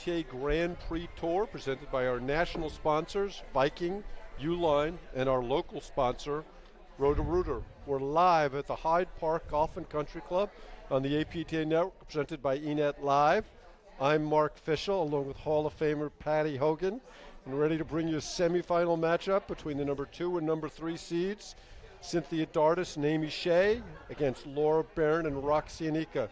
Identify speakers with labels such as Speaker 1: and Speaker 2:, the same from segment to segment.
Speaker 1: APTA Grand Prix Tour presented by our national sponsors, Viking, Uline, and our local sponsor, Roto-Rooter. We're live at the Hyde Park Golf and Country Club on the APTA Network, presented by eNet Live. I'm Mark Fischel, along with Hall of Famer Patty Hogan, and ready to bring you a semifinal matchup between the number 2 and number 3 seeds, Cynthia Dardis and Amy Shay, against Laura Berendt and Roxy Enica.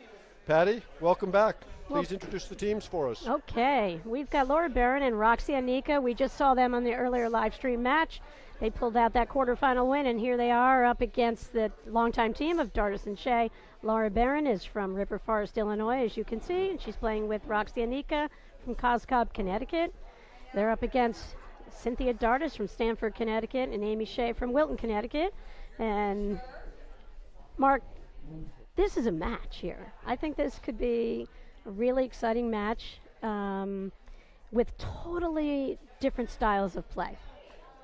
Speaker 1: Patty, welcome back. Please introduce the teams for us.
Speaker 2: Okay, we've got Laura Berendt and Roxy Enica. We just saw them on the earlier live stream match. They pulled out that quarterfinal win, and here they are up against the longtime team of Dardis and Shay. Laura Berendt is from River Forest, Illinois, as you can see, and she's playing with Roxy Enica from Coscob, Connecticut. They're up against Cynthia Dardis from Stamford, Connecticut, and Amy Shay from Wilton, Connecticut. And Mark, this is a match here. I think this could be a really exciting match with totally different styles of play.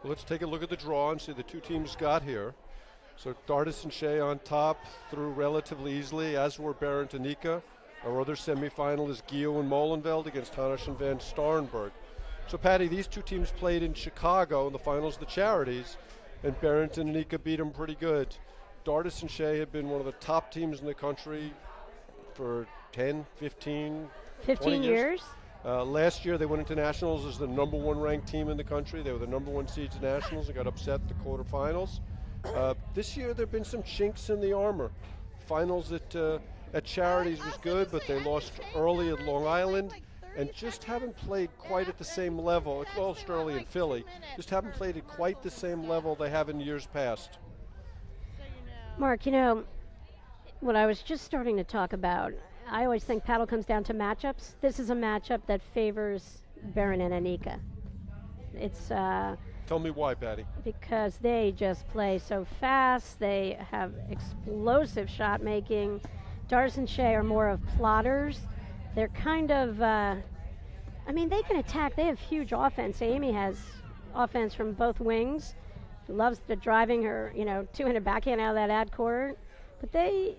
Speaker 1: Well, let's take a look at the draw and see the two teams got here. So Dardis and Shay on top, through relatively easily, as were Berendt and Enica. Our other semifinal is Guyaux and Molenveld against Hanisch and Van Starrenburg. So Patty, these two teams played in Chicago in the finals of the charities, and Berendt and Enica beat them pretty good. Dardis and Shay have been one of the top teams in the country for 10, 15
Speaker 2: years.
Speaker 1: Last year they went into nationals as the number 1 ranked team in the country. They were the number 1 seeds in nationals and got upset at the quarterfinals. This year there have been some chinks in the armor. Finals at charities was good, but they lost early at Long Island and just haven't played quite at the same level. It's lost early in Philly, just haven't played at quite the same level they have in years past.
Speaker 2: Mark, you know, what I was just starting to talk about, I always think paddle comes down to matchups. This is a matchup that favors Berendt and Enica. It's
Speaker 1: Tell me why, Patty.
Speaker 2: because they just play so fast. They have explosive shot making. Dardis and Shay are more of plotters. They're kind of, they can attack. They have huge offense. Amy has offense from both wings. Loves the driving her, 200 backhand out of that ad court. But they're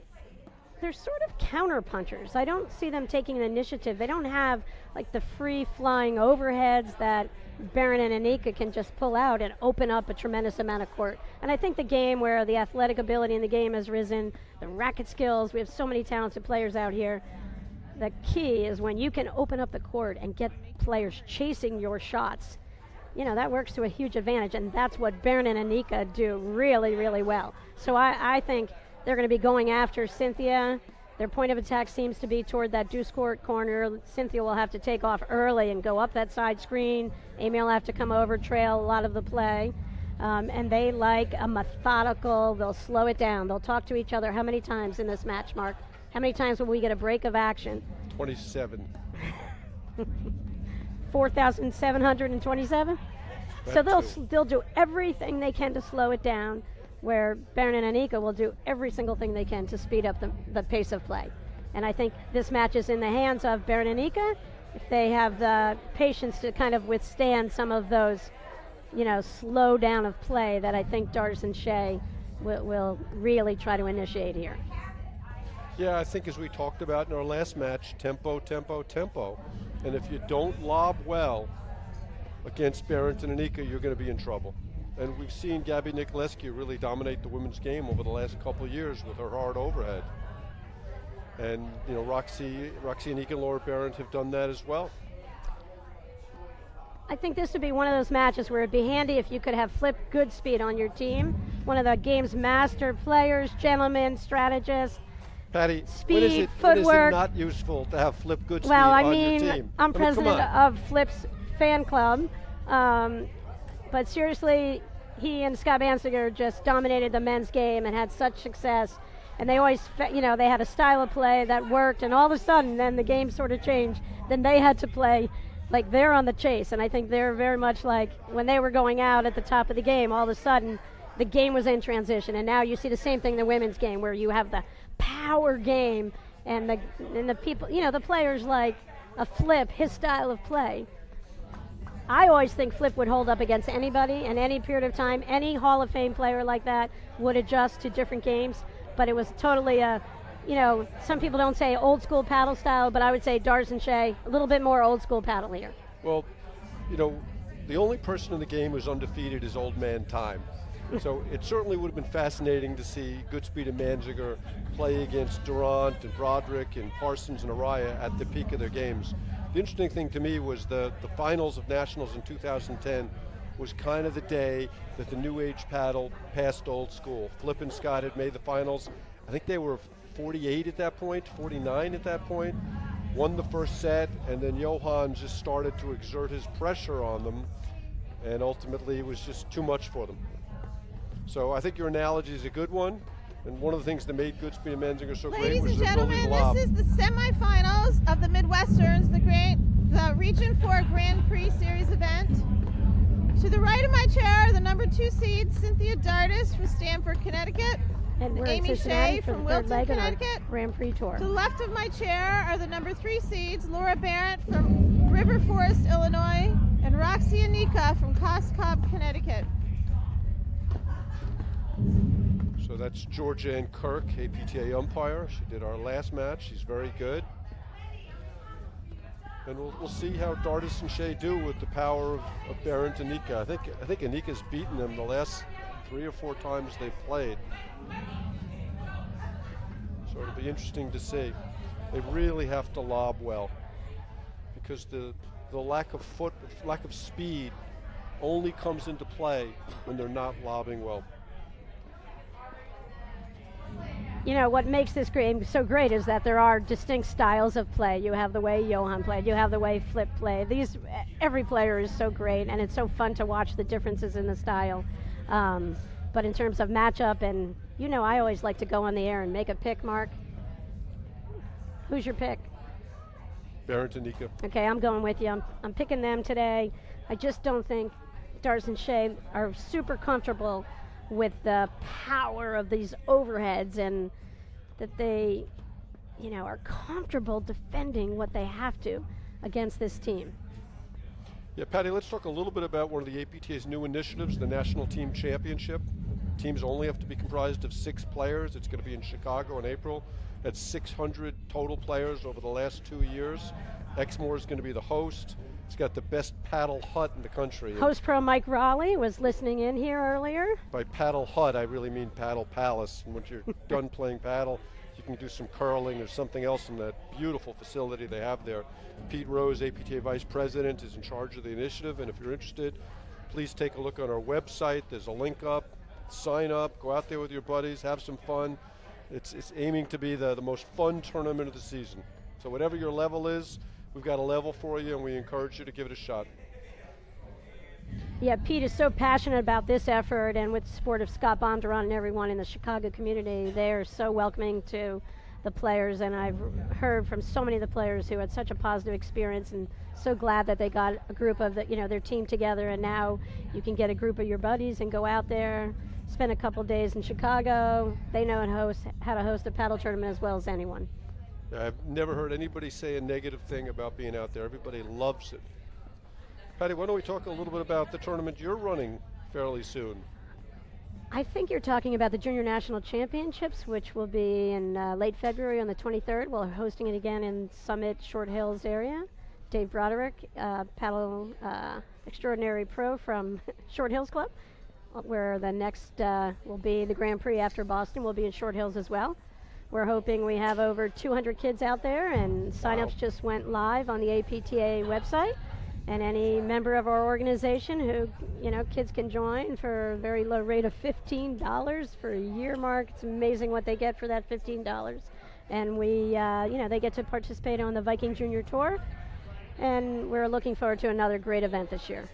Speaker 2: sort of counter punchers. I don't see them taking an initiative. They don't have like the free flying overheads that Berendt and Enica can just pull out and open up a tremendous amount of court. And I think the game where the athletic ability in the game has risen, the racket skills, we have so many talented players out here. The key is when you can open up the court and get players chasing your shots. That works to a huge advantage, and that's what Berendt and Enica do really, really well. So I think they're going to be going after Cynthia. Their point of attack seems to be toward that deuce court corner. Cynthia will have to take off early and go up that side screen. Amy will have to come over, trail a lot of the play. And they like a methodical, they'll slow it down. They'll talk to each other. How many times in this match, Mark? How many times will we get a break of action?
Speaker 1: 27.
Speaker 2: 4,727? So they'll do everything they can to slow it down, where Berendt and Enica will do every single thing they can to speed up the pace of play. And I think this match is in the hands of Berendt and Enica if they have the patience to kind of withstand some of those, slow down of play that I think Dardis and Shay will really try to initiate here.
Speaker 1: Yeah, I think as we talked about in our last match, tempo, tempo, tempo. And if you don't lob well against Berendt and Enica, you're going to be in trouble. And we've seen Gabby Nikolescu really dominate the women's game over the last couple of years with her hard overhead. And, Roxy Enica and Laura Berendt have done that as well.
Speaker 2: I think this would be one of those matches where it'd be handy if you could have Flip Goodspeed on your team, one of the game's master players, gentlemen, strategists.
Speaker 1: Patty,
Speaker 2: speed,
Speaker 1: when is
Speaker 2: footwork.
Speaker 1: it not useful to have Flip Goodspeed on your team?
Speaker 2: I'm president of Flip's fan club, but seriously, he and Scott Bansiger just dominated the men's game and had such success. And they always, they had a style of play that worked, and all of a sudden, then the game sort of changed. Then they had to play like they're on the chase, and I think they're very much like when they were going out at the top of the game, all of a sudden, the game was in transition, and now you see the same thing in the women's game where you have the power game and the people, the players like a Flip, his style of play. I always think Flip would hold up against anybody in any period of time. Any Hall of Fame player like that would adjust to different games, but it was totally a you know, some people don't say old school paddle style, but I would say Dardis and Shay, a little bit more old school paddle here.
Speaker 1: Well, you know, the only person in the game who's undefeated is old man time. So it certainly would have been fascinating to see Goodspeed and Manziger play against Berendt and Broderick and Parsons and Araya at the peak of their games. The interesting thing to me was the finals of nationals in 2010 was kind of the day that the new age paddle passed old school. Flip and Scott had made the finals. I think they were 48 at that point, 49 at that point. Won the first set, and then Johan just started to exert his pressure on them, and ultimately it was just too much for them. So I think your analogy is a good one, and one of the things that made Goodspeed and Manziger so great was their ability to lob.
Speaker 3: Ladies and gentlemen, this is the semifinals of the Midwesterns, the Region 4 Grand Prix Series event. To the right of my chair are the number 2 seeds, Cynthia Dardis from Stamford, Connecticut,
Speaker 2: And we're
Speaker 3: Amy
Speaker 2: in Cincinnati
Speaker 3: Shay
Speaker 2: for
Speaker 3: from
Speaker 2: the third
Speaker 3: Wilton,
Speaker 2: leg in our
Speaker 3: Connecticut.
Speaker 2: Grand Prix tour.
Speaker 3: To the left of my chair are the number 3 seeds, Laura Berendt from River Forest, Illinois, and Roxy Enica from Coscob, Connecticut.
Speaker 1: So that's Georgia Ann Kirk, APTA umpire. She did our last match. She's very good. And we'll see how Dardis and Shay do with the power of Berendt and Enica. I think Enica's beaten them the last 3 or 4 times they've played. So it'll be interesting to see. They really have to lob well, because the lack of speed only comes into play when they're not lobbing well.
Speaker 2: You know, what makes this game so great is that there are distinct styles of play. You have the way Johan played, you have the way Flip played. Every player is so great, and it's so fun to watch the differences in the style. But in terms of matchup, and you know, I always like to go on the air and make a pick, Mark. Who's your pick?
Speaker 1: Berendt and Enica.
Speaker 2: Okay, I'm going with you. I'm picking them today. I just don't think Dardis and Shay are super comfortable with the power of these overheads, and that they, you know, are comfortable defending what they have to against this team.
Speaker 1: Yeah, Patty, let's talk a little bit about one of the APTA's new initiatives, the National Team Championship. Teams only have to be comprised of 6 players. It's going to be in Chicago in April. That's 600 total players over the last 2 years. Exmoor is going to be the host. It's got the best paddle hut in the country.
Speaker 2: Host Pro Mike Raleigh was listening in here earlier.
Speaker 1: By paddle hut, I really mean paddle palace. And once you're done playing paddle, you can do some curling or something else in that beautiful facility they have there. Pete Rose, APTA Vice President, is in charge of the initiative, and if you're interested, please take a look on our website. There's a link up. Sign up, go out there with your buddies, have some fun. It's aiming to be the most fun tournament of the season. So whatever your level is, we've got a level for you, and we encourage you to give it a shot.
Speaker 2: Yeah, Pete is so passionate about this effort, and with the support of Scott Bondurant and everyone in the Chicago community, they are so welcoming to the players, and I've heard from so many of the players who had such a positive experience, and so glad that they got a group of their team together, and now you can get a group of your buddies and go out there, spend a couple days in Chicago. They know how to host a paddle tournament as well as anyone.
Speaker 1: I've never heard anybody say a negative thing about being out there. Everybody loves it. Patty, why don't we talk a little bit about the tournament you're running fairly soon?
Speaker 2: I think you're talking about the Junior National Championships, which will be in late February on the 23rd. We're hosting it again in Summit, Short Hills area. Dave Broderick, paddle extraordinary pro from Short Hills Club, where the next will be the Grand Prix after Boston will be in Short Hills as well. We're hoping we have over 200 kids out there, and signups just went live on the APTA website. And any member of our organization who, kids can join for a very low rate of $15 for a year, Mark. It's amazing what they get for that $15. And we, they get to participate on the Viking Junior Tour. And we're looking forward to another great event this year.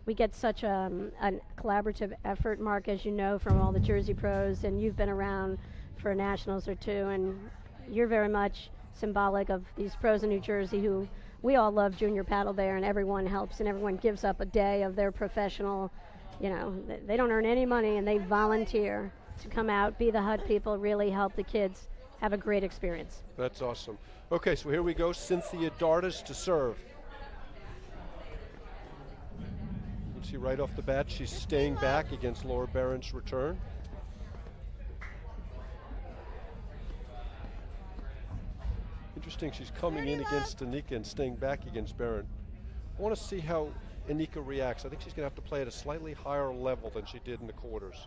Speaker 2: We get such a collaborative effort, Mark, as you know, from all the Jersey pros, and you've been around for a nationals or two, and you're very much symbolic of these pros in New Jersey who we all love junior paddle there, and everyone helps and everyone gives up a day of their professional, they don't earn any money and they volunteer to come out, be the hut people, really help the kids have a great experience.
Speaker 1: That's awesome. Okay, so here we go, Cynthia Dardis to serve. You can see right off the bat she's staying back against Laura Berendt's return. Interesting, she's coming in against Enica and staying back against Berendt. I want to see how Enica reacts. I think she's going to have to play at a slightly higher level than she did in the quarters.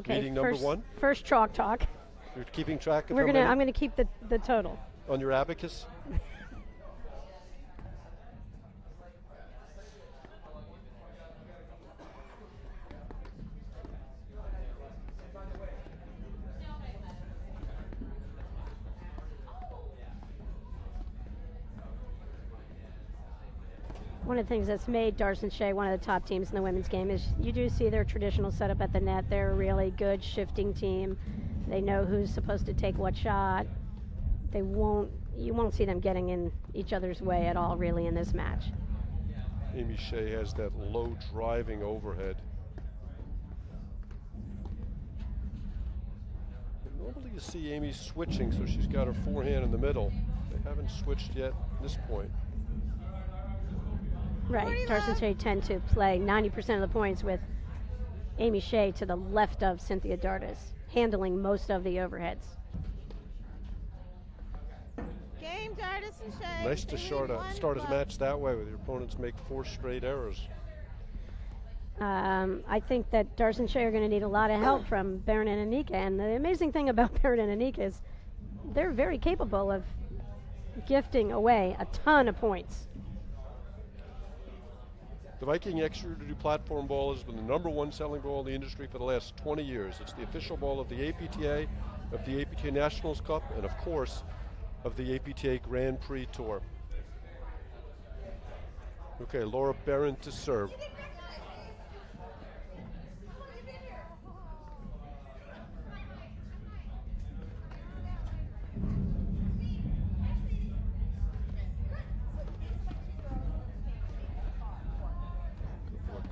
Speaker 2: Okay,
Speaker 1: Meeting number one.
Speaker 2: First chalk talk.
Speaker 1: You're keeping track of
Speaker 2: I'm gonna keep the total.
Speaker 1: On your abacus?
Speaker 2: One of the things that's made Dardis and Shay one of the top teams in the women's game is you do see their traditional setup at the net. They're a really good shifting team. They know who's supposed to take what shot. You won't see them getting in each other's way at all, really, in this match.
Speaker 1: Amy Shay has that low driving overhead. And normally you see Amy switching, so she's got her forehand in the middle. They haven't switched yet at this point.
Speaker 2: Right, Dardis and Shay tend to play 90% of the points with Amy Shay to the left of Cynthia Dardis, handling most of the overheads.
Speaker 3: Game, Dardis and Shay.
Speaker 1: Nice to start a match that way with your opponents make 4 straight errors.
Speaker 2: I think that Dardis and Shay are going to need a lot of help from Berendt and Enica, and the amazing thing about Berendt and Enica is they're very capable of gifting away a ton of points.
Speaker 1: The Viking extruded platform ball has been the #1 selling ball in the industry for the last 20 years. It's the official ball of the APTA, of the APTA Nationals Cup, and of course, of the APTA Grand Prix Tour. Okay, Laura Berendt to serve.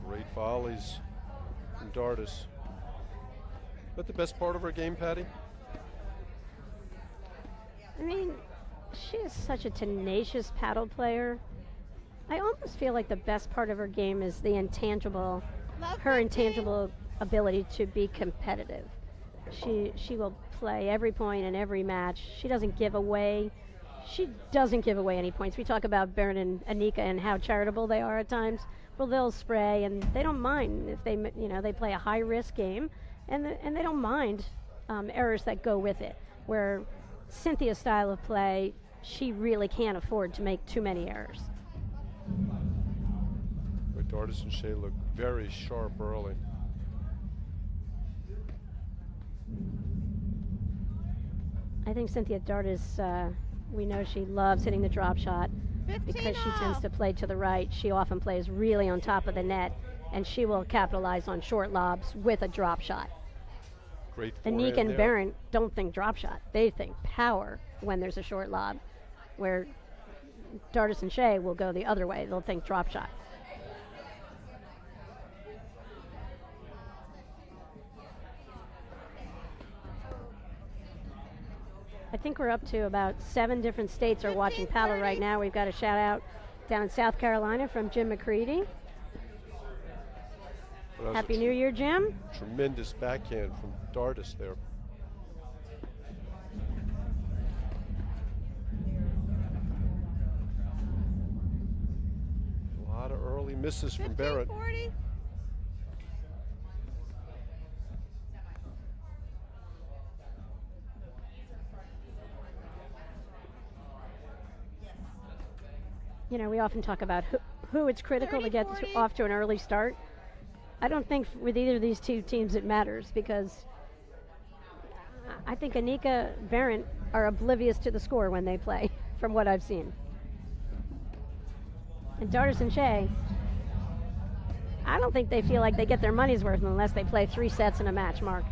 Speaker 1: Great volleys from Dardis. Is that the best part of her game, Patty?
Speaker 2: I mean, she is such a tenacious paddle player. I almost feel like the best part of her game is the intangible, her intangible ability to be competitive. She will play every point in every match. She doesn't give away any points. We talk about Berendt and Enica and how charitable they are at times. Well, they'll spray, and they don't mind if they play a high-risk game, and they don't mind errors that go with it. Where Cynthia's style of play, she really can't afford to make too many errors.
Speaker 1: Dardis and Shay look very sharp early.
Speaker 2: I think Cynthia Dardis, we know she loves hitting the drop shot. Because she tends to play to the right, she often plays really on top of the net, and she will capitalize on short lobs with a drop shot.
Speaker 1: Great
Speaker 2: Enica and Berendt don't think drop shot. They think power when there's a short lob, where Dardis and Shay will go the other way. They'll think drop shot. I think we're up to about 7 different states are watching paddle right now. We've got a shout out down in South Carolina from Jim McCready. Happy New Year, Jim.
Speaker 1: Tremendous backhand from Dardis there. A lot of early misses from Berendt.
Speaker 3: 40.
Speaker 2: You know, we often talk about who it's critical to get off to an early start. I don't think with either of these two teams it matters, because I think Enica, Berendt are oblivious to the score when they play, from what I've seen. And Dardis and Shay, I don't think they feel like they get their money's worth unless they play 3 sets in a match, Mark.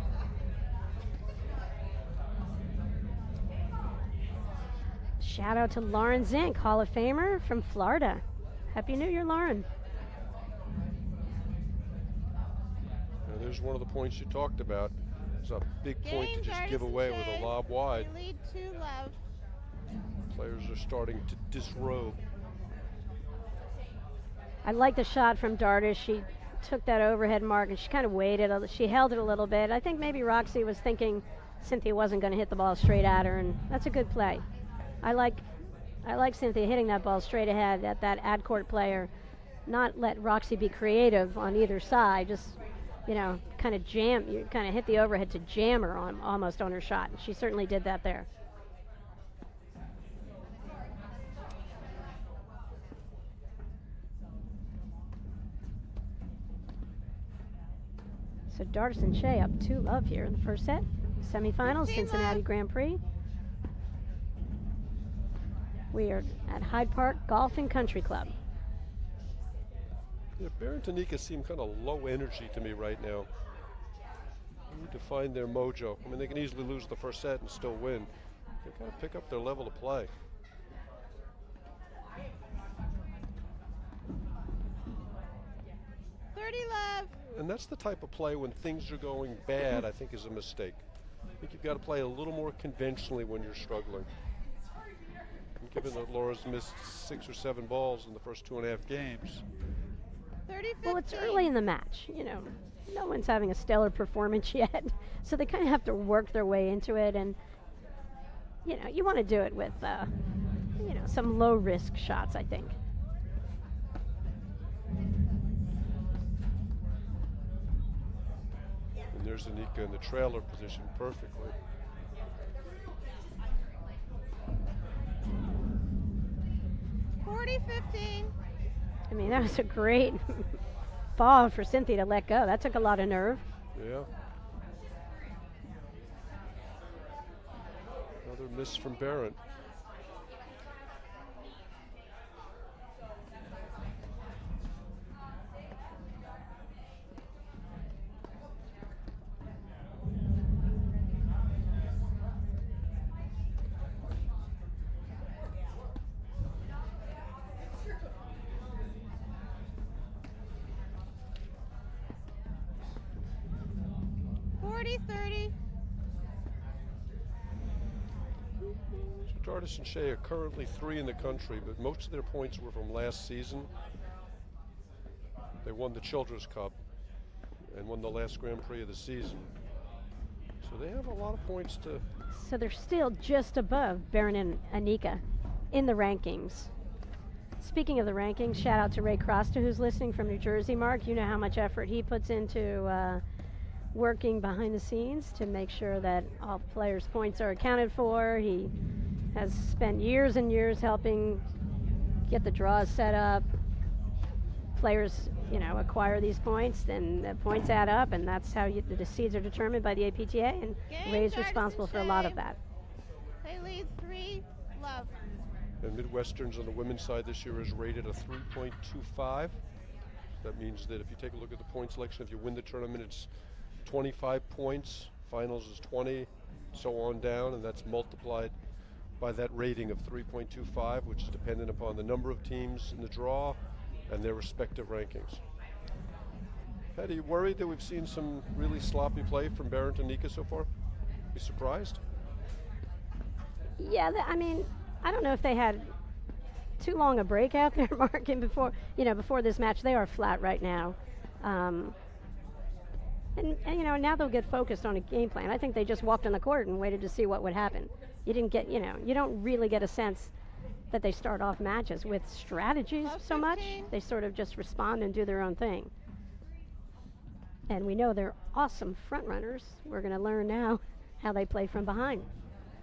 Speaker 2: Shout out to Lauren Zink, Hall of Famer from Florida. Happy New Year, Lauren.
Speaker 1: Now there's one of the points you talked about. It's a big point to just give away with a lob wide.
Speaker 3: They lead 2-love.
Speaker 1: Players are starting to disrobe.
Speaker 2: I like the shot from Dardis. She took that overhead mark and she kind of waited. She held it a little bit. I think maybe Roxy was thinking Cynthia wasn't going to hit the ball straight at her, and that's a good play. I like Cynthia hitting that ball straight ahead at that ad court player, not let Roxy be creative on either side, just, you know, kind of jam, you kind of hit the overhead to jam her on, almost on her shot. And she certainly did that there. So Dardis and Shay up 2-love here in the first set. Semifinals, Cincinnati Grand Prix. We are at Hyde Park Golf and Country Club.
Speaker 1: Yeah, Berendt and Enica seem kind of low energy to me right now. They need to find their mojo. I mean, they can easily lose the first set and still win. They got to pick up their level of play.
Speaker 3: Love.
Speaker 1: And that's the type of play when things are going bad, I think is a mistake. I think you've got to play a little more conventionally when you're struggling. And given that Laura's missed 6 or 7 balls in the first 2.5 games.
Speaker 3: 30-15.
Speaker 2: Well, it's early in the match, you know. No one's having a stellar performance yet, so they kind of have to work their way into it. And, you know, you want to do it with, you know, some low-risk shots, I think.
Speaker 1: And there's Enica in the trailer position perfectly.
Speaker 2: I mean, that was a great ball for Cynthia to let go. That took a lot of nerve.
Speaker 1: Yeah. Another miss from Berendt. Dardis and Shay are currently 3 in the country, but most of their points were from last season. They won the Children's Cup and won the last Grand Prix of the season. So they have a lot of points to...
Speaker 2: So they're still just above Berendt and Enica in the rankings. Speaking of the rankings, shout out to Ray Crosta, who's listening from New Jersey. Mark, you know how much effort he puts into working behind the scenes to make sure that all players' points are accounted for. He has spent years and years helping get the draws set up. Players, you know, acquire these points, and the points add up, and that's how the seeds are determined by the APTA, and Ray's responsible for a lot of that.
Speaker 3: They lead 3-love.
Speaker 1: And Midwesterns on the women's side this year is rated a 3.25. That means that if you take a look at the point selection, if you win the tournament, it's 25 points. Finals is 20, so on down, and that's multiplied by that rating of 3.25, which is dependent upon the number of teams in the draw and their respective rankings. Patty, you worried that we've seen some really sloppy play from Berendt and Enica so far? Be surprised?
Speaker 2: Yeah, I mean, I don't know if they had too long a break out there, Mark, and before this match. They are flat right now. And you know, now they'll get focused on a game plan. I think they just walked on the court and waited to see what would happen. You didn't get, you know, you don't really get a sense that they start off matches with strategies so much. They sort of just respond and do their own thing. And we know they're awesome front runners. We're going to learn now how they play from behind.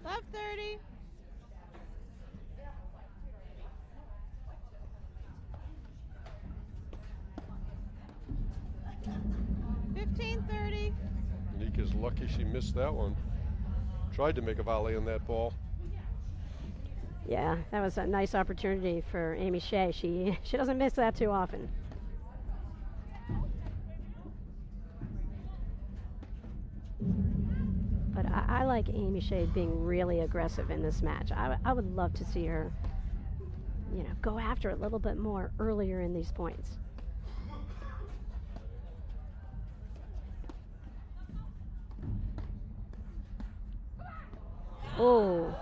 Speaker 3: Love 30.
Speaker 1: Enica's lucky she missed that one. Tried to make a volley on that ball.
Speaker 2: Yeah, that was a nice opportunity for Amy Shay. She doesn't miss that too often. But I like Amy Shay being really aggressive in this match. I would love to see her, you know, go after it a little bit more earlier in these points. Oh,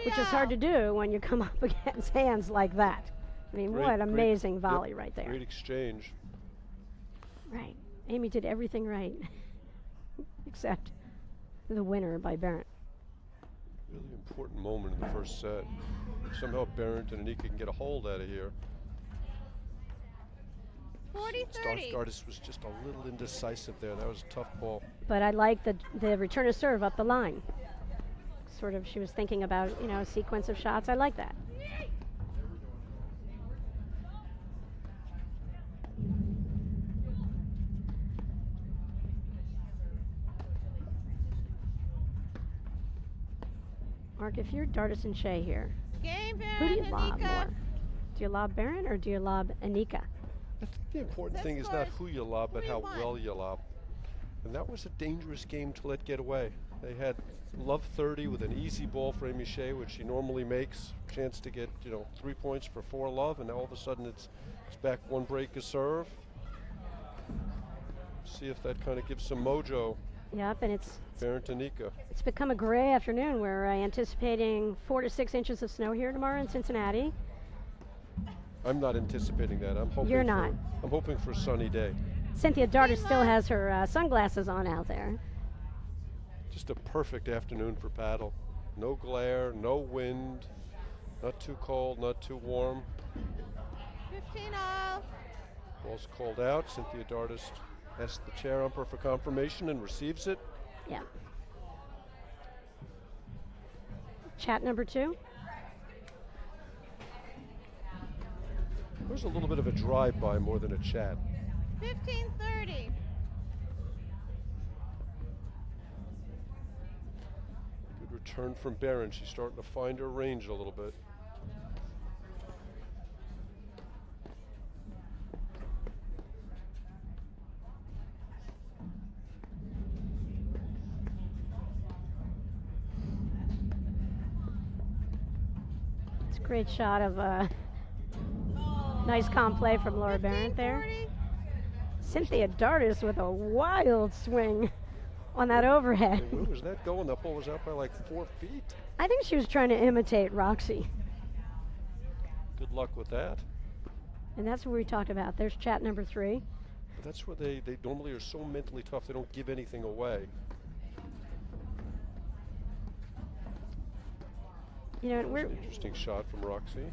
Speaker 2: which is hard to do when you come up against hands like that. I mean, what amazing volley right there.
Speaker 1: Great exchange.
Speaker 2: Right. Amy did everything right, except the winner by Berendt.
Speaker 1: Really important moment in the first set. Somehow Berendt and Enica can get a hold out of here.
Speaker 3: 40-30.
Speaker 1: Dardis was just a little indecisive there. That was a tough ball.
Speaker 2: But I like the return of serve up the line. Sort of, she was thinking about, you know, a sequence of shots. I like that. Mark, if you're Dardis and Shay here,
Speaker 3: Game,
Speaker 2: who do
Speaker 3: Berendt,
Speaker 2: you lob
Speaker 3: Enica.
Speaker 2: more? Do you lob Berendt or do you lob Enica?
Speaker 1: I think the important
Speaker 3: This
Speaker 1: thing is
Speaker 3: score
Speaker 1: not
Speaker 3: is
Speaker 1: who you lob, but how
Speaker 3: 3-1.
Speaker 1: well you lob. And that was a dangerous game to let get away. They had love 30 with an easy ball for Amy Shay, which she normally makes. Chance to get, you know, 3 points for 4 love, and now all of a sudden it's back 1 break of serve. See if that kind of gives some mojo.
Speaker 2: Yep, and it's
Speaker 1: Berendt and Enica.
Speaker 2: become a gray afternoon. We're anticipating 4 to 6 inches of snow here tomorrow in Cincinnati.
Speaker 1: I'm not anticipating that. I'm hoping
Speaker 2: You're not.
Speaker 1: I'm hoping for a sunny day.
Speaker 2: Cynthia Dardis still has her sunglasses on out there.
Speaker 1: Just a perfect afternoon for paddle. No glare, no wind, not too cold, not too warm.
Speaker 3: 15-all.
Speaker 1: Ball's called out. Cynthia Dardis asks the chair umpire for confirmation and receives it.
Speaker 2: Yeah. Chat number 2.
Speaker 1: There's a little bit of a drive-by more than a chat.
Speaker 3: 15-30.
Speaker 1: Good return from Berendt. She's starting to find her range a little bit.
Speaker 2: It's a great shot of nice calm play from Laura Berendt there.
Speaker 3: 15-40.
Speaker 2: Cynthia Dardis with a wild swing on that overhead.
Speaker 1: Hey, where was that going? That ball was out by like 4 feet.
Speaker 2: I think she was trying to imitate Roxy.
Speaker 1: Good luck with that.
Speaker 2: And that's what we talked about. There's chat number 3.
Speaker 1: But that's where they normally are so mentally tough, they don't give anything away.
Speaker 2: You know, and
Speaker 1: That was an interesting shot from Roxy.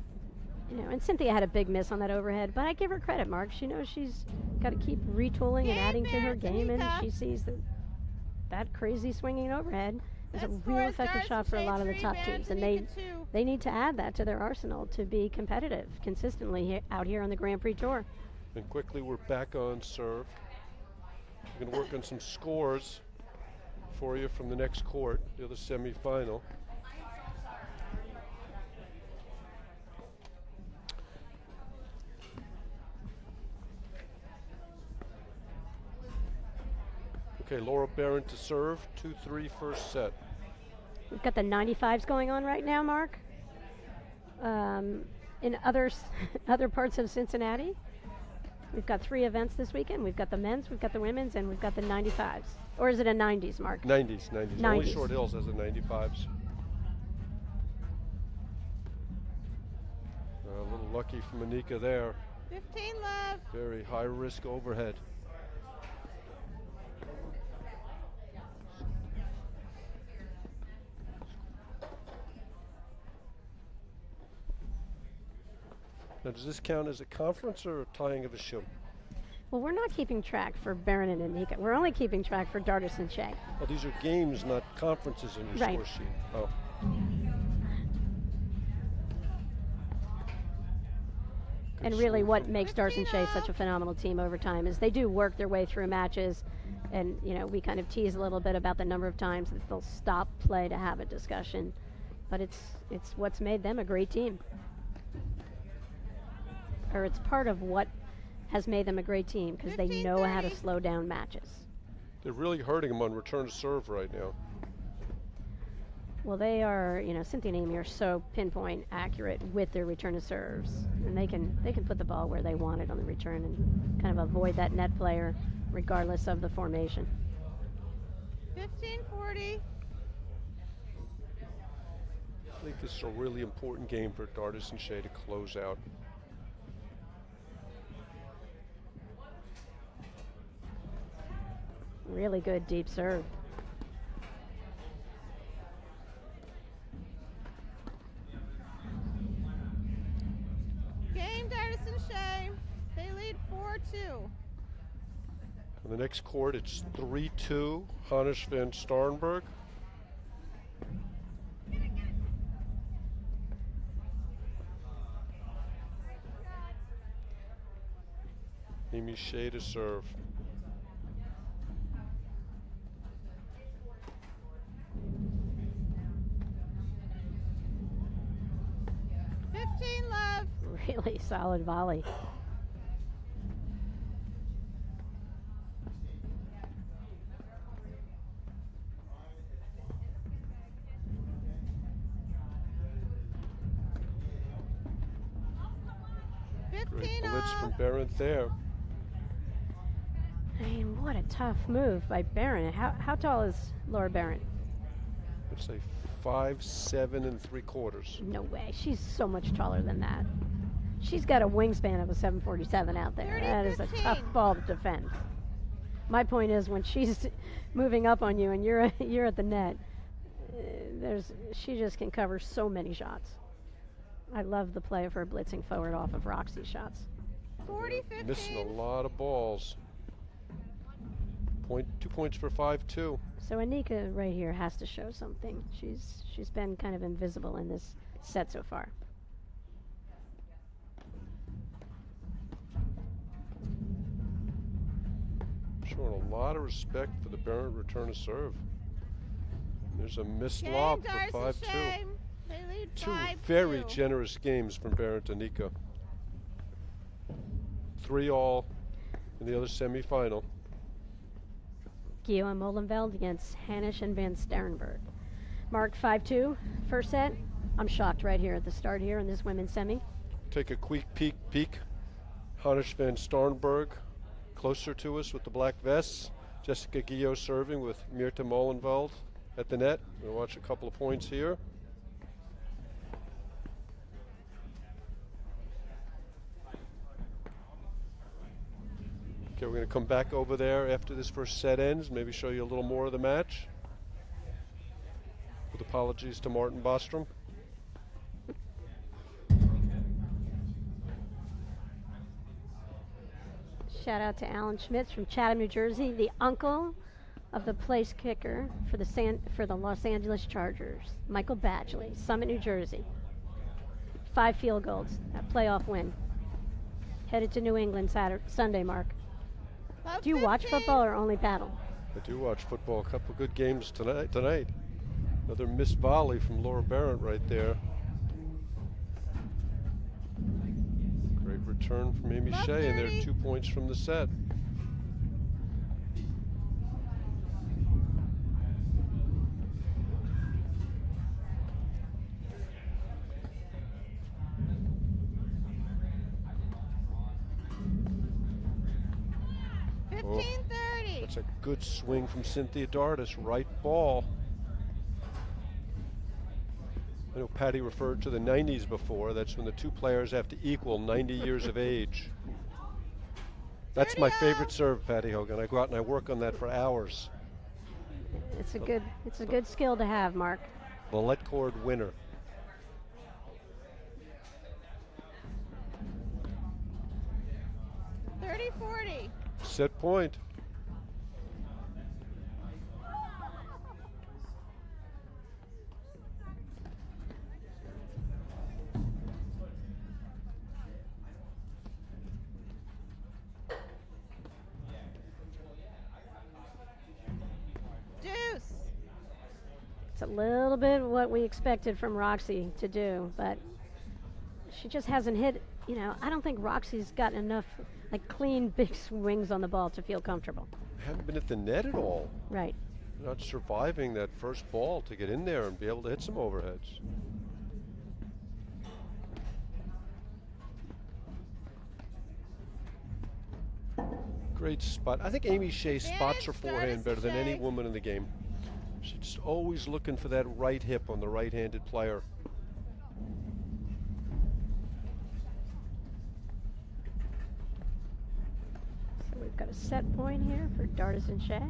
Speaker 2: and Cynthia had a big miss on that overhead, but I give her credit, Mark. She knows she's got to keep retooling and adding to her game, and she sees that crazy swinging overhead is a real effective shot for a lot of the top teams, and they need to add that to their arsenal to be competitive consistently out here on the Grand Prix Tour.
Speaker 1: And quickly we're back on serve. We're going to work on some scores for you from the next court, the other semifinal. Okay, Laura Berendt to serve, 2-3 first set.
Speaker 2: We've got the 95s going on right now, Mark. In other parts of Cincinnati, we've got 3 events this weekend. We've got the men's, we've got the women's, and we've got the 95s. Or is it a 90s, Mark?
Speaker 1: 90s. Only
Speaker 2: 90s.
Speaker 1: Short Hills has the 95s. A little lucky from Enica there.
Speaker 3: 15 love.
Speaker 1: Very high risk overhead. Now, does this count as a conference or a tying of a shoe?
Speaker 2: Well, we're not keeping track for Berendt and Enica. We're only keeping track for Dardis and Shay.
Speaker 1: Oh, these are games, not conferences in your
Speaker 2: Right.
Speaker 1: score sheet. Oh.
Speaker 2: And really what makes Dardis and Shay such a phenomenal team over time is they do work their way through matches, and we kind of tease a little bit about the number of times that they'll stop play to have a discussion, but it's what's made them a great team. Or it's part of what has made them a great team, because they know how to
Speaker 3: 15-30.
Speaker 2: slow down matches.
Speaker 1: They're really hurting them on return to serve right now.
Speaker 2: Well, they are, Cynthia and Amy are so pinpoint accurate with their return to serves, and they can put the ball where they want it on the return and kind of avoid that net player regardless of the formation.
Speaker 3: 15-40.
Speaker 1: I think this is a really important game for Dardis and Shay to close out.
Speaker 2: Really good deep serve.
Speaker 1: On the next court, it's 3-2, Hanisch van Starrenburg. Amy Shay to serve.
Speaker 3: Love.
Speaker 2: Really solid volley.
Speaker 1: Great blitz from Berendt there.
Speaker 2: I mean, what a tough move by Berendt. How tall is Laura Berendt?
Speaker 1: Let's say 5'7 3/4.
Speaker 2: No way. She's so much taller than that. She's got a wingspan of a 747 out there. That is a tough ball to defend. My point is, when she's moving up on you and you're at the net, she just can cover so many shots. I love the play of her blitzing forward off of Roxy's shots.
Speaker 3: 40-15.
Speaker 1: Missing a lot of balls. 2 points for 5-2.
Speaker 2: So Enica right here has to show something. She's been kind of invisible in this set so far.
Speaker 1: Showing a lot of respect for the Berendt return to serve. There's a missed lob for 5-2. Two very generous games from Berendt and Enica. 3-all in the other semifinal.
Speaker 2: Guyaux and Molenveld against Hanisch and van Starrenburg. Marked 5-2, first set. I'm shocked right here at the start here in this women's semi.
Speaker 1: Take a quick peek. Hanisch van Starrenburg closer to us with the black vests. Jessica Guyaux serving with Mirta Molenveld at the net. We'll watch a couple of points here. Okay, we're going to come back over there after this first set ends, maybe show you a little more of the match. With apologies to Martin Bostrom.
Speaker 2: Shout out to Alan Schmitz from Chatham, New Jersey, the uncle of the place kicker for the Los Angeles Chargers, Michael Badgley, Summit, New Jersey. 5 field goals, a playoff win. Headed to New England Sunday, Mark. Do you watch football or only paddle?
Speaker 1: I do watch football. A couple good games tonight. Another missed volley from Laura Berendt right there. Great return from Amy Shay, and they're 2 points from the set. That's a good swing from Cynthia Dardis, right ball. I know Patty referred to the 90s before. That's when the two players have to equal 90 years of age. That's my favorite serve, Patty Hogan. I go out and I work on that for hours.
Speaker 2: It's a good skill to have, Mark.
Speaker 1: The let cord winner. Set point.
Speaker 3: Deuce.
Speaker 2: It's a little bit what we expected from Roxy to do, but she just hasn't hit. You know, I don't think Roxy's got enough like clean big swings on the ball to feel comfortable.
Speaker 1: Haven't been at the net at all.
Speaker 2: Right.
Speaker 1: Not surviving that first ball to get in there and be able to hit some overheads. Great spot. I think Amy Shay spots her forehand better than any woman in the game. She's always looking for that right hip on the right-handed player.
Speaker 2: So we've got a set point here for Dardis and Shay.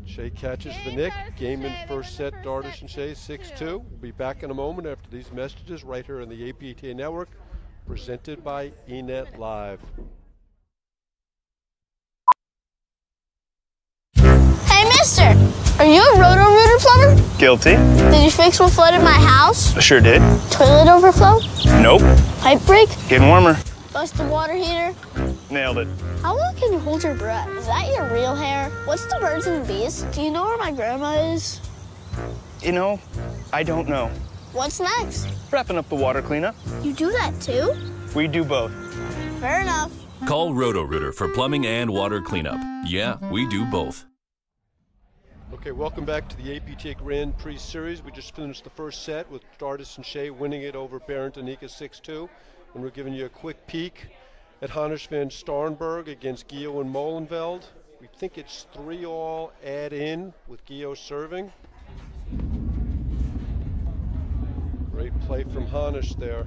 Speaker 1: Shay catches the nick. Game in first set, Dardis and Shay 6-2. We'll be back in a moment after these messages right here on the APTA Network, presented by eNet Live.
Speaker 4: Mister, are you a roto-rooter plumber?
Speaker 5: Guilty.
Speaker 4: Did you fix what flooded my house?
Speaker 5: I sure did.
Speaker 4: Toilet overflow?
Speaker 5: Nope.
Speaker 4: Pipe break?
Speaker 5: Getting warmer.
Speaker 4: Busted water heater?
Speaker 5: Nailed it.
Speaker 4: How long can you hold your breath? Is that your real hair? What's the birds and the bees? Do you know where my grandma is?
Speaker 5: You know, I don't know.
Speaker 4: What's next?
Speaker 5: Wrapping up the water cleanup.
Speaker 4: You do that too?
Speaker 5: We do both.
Speaker 4: Fair enough.
Speaker 6: Call Roto-Rooter for plumbing and water cleanup. Yeah, we do both.
Speaker 1: Okay, welcome back to the APTA Grand Prix Series. We just finished the first set with Dardis and Shay winning it over Berendt and Enica 6-2. And we're giving you a quick peek at Hanisch van Starrenburg against Guyaux and Molenveld. We think it's 3-all add in with Guyaux serving. Great play from Hanisch there.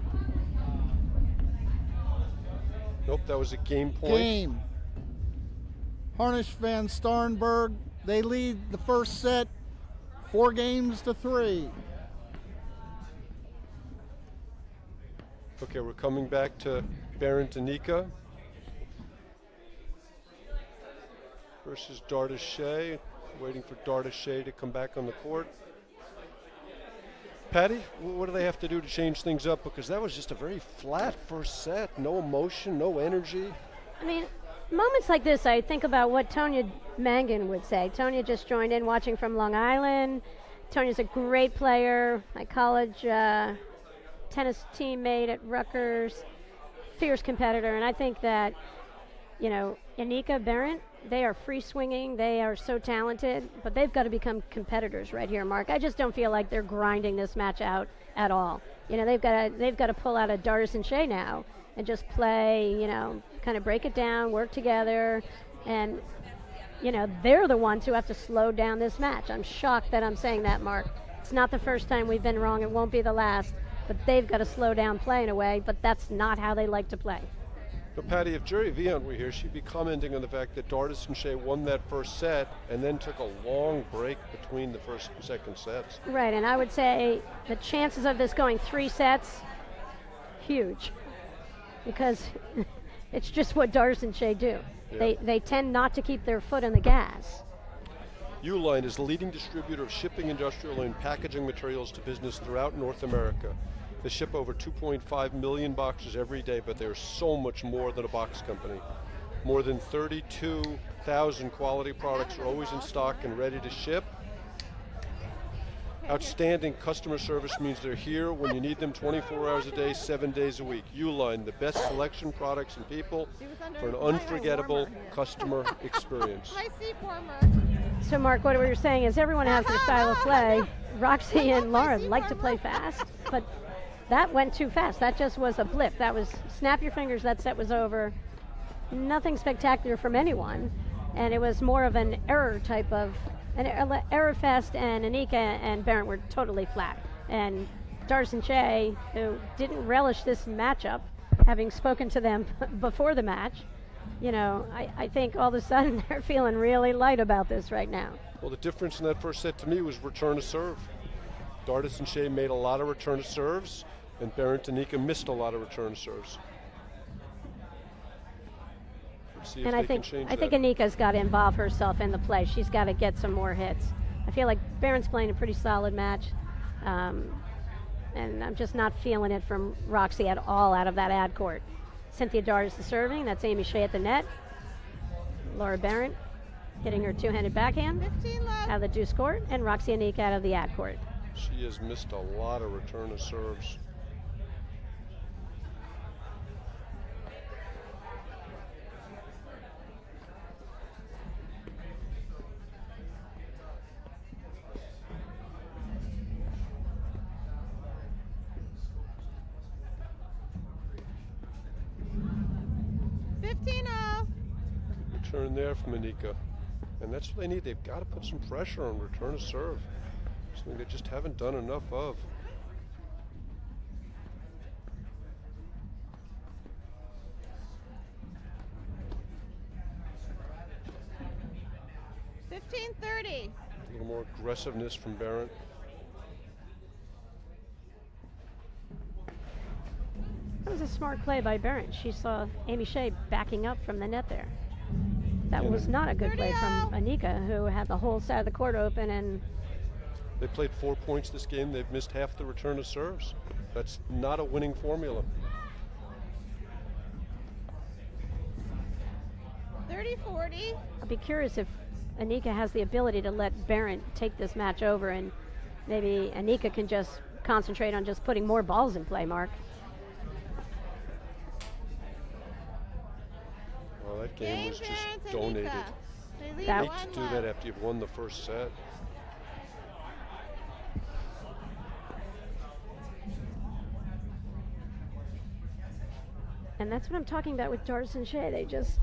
Speaker 1: Nope, that was a game point.
Speaker 7: Game. Hanisch van Starrenburg, they lead the first set 4-3.
Speaker 1: Okay, we're coming back to Berendt and Enica versus Dardis Shay. Waiting for Dardis Shay to come back on the court. Patty, what do they have to do to change things up? Because that was just a very flat first set. No emotion, no energy.
Speaker 2: I mean, moments like this, I think about what Tonya Mangan would say. Tonya just joined in watching from Long Island. Tonya's a great player, my college tennis teammate at Rutgers, fierce competitor. And I think that, you know, Enica, Berendt, they are free swinging. They are so talented, but they've got to become competitors right here, Mark. I just don't feel like they're grinding this match out at all. You know, they've got to pull out a Dardis and Shay now and just play, you know, kind of break it down, work together, and, you know, they're the ones who have to slow down this match. I'm shocked that I'm saying that, Mark. It's not the first time we've been wrong. It won't be the last, but they've got to slow down play in a way, but that's not how they like to play.
Speaker 1: But Patty, if Jerry Viant were here, she'd be commenting on the fact that Dardis and Shay won that first set and then took a long break between the first and second sets.
Speaker 2: Right, and I would say the chances of this going 3 sets, huge, because it's just what Dardis and Shay do. Yeah. They tend not to keep their foot on the gas.
Speaker 1: Uline is the leading distributor of shipping, industrial, and packaging materials to business throughout North America. They ship over 2.5 million boxes every day, but they're so much more than a box company. More than 32,000 quality products are always in stock and ready to ship. Outstanding customer service means they're here when you need them 24 hours a day, 7 days a week. Uline, the best selection, products, and people for an unforgettable customer experience.
Speaker 2: So, Mark, what we're saying is everyone has their style of play. Roxy and Lauren like to play fast, but that went too fast. That just was a blip. That was snap your fingers, that set was over. Nothing spectacular from anyone. And it was more of an error type of, an error fest, and Enica and Berendt were totally flat. And Dardis and Shay, who didn't relish this matchup, having spoken to them before the match, you know, I think all of a sudden they're feeling really light about this right now.
Speaker 1: Well, the difference in that first set to me was return to serve. Dardis and Shay made a lot of return to serves, and Berendt and Enica missed a lot of return to serves. Let's see if
Speaker 2: and I think Enika's got to involve herself in the play. She's got to get some more hits. I feel like Berendt's playing a pretty solid match, and I'm just not feeling it from Roxy at all out of that ad court. Cynthia Dardis is serving. That's Amy Shay at the net. Laura Berendt hitting her two-handed backhand out of the deuce court, and Roxy Enica out of the ad court.
Speaker 1: She has missed a lot of return of serves. Return there from Enica. And that's what they need. They've got to put some pressure on return of serve. Something they just haven't done enough of.
Speaker 3: $15.30.
Speaker 1: A little more aggressiveness from Berendt.
Speaker 2: That was a smart play by Berendt. She saw Amy Shay backing up from the net there. That was not a good play from Enica, who had the whole side of the court open, and
Speaker 1: They played 4 points this game. They've missed half the return of serves. That's not a winning formula.
Speaker 3: 30-40.
Speaker 2: I'll be curious if Enica has the ability to let Berendt take this match over, and maybe Enica can just concentrate on just putting more balls in play, Mark.
Speaker 1: Well, that game was just donated.
Speaker 3: They lead
Speaker 2: That-
Speaker 1: You hate to do that after you've won the first set.
Speaker 2: And that's what I'm talking about with Dardis and Shay. They just,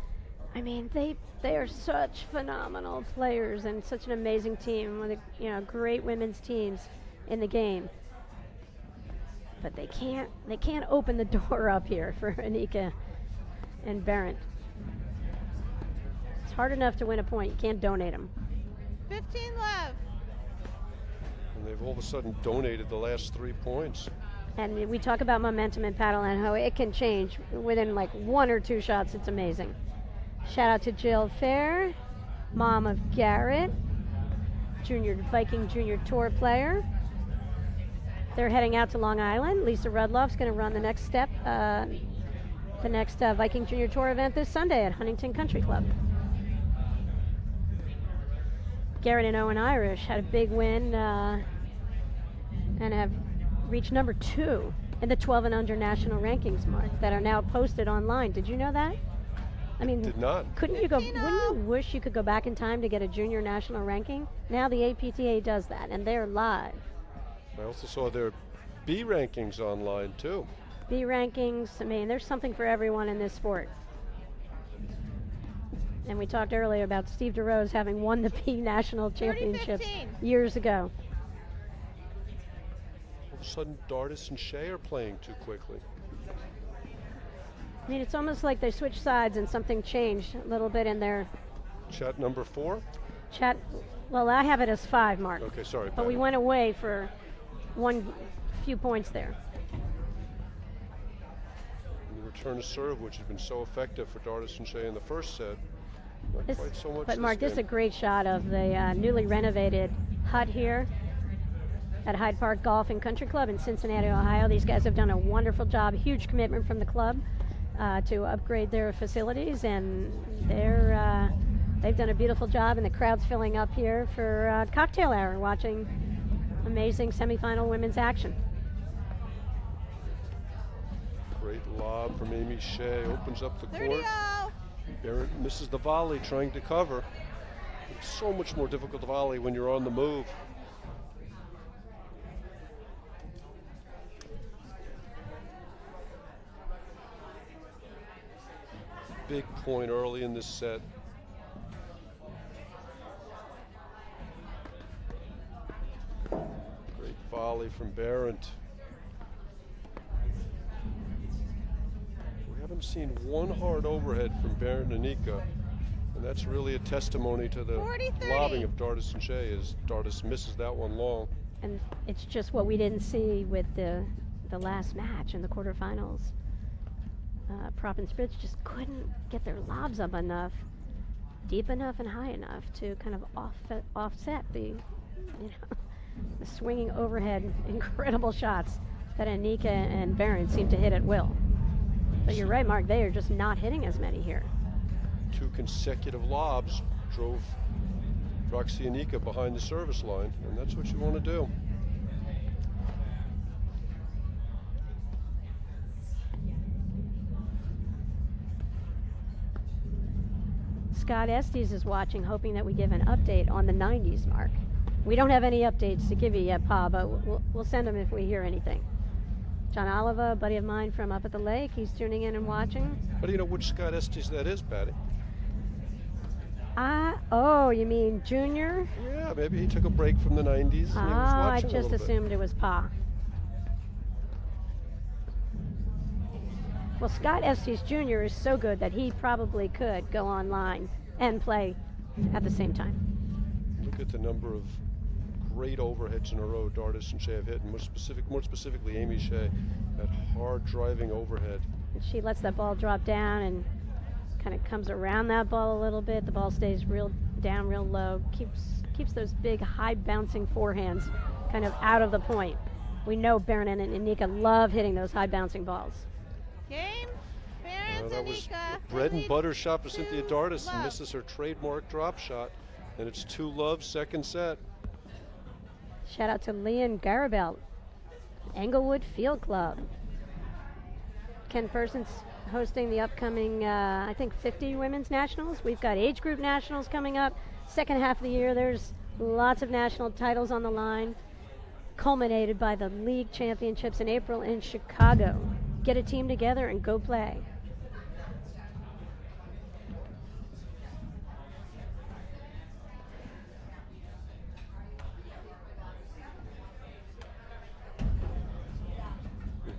Speaker 2: I mean, they are such phenomenal players and such an amazing team, one of the great women's teams in the game. But they can't open the door up here for Enica and Berendt. It's hard enough to win a point. You can't donate them.
Speaker 3: 15 left.
Speaker 1: And they've all of a sudden donated the last 3 points.
Speaker 2: And we talk about momentum in paddle and how it can change within like 1 or 2 shots. It's amazing. Shout out to Jill Fair, mom of Garrett, Viking Junior Tour player. They're heading out to Long Island. Lisa Rudloff's going to run the next step, the next Viking Junior Tour event this Sunday at Huntington Country Club. Garrett and Owen Irish had a big win and have reached number 2 in the 12 and under national rankings, Mark, that are now posted online. Did you know that? I mean,
Speaker 1: Did not.
Speaker 2: wouldn't you wish you could go back in time to get a junior national ranking? Now the APTA does that, and they're live.
Speaker 1: I also saw their B rankings online too.
Speaker 2: B rankings, I mean, there's something for everyone in this sport. And we talked earlier about Steve DeRose having won the B national championships
Speaker 3: 30-15.
Speaker 2: years ago.
Speaker 1: All of a sudden, Dardis and Shay are playing too quickly.
Speaker 2: I mean, it's almost like they switched sides and something changed a little bit in their
Speaker 1: Chat number 4?
Speaker 2: chat. Well, I have it as 5, Mark.
Speaker 1: Okay, sorry.
Speaker 2: But we
Speaker 1: Patty.
Speaker 2: went away for few points there.
Speaker 1: And the return to serve, which has been so effective for Dardis and Shay in the first set. Not
Speaker 2: This-
Speaker 1: quite so much
Speaker 2: But Mark, this
Speaker 1: this
Speaker 2: is a great shot of the newly renovated hut here at Hyde Park Golf and Country Club in Cincinnati, Ohio. These guys have done a wonderful job, huge commitment from the club to upgrade their facilities, and they've done a beautiful job, and the crowd's filling up here for cocktail hour, watching amazing semifinal women's action.
Speaker 1: Great lob from Amy Shay, opens up the
Speaker 3: 30-0.
Speaker 1: court. Berendt misses the volley, trying to cover. It's so much more difficult to volley when you're on the move. Big point early in this set. Great volley from Berendt. We haven't seen one hard overhead from Berendt and Enica, and that's really a testimony to the
Speaker 3: 40-30.
Speaker 1: lobbing of Dardis and Shay, as Dardis misses that one long.
Speaker 2: And it's just what we didn't see with the last match in the quarterfinals. Prop and Spritz just couldn't get their lobs up enough, deep enough and high enough to kind of offset the swinging overhead incredible shots that Enica and Berendt seem to hit at will. But you're right, Mark, they are just not hitting as many here.
Speaker 1: 2 consecutive lobs drove Roxy Enica behind the service line, and that's what you want to do.
Speaker 2: Scott Estes is watching, hoping that we give an update on the 90s, Mark. We don't have any updates to give you yet, Pa, but we'll send them if we hear anything. John Oliva, a buddy of mine from up at the lake, he's tuning in and watching.
Speaker 1: How do you know which Scott Estes that is, Patty?
Speaker 2: Oh, you mean Junior?
Speaker 1: Yeah, maybe he took a break from the 90s and he was
Speaker 2: I
Speaker 1: watching a
Speaker 2: just
Speaker 1: little bit.
Speaker 2: assumed it was Pa. Well, Scott Estes Jr. is so good that he probably could go online and play at the same time.
Speaker 1: Look at the number of great overheads in a row Dardis and Shay have hit, and more specifically Amy Shay, that hard driving overhead.
Speaker 2: And she lets that ball drop down and kind of comes around that ball a little bit. The ball stays real down, real low. Keeps those big, high bouncing forehands kind of out of the point. We know Berendt and Enica love hitting those high bouncing balls.
Speaker 3: Game. Berendt,
Speaker 1: That was
Speaker 3: Enica.
Speaker 1: a bread and
Speaker 3: Lead
Speaker 1: butter shot for
Speaker 3: to
Speaker 1: Cynthia Dardis, and
Speaker 3: love.
Speaker 1: misses her trademark drop shot. And it's 2-love, second set.
Speaker 2: Shout out to Leon Garabelt, Englewood Field Club. Ken Persons hosting the upcoming, I think, 50 women's nationals. We've got age group nationals coming up. Second half of the year, there's lots of national titles on the line, culminated by the league championships in April in Chicago. Get a team together and go play.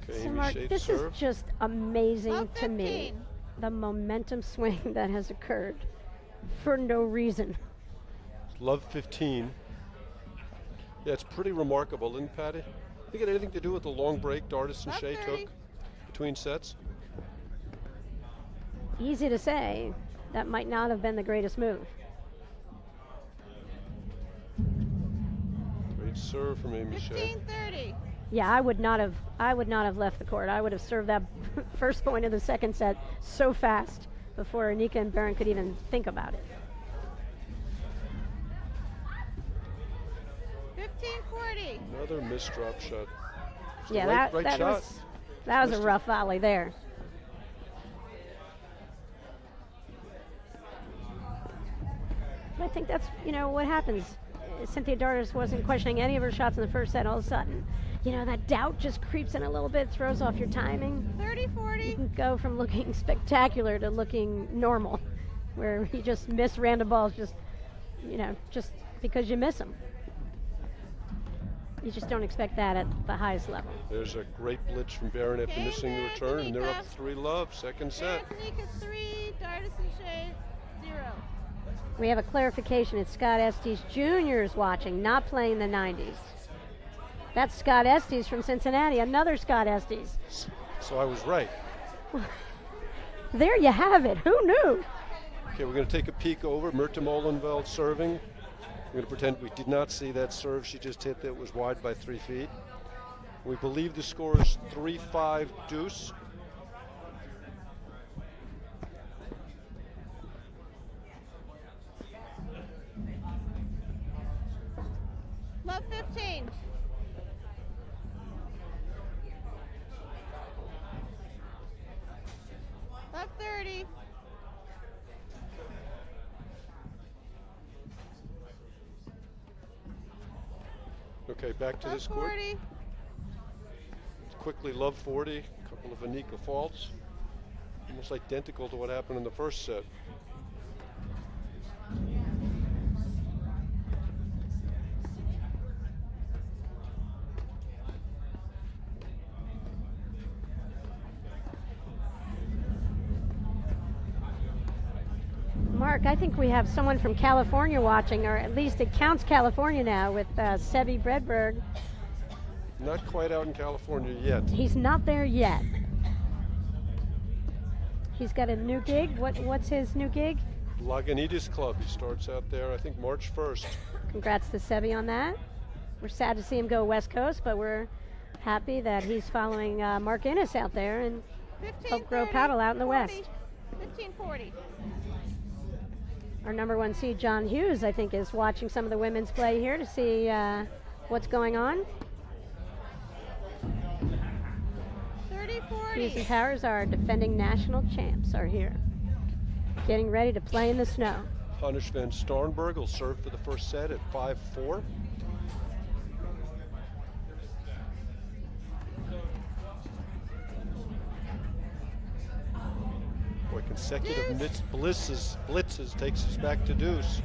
Speaker 1: Okay,
Speaker 2: So
Speaker 1: Amy
Speaker 2: Mark,
Speaker 1: Shea to
Speaker 2: this
Speaker 1: serve.
Speaker 2: is just amazing
Speaker 3: Love
Speaker 2: to me.
Speaker 3: 15.
Speaker 2: The momentum swing that has occurred for no reason.
Speaker 1: Love 15. Yeah, it's pretty remarkable, isn't it, Patty? Think it had anything to do with the long break Dardis and
Speaker 3: Love
Speaker 1: Shay
Speaker 3: 30.
Speaker 1: took between sets?
Speaker 2: Easy to say. That might not have been the greatest move.
Speaker 1: Great serve from Amy Shea.
Speaker 3: 15-30.
Speaker 2: Yeah, I would not have left the court. I would have served that first point of the second set so fast before Enica and Berendt could even think about it.
Speaker 3: 15-40.
Speaker 1: Another missed drop shot. It's the
Speaker 2: Yeah,
Speaker 1: right
Speaker 2: that
Speaker 1: shot.
Speaker 2: was a
Speaker 1: Missed it.
Speaker 2: rough volley there. I think that's, what happens. Cynthia Dardis wasn't questioning any of her shots in the first set. All of a sudden, that doubt just creeps in a little bit, throws off your timing.
Speaker 3: 30-40.
Speaker 2: You can go from looking spectacular to looking normal, where you just miss random balls just because you miss them. You just don't expect that at the highest level.
Speaker 1: There's a great blitz from Berendt after
Speaker 3: Okay,
Speaker 1: missing the
Speaker 3: Berendt,
Speaker 1: return, and they're up
Speaker 3: Enica.
Speaker 1: 3-love, second set.
Speaker 3: Berendt, Enica 3. Dardis and Shay 0.
Speaker 2: We have a clarification. It's Scott Estes Jr. is watching, not playing the 90s. That's Scott Estes from Cincinnati, another Scott Estes.
Speaker 1: So I was right.
Speaker 2: There you have it. Who knew?
Speaker 1: Okay, we're going to take a peek over. Myrta Molenveld serving. We're going to pretend we did not see that serve she just hit that was wide by 3 feet. We believe the score is 3-5 deuce.
Speaker 3: Love 15. Love 30.
Speaker 1: Okay, back to
Speaker 3: Love
Speaker 1: this court.
Speaker 3: 40.
Speaker 1: Quickly, love 40. A couple of Enica faults. Almost identical to what happened in the first set.
Speaker 2: Mark, I think we have someone from California watching, or at least it counts California now with Sebi Bredberg.
Speaker 1: Not quite out in California yet.
Speaker 2: He's not there yet. He's got a new gig. What's his new gig?
Speaker 1: Lagunitas Club. He starts out there, I think, March 1st.
Speaker 2: Congrats to Sebi on that. We're sad to see him go West Coast, but we're happy that he's following Mark Innes out there and
Speaker 3: 15,
Speaker 2: help grow
Speaker 3: 30,
Speaker 2: paddle out in the
Speaker 3: 40.
Speaker 2: West.
Speaker 3: 15-40.
Speaker 2: Our number one seed, John Hughes, I think, is watching some of the women's play here to see what's going on.
Speaker 3: 30-40.
Speaker 2: Hughes and Powers, our defending national champs, are here, getting ready to play in the snow.
Speaker 1: Hanisch van Starrenburg will serve for the first set at 5-4. Boy, consecutive blitzes takes us back to deuce.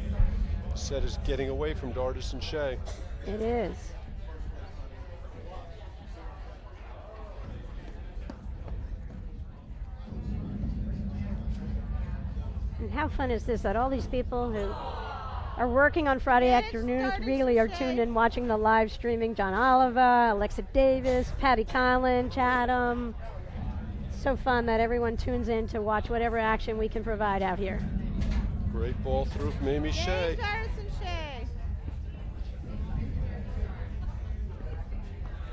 Speaker 1: The set is getting away from Dardis and Shay.
Speaker 2: It is. And how fun is this that all these people who are working on Friday
Speaker 3: Minutes
Speaker 2: afternoons
Speaker 3: started
Speaker 2: really are
Speaker 3: today.
Speaker 2: tuned in watching the live streaming? John Oliver, Alexa Davis, Patty Collin, Chatham. so fun that everyone tunes in to watch whatever action we can provide out here.
Speaker 1: Great ball through from Amy Shay.
Speaker 3: Dardis and Shay.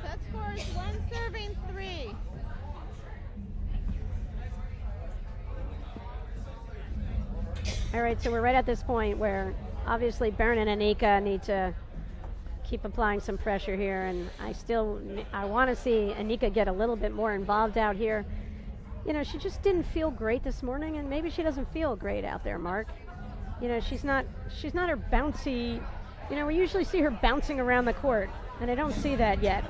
Speaker 3: Set scores 1-3.
Speaker 2: All right, so we're right at this point where obviously Berendt and Enica need to keep applying some pressure here, and I want to see Enica get a little bit more involved out here. You know, she just didn't feel great this morning, and maybe she doesn't feel great out there, Mark. You know, she's not her bouncy, you know, we usually see her bouncing around the court, and I don't see that yet.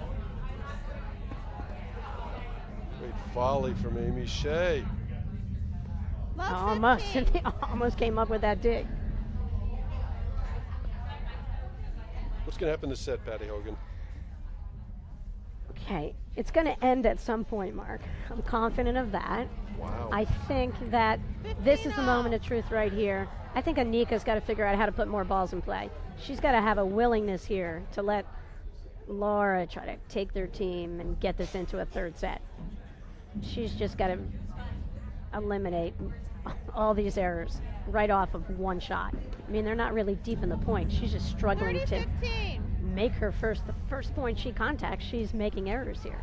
Speaker 1: Great volley from Amy Shay.
Speaker 2: Almost came up with that dig.
Speaker 1: What's going to happen this set, Patty Hogan?
Speaker 2: Okay, it's going to end at some point, Mark. I'm confident of that.
Speaker 1: Wow.
Speaker 2: I think that this is the moment of truth right here. I think Enica's got to figure out how to put more balls in play. She's got to have a willingness here to let Laura try to take their team and get this into a third set. She's just got to eliminate all these errors right off of one shot. I mean, they're not really deep in the point. She's just struggling to make the first point she contacts, she's making errors here.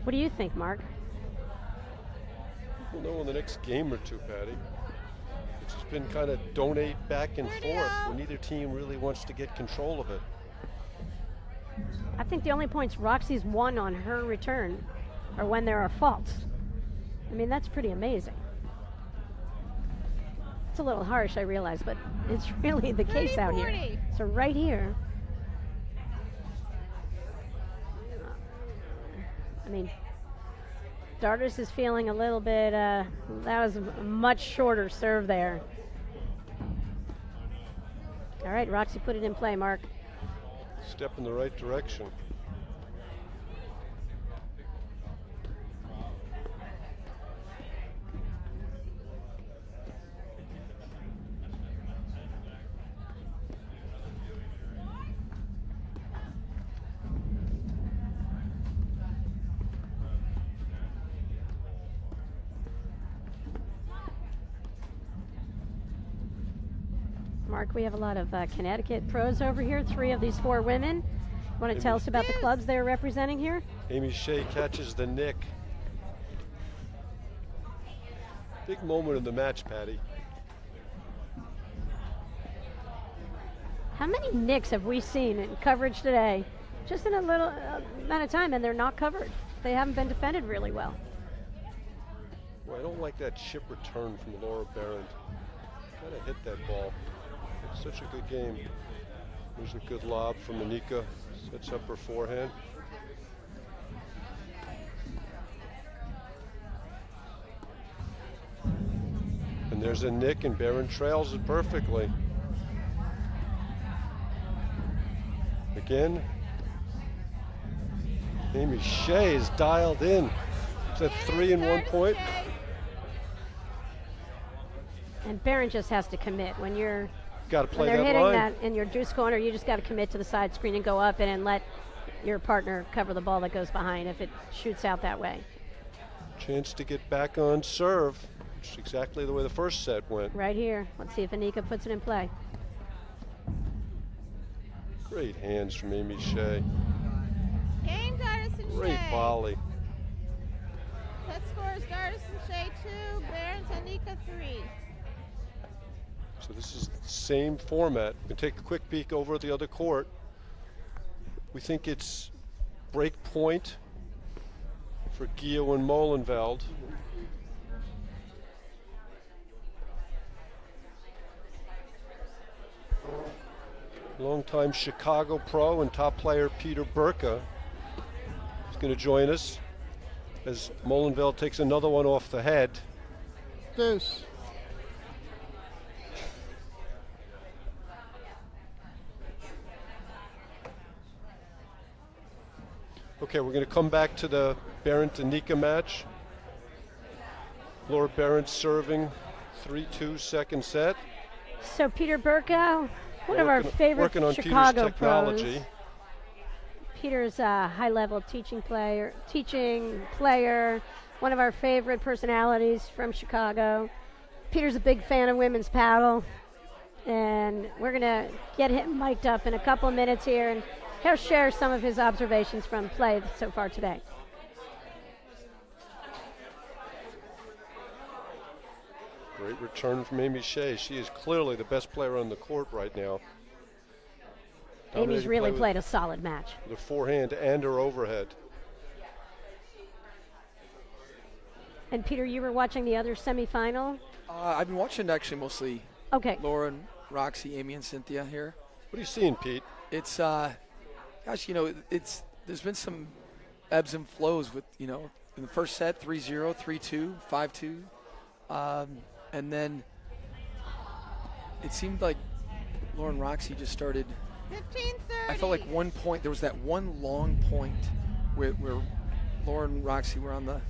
Speaker 2: What do you think, Mark?
Speaker 1: We'll know in the next game or two, Patty. It's just been kind of donate back and forth when neither team really wants to get control of it.
Speaker 2: I think the only points Roxy's won on her return are when there are faults. I mean, that's pretty amazing. It's a little harsh, I realize, but it's really the case out here. So right here, I mean, Dardis is feeling a little bit, that was a much shorter serve there. All right, Roxy put it in play, Mark.
Speaker 1: Step in the right direction.
Speaker 2: Mark, we have a lot of Connecticut pros over here, 3 of these 4 women. Want to tell us about the clubs they're representing here?
Speaker 1: Amy Shay catches the nick. Big moment in the match, Patty.
Speaker 2: How many nicks have we seen in coverage today? Just in a little amount of time, and they're not covered. They haven't been defended really well.
Speaker 1: Well, I don't like that chip return from Laura Berendt. Kind of hit that ball. It's such a good game. There's a good lob from Enica. Sets up her forehand. And there's a nick, and Berendt trails it perfectly. Again, Amy Shay is dialed in. Is that 3 in 1 point?
Speaker 2: And Berendt just has to commit. When you're
Speaker 1: Got to play
Speaker 2: when they're
Speaker 1: that
Speaker 2: hitting
Speaker 1: line.
Speaker 2: that in your juice corner, you just got to commit to the side screen and go up and let your partner cover the ball that goes behind if it shoots out that way.
Speaker 1: Chance to get back on serve, which is exactly the way the first set went.
Speaker 2: Right here. Let's see if Enica puts it in play.
Speaker 1: Great hands from Amy Shay.
Speaker 3: Game, Dardis and
Speaker 1: Great
Speaker 3: Shay.
Speaker 1: volley.
Speaker 3: Set scores Dardis and Shay 2, Berendt and Enica 3.
Speaker 1: So this is the same format. We can take a quick peek over at the other court. We think it's break point for Guyaux and Molenveld. Longtime Chicago pro and top player Peter Burka is going to join us as Molenveld takes another one off the head.
Speaker 7: Deuce.
Speaker 1: Okay, we're going to come back to the Berendt and Enica match. Laura Berendt serving 3-2 second set.
Speaker 2: So Peter Burka, One of our favorite
Speaker 1: working on
Speaker 2: Chicago
Speaker 1: Peter's technology.
Speaker 2: pros. Peter's a high-level teaching player, one of our favorite personalities from Chicago. Peter's a big fan of women's paddle, and we're going to get him mic'd up in a couple of minutes here, and he'll share some of his observations from play so far today.
Speaker 1: Great return from Amy Shay. She is clearly the best player on the court right now.
Speaker 2: Amy's really played a solid match.
Speaker 1: The forehand and her overhead.
Speaker 2: And Peter, you were watching the other semifinal?
Speaker 8: I've been watching actually mostly Laura and Roxy, Amy and Cynthia here.
Speaker 1: What are you seeing, Pete?
Speaker 8: It's, gosh, there's been some ebbs and flows with, in the first set, 3-0, 3-2, 5-2. And then it seemed like Laura and Roxy just started.
Speaker 3: 15-30.
Speaker 8: I felt like one point, there was that one long point where Laura and Roxy were on the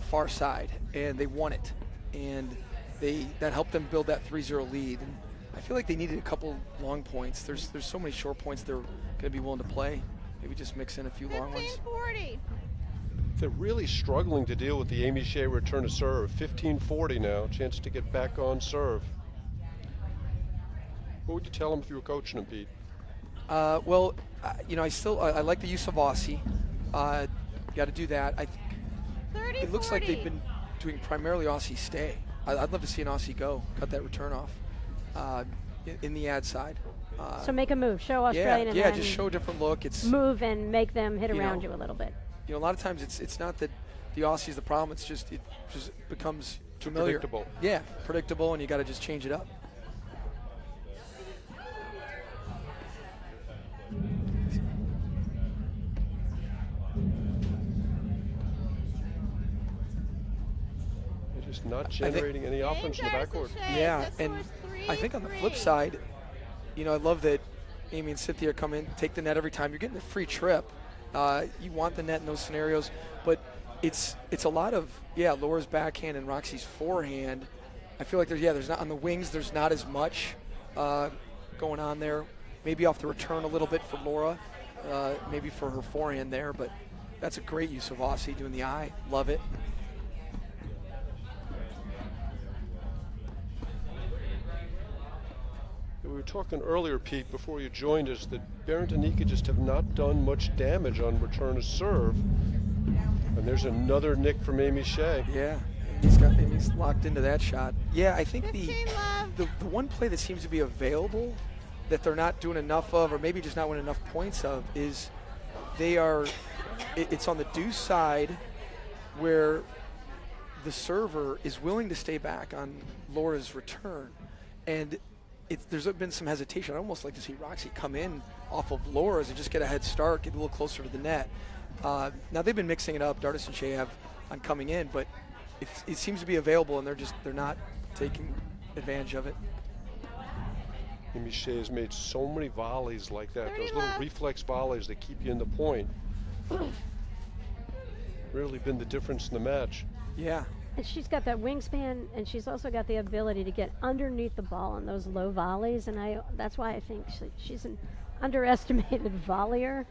Speaker 8: far side, and they won it. And that helped them build that 3-0 lead. And I feel like they needed a couple long points. There's so many short points they're going to be willing to play. Maybe just mix in a few long ones.
Speaker 3: 15-40.
Speaker 1: They're really struggling to deal with the Amy Shay return to serve. 15-40 now, chance to get back on serve. What would you tell them if you were coaching them, Pete?
Speaker 8: I like the use of Aussie. Got to do that. I think
Speaker 3: 30,
Speaker 8: it looks
Speaker 3: 40.
Speaker 8: like they've been doing primarily Aussie stay. I'd love to see an Aussie go, cut that return off in the ad side.
Speaker 2: So make a move, show Australian, and
Speaker 8: yeah,
Speaker 2: then
Speaker 8: just show a different look. It's
Speaker 2: move and make them hit around you a little bit.
Speaker 8: A lot of times it's not that the Aussie is the problem. It just becomes familiar.
Speaker 1: Predictable.
Speaker 8: Yeah, predictable, and you got to just change it up.
Speaker 1: They're just not generating any offense in the backcourt.
Speaker 8: Yeah, and I think on the flip side, I love that Amy and Cynthia come in, take the net every time. You're getting a free trip. You want the net in those scenarios, but it's a lot of Laura's backhand and Roxy's forehand. I feel like there's not on the wings. There's not as much going on there. Maybe off the return a little bit for Laura, maybe for her forehand there, but that's a great use of Aussie doing the eye. Love it.
Speaker 1: We were talking earlier, Pete, before you joined us, that Berendt and Enica just have not done much damage on return to serve. And there's another nick from Amy Shay.
Speaker 8: Yeah, Amy's locked into that shot. Yeah, I think the one play that seems to be available that they're not doing enough of, or maybe just not winning enough points of, is it's on the deuce side where the server is willing to stay back on Laura's return. And there's been some hesitation. I'd almost like to see Roxy come in off of Laura's and just get a head start, get a little closer to the net. Now they've been mixing it up. Dardis and Shay have on coming in, but it seems to be available, and they're not taking advantage of it.
Speaker 1: Amy Shay has made so many volleys like that. Those little reflex volleys that keep you in the point. Really been the difference in the match.
Speaker 8: Yeah.
Speaker 2: And she's got that wingspan, and she's also got the ability to get underneath the ball on those low volleys, and that's why I think she's an underestimated volleyer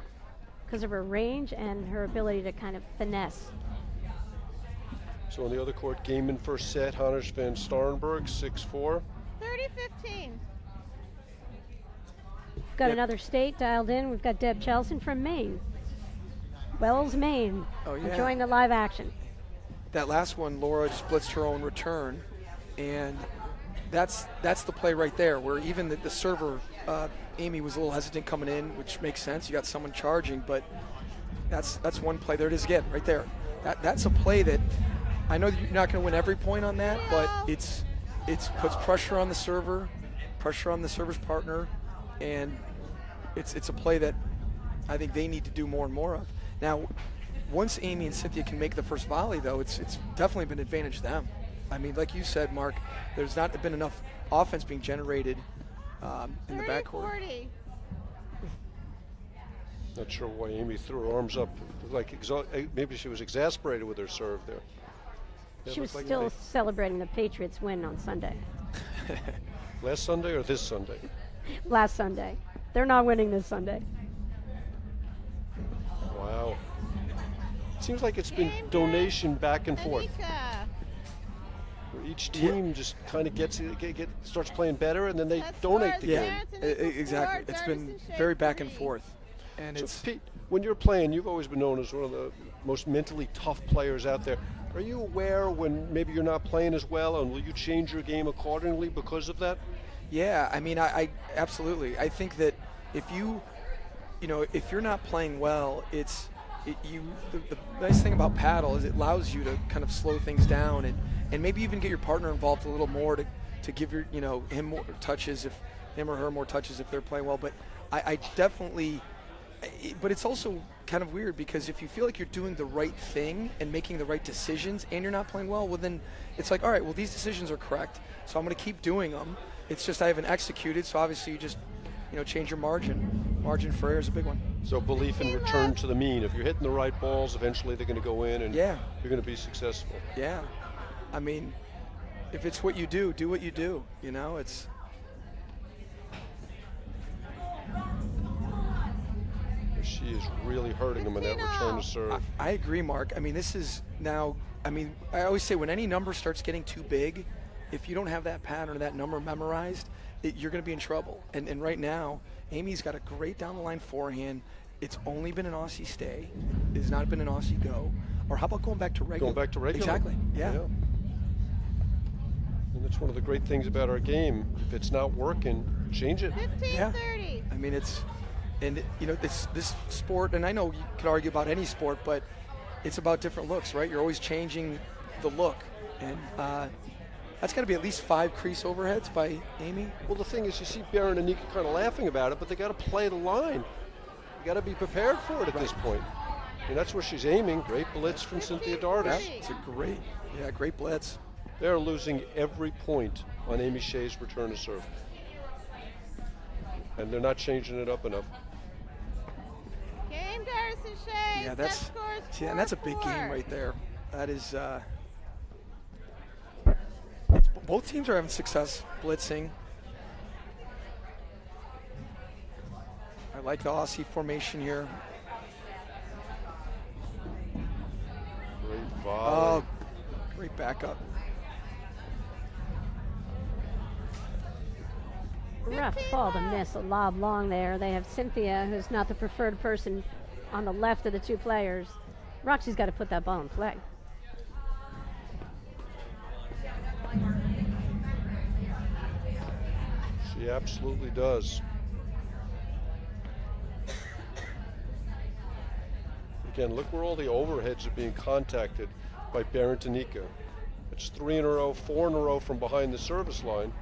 Speaker 2: because of her range and her ability to kind of finesse.
Speaker 1: So on the other court, game in first set, Hanisch van Starrenburg, 6-4.
Speaker 3: 30-15.
Speaker 2: We've got another state dialed in. We've got Deb Chelson from Maine. Wells, Maine.
Speaker 8: Oh, yeah.
Speaker 2: Enjoying the live action.
Speaker 8: That last one, Laura just blitzed her own return, and that's the play right there, where even the server, Amy, was a little hesitant coming in, which makes sense. You got someone charging, but that's one play. There it is again, right there. That's a play that I know that you're not going to win every point on that, but it's puts pressure on the server, pressure on the server's partner, and it's a play that I think they need to do more and more of. Now, once Amy and Cynthia can make the first volley, though, it's definitely been an advantage to them. I mean, like you said, Mark, there's not been enough offense being generated in the backcourt.
Speaker 3: 30-40.
Speaker 1: Not sure why Amy threw her arms up. Like maybe she was exasperated with her serve there.
Speaker 2: She was still celebrating the Patriots' win on Sunday.
Speaker 1: Last Sunday or this Sunday?
Speaker 2: last Sunday. They're not winning this Sunday.
Speaker 1: Wow. Seems like it's been donation back and forth.
Speaker 3: Enica.
Speaker 1: Where each team just kind of starts playing better, and then they
Speaker 3: That's
Speaker 1: donate
Speaker 3: scores.
Speaker 1: the
Speaker 8: Yeah,
Speaker 1: game.
Speaker 3: Berendt and Enica
Speaker 8: exactly.
Speaker 3: scored.
Speaker 8: It's
Speaker 3: Dardis
Speaker 8: been
Speaker 3: and Shay
Speaker 8: very back and
Speaker 3: 3.
Speaker 8: forth. And
Speaker 1: So
Speaker 8: it's
Speaker 1: Pete, when you're playing, you've always been known as one of the most mentally tough players out there. Are you aware when maybe you're not playing as well, and will you change your game accordingly because of that?
Speaker 8: Yeah, I mean, I absolutely. I think that if you're not playing well, the nice thing about paddle is it allows you to kind of slow things down and maybe even get your partner involved a little more to give him more touches, if him or her more touches if they're playing well. But I definitely. But it's also kind of weird because if you feel like you're doing the right thing and making the right decisions and you're not playing well, then it's like, all right, well, these decisions are correct, so I'm going to keep doing them. It's just I haven't executed, so obviously you just, change your margin. Margin for error is a big one.
Speaker 1: So belief in return to the mean. If you're hitting the right balls, eventually they're going to go in, and
Speaker 8: Yeah.
Speaker 1: you're going to be successful.
Speaker 8: Yeah. I mean, if it's what you do what you do. It's.
Speaker 1: She is really hurting them in that return to serve.
Speaker 8: I agree, Mark. I mean, this is now. I mean, I always say when any number starts getting too big, if you don't have that pattern or that number memorized, you're going to be in trouble. And right now, Amy's got a great down the line forehand. It's only been an Aussie stay. It has not been an Aussie go. Or how about going back to regular?
Speaker 1: Going back to regular.
Speaker 8: Exactly. Yeah.
Speaker 1: And that's one of the great things about our game. If it's not working, change it.
Speaker 3: 15-30.
Speaker 8: I mean, it's. And this sport, and I know you could argue about any sport, but it's about different looks, right? You're always changing the look, and that's got to be at least 5 crease overheads by Amy.
Speaker 1: Well, the thing is, you see Berendt and Enica kind of laughing about it, but they got to play the line. You got to be prepared for it at this point. And that's where she's aiming. Great blitz from Cynthia Dardis.
Speaker 8: It's a great blitz.
Speaker 1: They're losing every point on Amy Shay's return to serve, and they're not changing it up enough.
Speaker 3: Game, Dardis and Shay.
Speaker 8: Yeah,
Speaker 3: Set
Speaker 8: that's a big game right there. That is. Both teams are having success blitzing. I like the Aussie formation here.
Speaker 1: Great volley.
Speaker 8: Oh, great backup.
Speaker 2: Rough ball to miss a lob long there. They have Cynthia, who's not the preferred person on the left of the two players. Roxy's got to put that ball in play.
Speaker 1: She absolutely does. Again, look where all the overheads are being contacted by Berendt and Enica. It's 3 in a row, 4 in a row from behind the service line.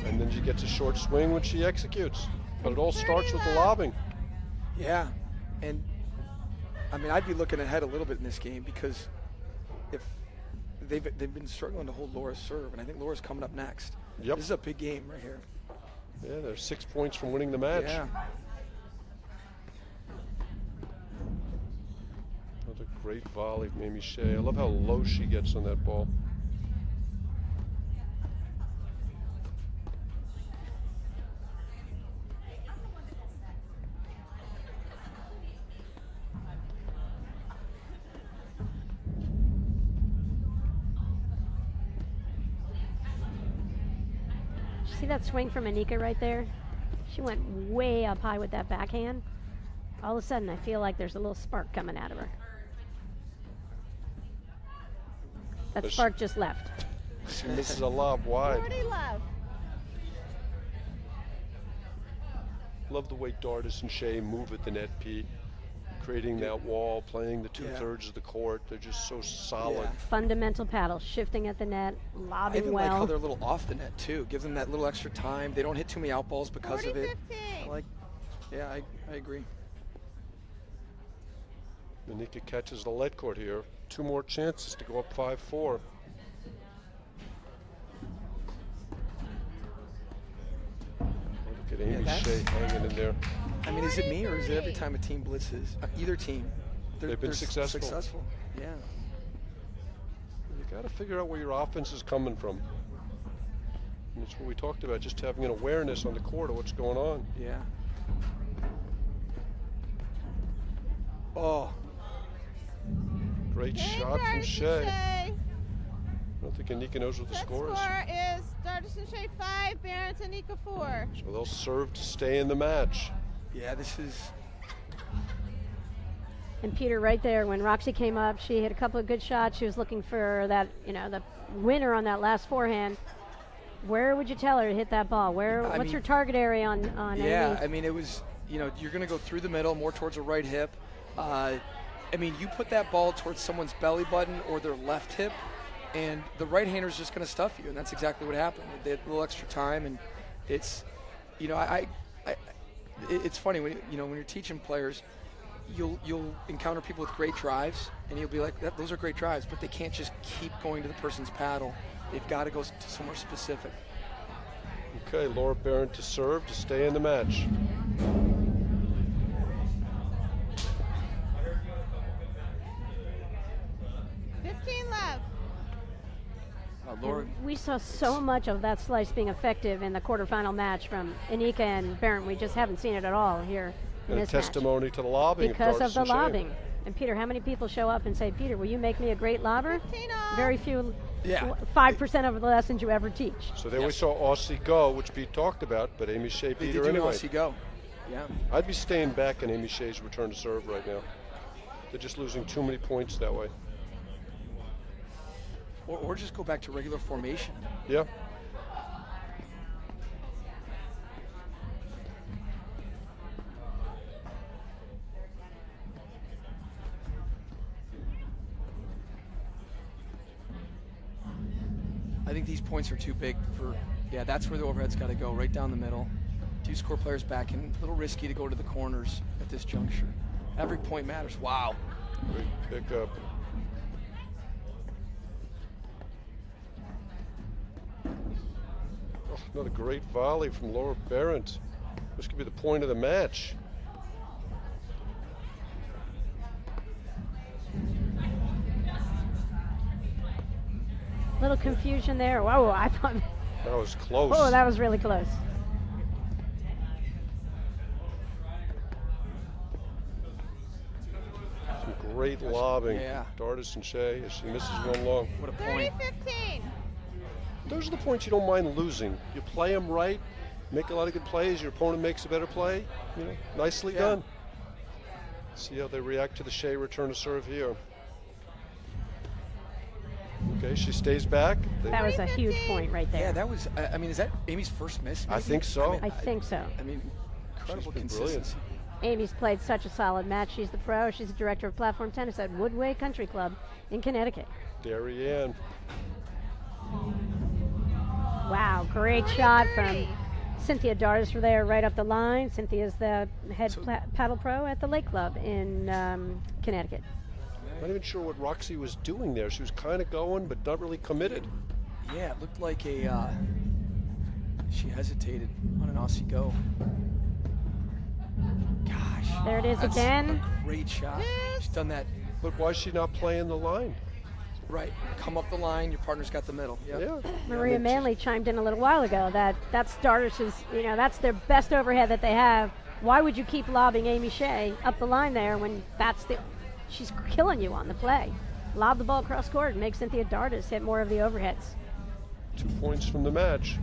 Speaker 1: And then she gets a short swing when she executes. But it all starts with the lobbing.
Speaker 8: Yeah, and I mean, I'd be looking ahead a little bit in this game because if they've been struggling to hold Laura's serve, and I think Laura's coming up next.
Speaker 1: Yep.
Speaker 8: This is a big game right here.
Speaker 1: Yeah, they're 6 points from winning the match.
Speaker 8: Yeah.
Speaker 1: Another great volley from Amy Shay. I love how low she gets on that ball.
Speaker 2: See that swing from Enica right there? She went way up high with that backhand. All of a sudden, I feel like there's a little spark coming out of her. That spark just left.
Speaker 1: She misses a lob wide.
Speaker 3: 40 love.
Speaker 1: Love the way Dardis and Shay move at the net, Pete. Creating that wall, playing the 2/3 of the court. They're just so solid.
Speaker 8: Yeah.
Speaker 2: Fundamental paddle, shifting at the net,
Speaker 8: I
Speaker 2: lobbing
Speaker 8: even like how
Speaker 2: well.
Speaker 8: they're a little off the net too. Give them that little extra time. They don't hit too many outballs because of it.
Speaker 3: 40-15.
Speaker 8: I agree.
Speaker 1: Enica catches the lead court here. 2 more chances to go up 5-4. Look at Amy Shay hanging in there.
Speaker 8: I mean, is it me or is it every time a team blitzes? Either team.
Speaker 1: They've been successful.
Speaker 8: Yeah.
Speaker 1: You got to figure out where your offense is coming from. And that's what we talked about, just having an awareness on the court of what's going on.
Speaker 8: Yeah. Oh.
Speaker 1: Great shot from Shay. I don't think Enica knows what the score is.
Speaker 3: Score is Dardis and Shay 5, Berendt and Enica 4.
Speaker 1: So they'll serve to stay in the match.
Speaker 8: Yeah, this is.
Speaker 2: And Peter, right there, when Roxy came up, she hit a couple of good shots. She was looking for that, you know, the winner on that last forehand. Where would you tell her to hit that ball? What's her target area on
Speaker 8: Yeah,
Speaker 2: Amy?
Speaker 8: I mean, it was, you know, you're going to go through the middle, more towards the right hip. I mean, you put that ball towards someone's belly button or their left hip, and the right-hander is just going to stuff you, and that's exactly what happened. They had a little extra time, and it's, you know, it's funny when when you're teaching players, you'll encounter people with great drives, and you'll be like, those are great drives, but they can't just keep going to the person's paddle. They've got to go to somewhere specific.
Speaker 1: Okay, Laura Berendt to serve to stay in the match.
Speaker 8: Laura.
Speaker 2: We saw so much of that slice being effective in the quarterfinal match from Enica and Berendt. We just haven't seen it at all here in this match.
Speaker 1: Testimony to the lobbing.
Speaker 2: Because of the lobbing. And Peter, how many people show up and say, Peter, will you make me a great lobber? Very few.
Speaker 8: Yeah.
Speaker 2: 5% of the lessons you ever teach.
Speaker 1: So there we saw Aussie go, which we talked about, but Amy Shay beat her anyway.
Speaker 8: Aussie go. Yeah.
Speaker 1: I'd be staying back in Amy Shay's return to serve right now. They're just losing too many points that way.
Speaker 8: Or just go back to regular formation.
Speaker 1: Yeah.
Speaker 8: I think these points are too big for, that's where the overhead's got to go, right down the middle. Two score players back, and a little risky to go to the corners at this juncture. Every point matters. Wow.
Speaker 1: Great pickup. Oh, another great volley from Laura Berendt. This could be the point of the match.
Speaker 2: Little confusion there. Whoa, I thought
Speaker 1: that was close.
Speaker 2: Oh, that was really close.
Speaker 1: Some great lobbing.
Speaker 8: Yeah.
Speaker 1: Dardis and Shay as she misses one long.
Speaker 8: What a point.
Speaker 3: 30-15.
Speaker 1: Those are the points you don't mind losing. You play them right, make a lot of good plays, your opponent makes a better play, nicely done. See how they react to the Shay return to serve here. Okay, she stays back.
Speaker 2: That was a huge point right there.
Speaker 8: Yeah, that was, I mean, is that Amy's first miss? Maybe?
Speaker 1: I think so.
Speaker 2: I think so.
Speaker 8: I mean, incredible
Speaker 1: been
Speaker 8: consistency.
Speaker 2: Amy's played such a solid match. She's the pro. She's the director of platform tennis at Woodway Country Club in Connecticut.
Speaker 1: Darien.
Speaker 2: Wow, great shot from Cynthia Dardis there right up the line. Cynthia's the head paddle pro at the Lake Club in Connecticut.
Speaker 1: Not even sure what Roxy was doing there. She was kind of going, but not really committed.
Speaker 8: Yeah, it looked like she hesitated on an Aussie go. Gosh.
Speaker 2: There it is
Speaker 8: that's
Speaker 2: again.
Speaker 8: A great shot. She's done that.
Speaker 1: But why is she not playing the line?
Speaker 8: Right. Come up the line, your partner's got the middle. Yep.
Speaker 1: Yeah.
Speaker 2: Maria Manley chimed in a little while ago that's Dardis's, that's their best overhead that they have. Why would you keep lobbing Amy Shay up the line there when she's killing you on the play? Lob the ball across court and make Cynthia Dardis hit more of the overheads.
Speaker 1: 2 points from the match.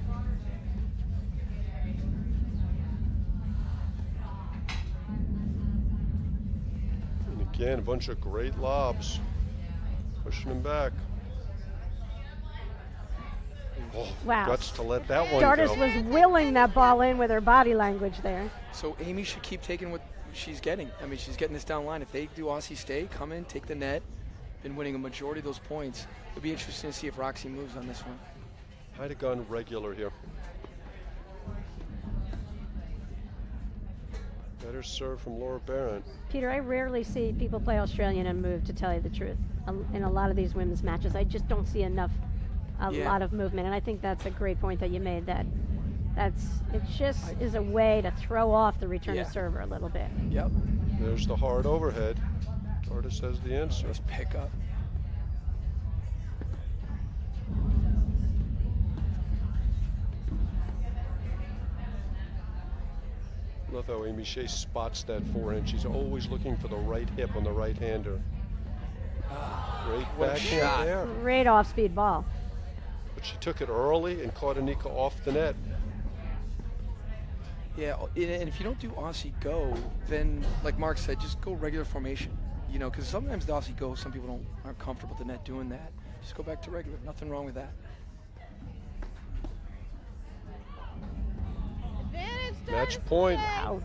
Speaker 1: And again, a bunch of great lobs. Pushing him back. Oh,
Speaker 2: wow.
Speaker 1: Guts to let that one
Speaker 2: Dardis
Speaker 1: go.
Speaker 2: was willing that ball in with her body language there.
Speaker 8: So Amy should keep taking what she's getting. I mean, she's getting this down line. If they do Aussie stay, come in, take the net, been winning a majority of those points. It'll be interesting to see if Roxy moves on this one.
Speaker 1: I'd have gone regular here. Better serve from Laura Berendt.
Speaker 2: Peter, I rarely see people play Australian and move, to tell you the truth. In a lot of these women's matches, I just don't see enough, lot of movement. And I think that's a great point that you made, it just is a way to throw off the return to server a little bit.
Speaker 8: Yep.
Speaker 1: There's the hard overhead. Dardis has the answer.
Speaker 8: Nice pickup.
Speaker 1: Love how Amy Shay spots that forehand. She's always looking for the right hip on the right-hander. Great
Speaker 8: what a
Speaker 1: backhand
Speaker 8: shot.
Speaker 1: there.
Speaker 2: Great off-speed ball.
Speaker 1: But she took it early and caught Enica off the net.
Speaker 8: Yeah, and if you don't do Aussie go, then like Mark said, just go regular formation. You know, because sometimes the Aussie go, some people aren't comfortable with the net doing that. Just go back to regular. Nothing wrong with that.
Speaker 3: Advantage
Speaker 1: Match
Speaker 3: Dardis
Speaker 1: point.
Speaker 3: Shay.
Speaker 2: Wow.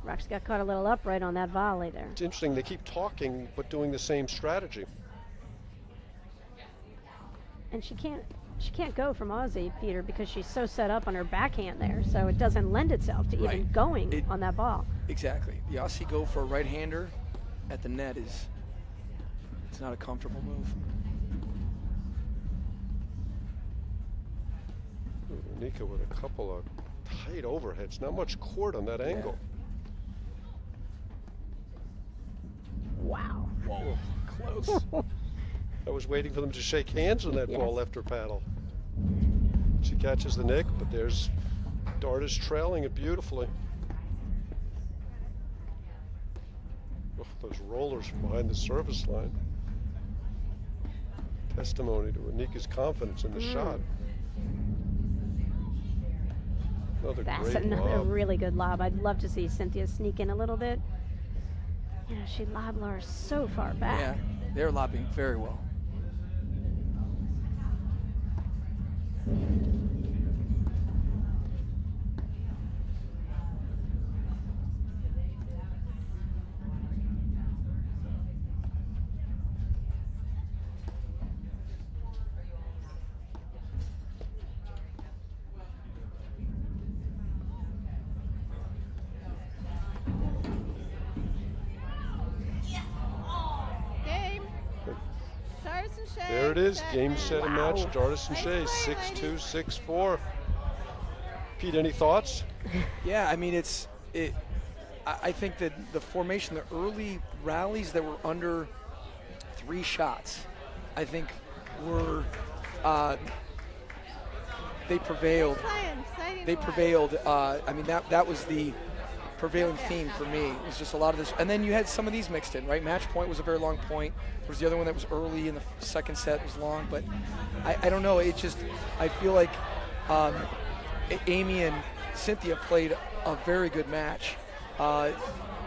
Speaker 2: Rox got caught a little upright on that volley there.
Speaker 1: It's interesting, they keep talking but doing the same strategy.
Speaker 2: And she can't go from Aussie, Peter, because she's so set up on her backhand there, so it doesn't lend itself to even
Speaker 8: Right.
Speaker 2: going on that ball.
Speaker 8: Exactly. The Aussie go for a right-hander at the net it's not a comfortable move.
Speaker 1: Enica with a couple of tight overheads. Not much court on that angle.
Speaker 2: Wow.
Speaker 8: Whoa, close.
Speaker 1: I was waiting for them to shake hands when that
Speaker 2: Yes.
Speaker 1: ball left her paddle. She catches the nick, but there's Dardis trailing it beautifully. Oh, those rollers from behind the service line. Testimony to Enica's confidence in the shot. Another
Speaker 2: That's
Speaker 1: great
Speaker 2: another
Speaker 1: lob.
Speaker 2: really good lob. I'd love to see Cynthia sneak in a little bit. You know, she lobbed Laura so far back.
Speaker 8: Yeah, they're lobbing very well.
Speaker 3: Game. Dardis and Shay.
Speaker 1: There it is,
Speaker 3: set,
Speaker 1: game, set, and match.
Speaker 2: Wow.
Speaker 1: Dardis and
Speaker 3: Nice
Speaker 1: Shay,
Speaker 3: play,
Speaker 1: 6-2, 6-4. Pete, any thoughts?
Speaker 8: Yeah, I mean, I think that the formation, the early rallies that were under 3 shots, I think were, they prevailed.
Speaker 3: Exciting
Speaker 8: They
Speaker 3: to watch.
Speaker 8: prevailed. I mean, that was the prevailing theme for me. It was just a lot of this. And then you had some of these mixed in, right? Match point was a very long point. There was the other one that was early in the second set was long. But I don't know. It just, I feel like Amy and Cynthia played a very good match.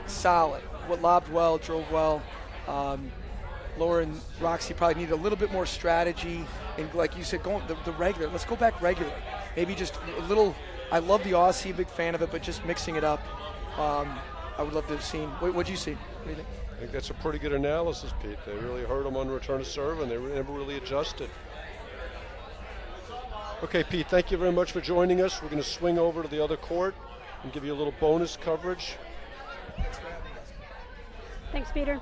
Speaker 8: Solid. Lobbed well, drove well. Laura and Roxy probably needed a little bit more strategy. And like you said, going the regular. Let's go back regular. Maybe just a little. I love the Aussie, big fan of it, but just mixing it up. I would love to have seen. What'd you see? What do you think?
Speaker 1: I think that's a pretty good analysis, Pete. They really hurt them on return of serve, and they never really adjusted. Okay, Pete, thank you very much for joining us. We're going to swing over to the other court and give you a little bonus coverage.
Speaker 2: Thanks, Peter.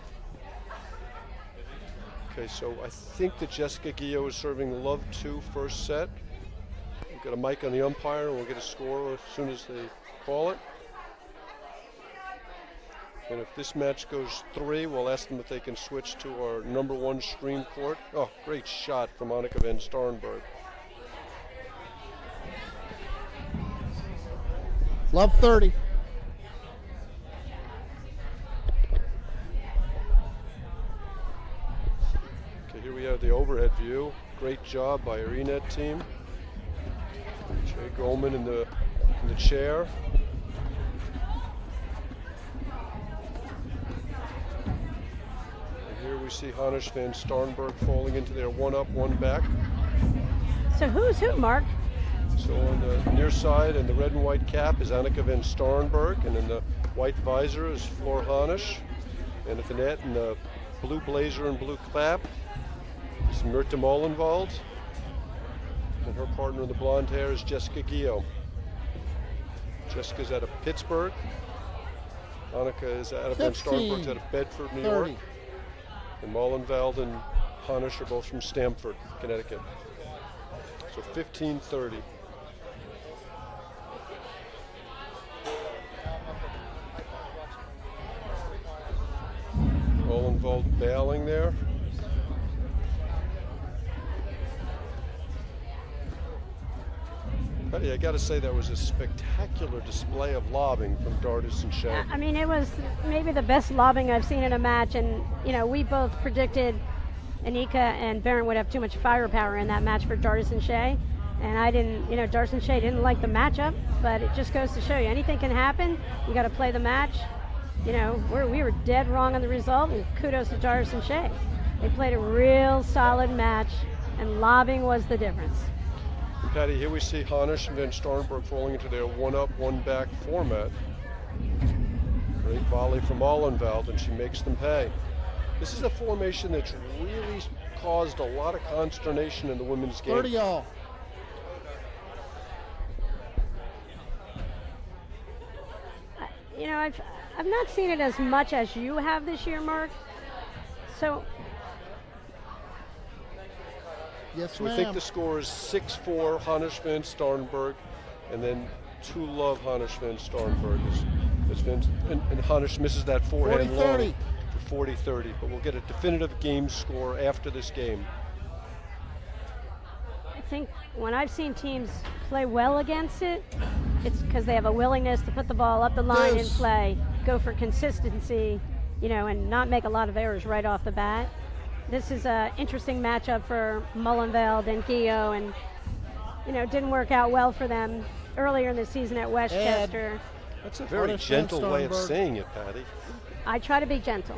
Speaker 1: Okay, so I think that Jessica Guyaux is serving love 2 first set. We'll get a mic on the umpire, and we'll get a score as soon as they call it. And if this match goes 3, we'll ask them if they can switch to our #1 stream court. Oh, great shot from Enica van Starrenburg.
Speaker 7: Love 30.
Speaker 1: Okay, here we have the overhead view. Great job by our ENET team. Jay Goldman in the chair. And here we see Hanisch van Starrenburg falling into their 1 up, 1 back.
Speaker 2: So who's who, Mark?
Speaker 1: So on the near side in the red and white cap is Enica van Starrenburg, and in the white visor is Floor Hanisch. And at the net in the blue blazer and blue clap is Myrthe Molenveld. And her partner in the blonde hair is Jessica Guyaux. Jessica's out of Pittsburgh. Enica is out of van
Speaker 7: 15,
Speaker 1: Starrenburg's out of Bedford, New
Speaker 7: 30.
Speaker 1: York. And Molenveld and Hanisch are both from Stamford, Connecticut. So 15-30. Molenveld bailing there. Patty, I got to say that was a spectacular display of lobbing from Dardis and Shay.
Speaker 2: I mean, it was maybe the best lobbing I've seen in a match, and we both predicted Enica and Berendt would have too much firepower in that match for Dardis and Shay, and I didn't. Dardis and Shay didn't like the matchup, but it just goes to show you anything can happen. You got to play the match. We were dead wrong on the result, and kudos to Dardis and Shay. They played a real solid match, and lobbing was the difference.
Speaker 1: And Patty, here we see Hanisch and then Starrenburg falling into their one-up, one-back format. Great volley from Molenveld, and she makes them pay. This is a formation that's really caused a lot of consternation in the women's game.
Speaker 7: 30 all.
Speaker 2: I've not seen it as much as you have this year, Mark. So
Speaker 7: Yes,
Speaker 1: we
Speaker 7: ma'am.
Speaker 1: think the score is 6-4 Hanisch van Starrenburg, and then 2-love Hanisch van Starrenburg. And Hanisch misses that forehand long
Speaker 7: 40-30.
Speaker 1: for 40-30. But we'll get a definitive game score after this game.
Speaker 2: I think when I've seen teams play well against it, it's because they have a willingness to put the ball up the line and play, go for consistency, and not make a lot of errors right off the bat. This is an interesting matchup for Molenveld and Guyaux, and it didn't work out well for them earlier in the season at Westchester.
Speaker 1: That's a very gentle way of saying it, Patty.
Speaker 2: I try to be gentle.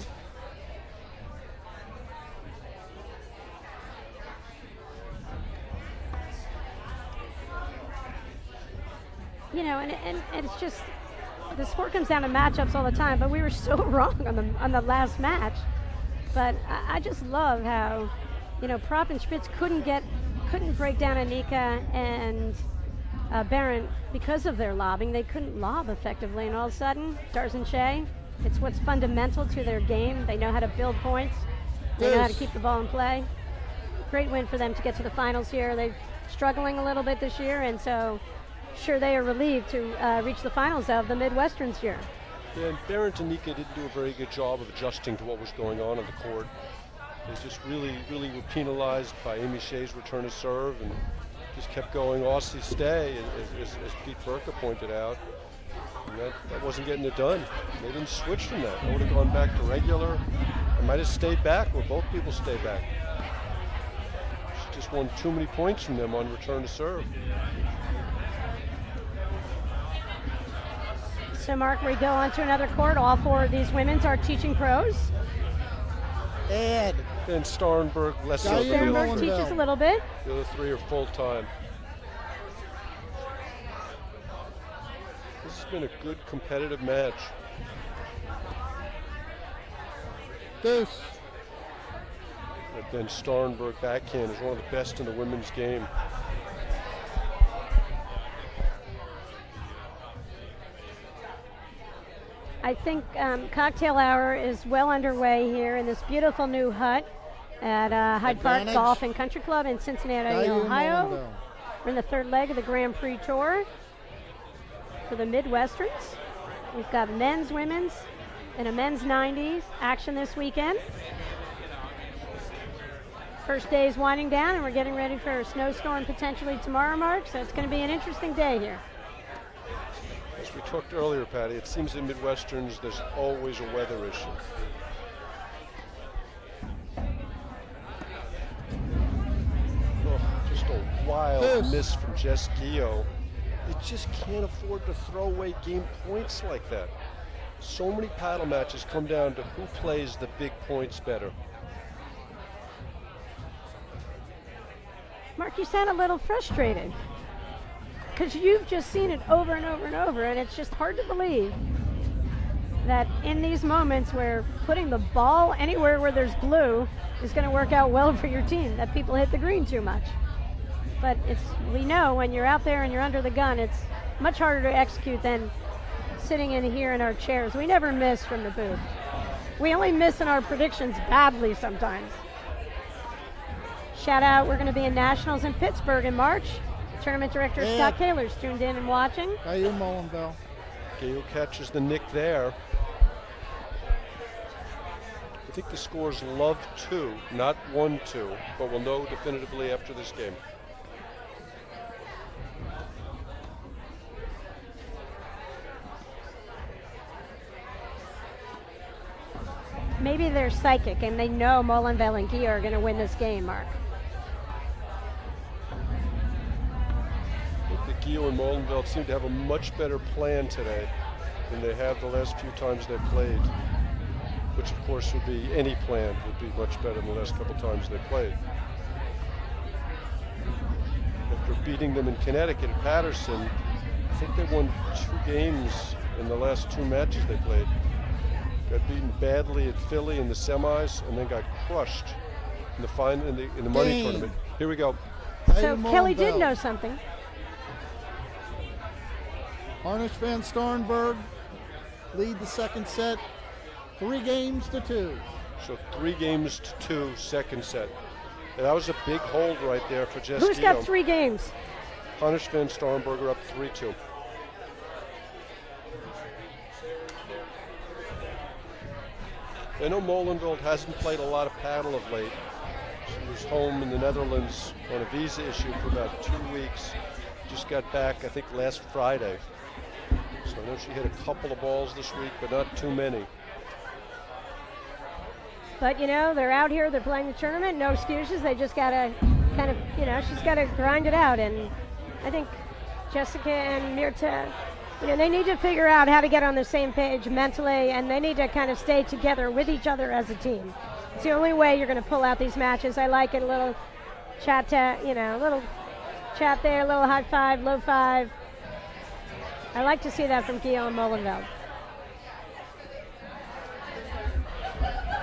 Speaker 2: And it's just, the sport comes down to matchups all the time, but we were so wrong on the last match. But I just love how, Prop and Spitz couldn't break down Enica and Berendt because of their lobbing. They couldn't lob effectively, and all of a sudden, Dardis and Shay, it's what's fundamental to their game. They know how to build points. They know how to keep the ball in play. Great win for them to get to the finals here. They're struggling a little bit this year, and so sure they are relieved to reach the finals of the Midwesterns here.
Speaker 1: Yeah, and Berendt and Enica didn't do a very good job of adjusting to what was going on the court. They just really were penalized by Amy Shay's return to serve and just kept going Aussie stay, as Pete Burka pointed out. And that wasn't getting it done. They didn't switch from that. They would have gone back to regular. They might have stayed back, or both people stayed back. She just won too many points from them on return to serve.
Speaker 2: So, Mark, we go on to another court. All four of these women are teaching pros.
Speaker 7: And
Speaker 1: Starrenburg, less so.
Speaker 2: Starrenburg teaches a little bit.
Speaker 1: The other three are full-time. This has been a good competitive match.
Speaker 7: Deuce.
Speaker 1: But then Starrenburg backhand is one of the best in the women's game.
Speaker 2: I think cocktail hour is well underway here in this beautiful new hut at Hyde Park Golf and Country Club in Cincinnati, Ohio. We're in the third leg of the Grand Prix Tour for the Midwesterns. We've got men's, women's, and a men's 90s action this weekend. First day is winding down, and we're getting ready for a snowstorm potentially tomorrow, Mark, so it's going to be an interesting day here.
Speaker 1: As we talked earlier, Patty, it seems in Midwesterns there's always a weather issue. Oh, just a wild miss from Jess Guyaux. They just can't afford to throw away game points like that. So many paddle matches come down to who plays the big points better.
Speaker 2: Mark, you sound a little frustrated because you've just seen it over and over and over, and it's just hard to believe that in these moments where putting the ball anywhere where there's blue is going to work out well for your team, that people hit the green too much. But we know when you're out there and you're under the gun, it's much harder to execute than sitting in here in our chairs. We never miss from the booth. We only miss in our predictions badly sometimes. Shout out, we're going to be in Nationals in Pittsburgh in March. Tournament director Scott Kaler's tuned in and watching.
Speaker 7: Guyaux Molenveld.
Speaker 1: Guyaux catches the nick there. I think the score is love 2, not 1-2, but we'll know definitively after this game.
Speaker 2: maybe they're psychic and they know Molenveld and Guyaux are going to win this game, Mark.
Speaker 1: I think that Guyaux and Molenveld seem to have a much better plan today than they have the last few times they played, which of course would be any plan would be much better than the last couple times they played. After beating them in Connecticut at Patterson, I think they won 2 games in the last 2 matches they played. Got beaten badly at Philly in the semis, and then got crushed in the final in the money tournament. Here we go.
Speaker 2: So Kelly did know something.
Speaker 7: Hanisch van Starrenburg lead the second set, 3-2.
Speaker 1: So 3-2, second set. And that was a big hold right there for Jess
Speaker 2: Who's
Speaker 1: Guyaux.
Speaker 2: got 3 games?
Speaker 1: Hanisch van Starrenburg are up 3-2. I know Molenveld hasn't played a lot of paddle of late. She was home in the Netherlands on a visa issue for about 2 weeks. Just got back, I think, last Friday. So I know she hit a couple of balls this week, but not too many.
Speaker 2: But, you know, they're out here, they're playing the tournament, no excuses. They just got to kind of, you know, she's got to grind it out. And I think Jessica and Mirta, you know, they need to figure out how to get on the same page mentally, and they need to kind of stay together with each other as a team. It's the only way you're going to pull out these matches. I like it, a little chat, you know, a little chat there, a little high five, low five. I like to see that from Guyaux and Molenveld.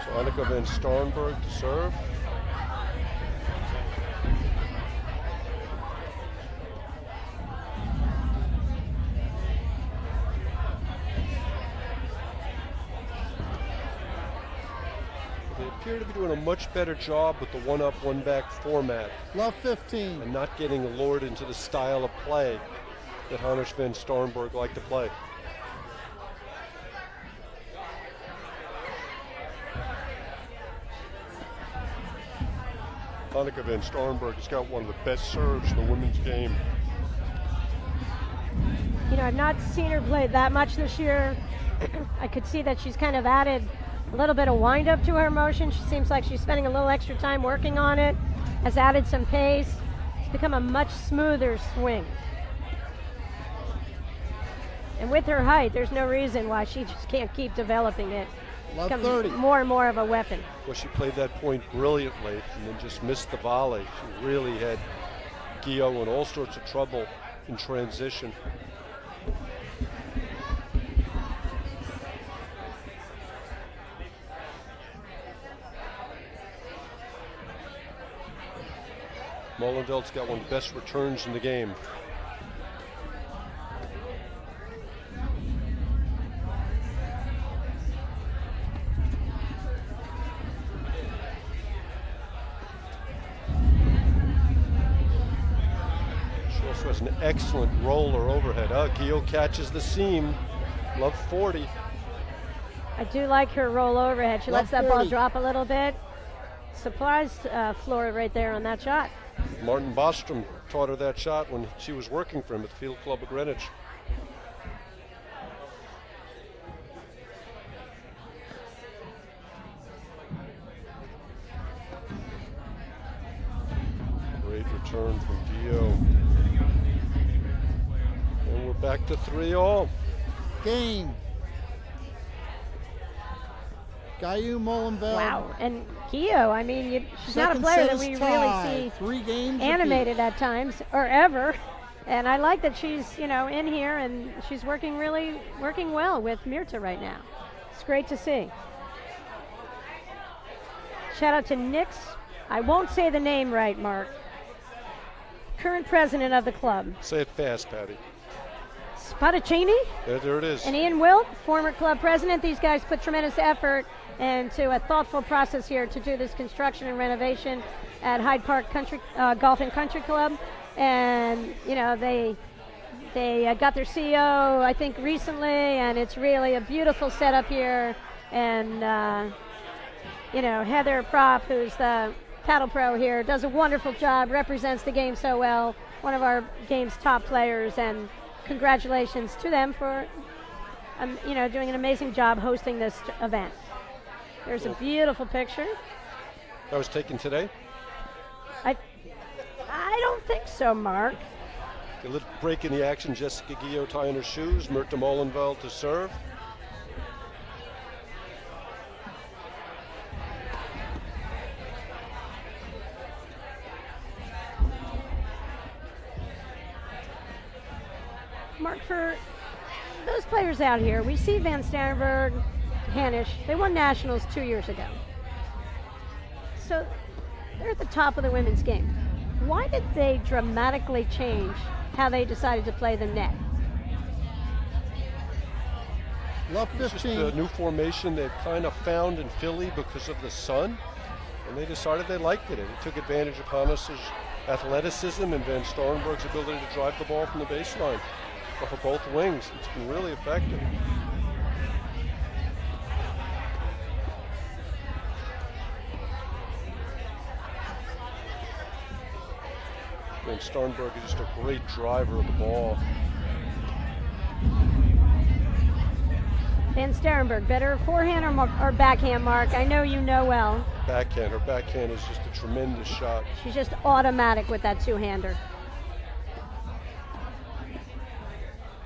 Speaker 1: So Enica van Starrenburg to serve. They appear to be doing a much better job with the one-up, one-back format.
Speaker 7: Love 15.
Speaker 1: And not getting lured into the style of play that Hanisch van Starrenburg like to play. Enica van Starrenburg has got one of the best serves in the women's game.
Speaker 2: You know, I've not seen her play that much this year. I could see that she's kind of added a little bit of wind-up to her motion. She seems like she's spending a little extra time working on it, has added some pace. It's become a much smoother swing. And with her height, there's no reason why she just can't keep developing it.
Speaker 7: Love
Speaker 2: Become
Speaker 7: 30.
Speaker 2: more and more of a weapon.
Speaker 1: Well, she played that point brilliantly and then just missed the volley. She really had Guyaux in all sorts of trouble in transition. Molenveld's got one of the best returns in the game. She also has an excellent roller overhead. Guyaux catches the seam. Love 40.
Speaker 2: I do like her roll overhead. She lets that ball
Speaker 7: 40.
Speaker 2: drop a little bit. Surprised Flora right there on that shot.
Speaker 1: Martin Bostrom taught her that shot when she was working for him at the Field Club of Greenwich. Great return from Guyaux. And we're back to 3-all.
Speaker 7: Game. Guyaux, Molenveld.
Speaker 2: Wow, and Guyaux, I mean, she's not a
Speaker 7: Second
Speaker 2: player
Speaker 7: set
Speaker 2: that
Speaker 7: is
Speaker 2: we
Speaker 7: tied.
Speaker 2: really see
Speaker 7: 3 games
Speaker 2: animated
Speaker 7: apiece.
Speaker 2: at times, or ever. And I like that she's, you know, in here and she's working well with Mirta right now. It's great to see. Shout out to Nix. I won't say the name right, Mark. Current president of the club.
Speaker 1: Say it fast, Patty.
Speaker 2: Spadaccini
Speaker 1: Yeah, there it is.
Speaker 2: and Ian Wilt, former club president. These guys put tremendous effort into a thoughtful process here to do this construction and renovation at Hyde Park Golf and Country Club. And, you know, they got their CEO, I think, recently, and it's really a beautiful setup here. And, you know, Heather Propp, who's the paddle pro here, does a wonderful job, represents the game so well, one of our game's top players, and congratulations to them for, you know, doing an amazing job hosting this event. There's a beautiful picture.
Speaker 1: That was taken today?
Speaker 2: I don't think so, Mark.
Speaker 1: A little break in the action. Jessica Guyaux tying her shoes. Myrta Molenveld to serve.
Speaker 2: Mark, for those players out here, we see Van Starrenburg, Hanisch, they won nationals 2 years ago. So they're at the top of the women's game. Why did they dramatically change how they decided to play the net?
Speaker 7: Love
Speaker 1: It's just
Speaker 7: 15.
Speaker 1: the new formation they've kind of found in Philly because of the sun, and they decided they liked it. It took advantage of Hanisch's athleticism and Van Starrenburg's ability to drive the ball from the baseline off of both wings. It's been really effective. And Starrenburg is just a great driver of the ball.
Speaker 2: Van Starrenburg, better forehand or backhand, Mark? I know you know well.
Speaker 1: Backhand. Her backhand is just a tremendous shot.
Speaker 2: She's just automatic with that two-hander.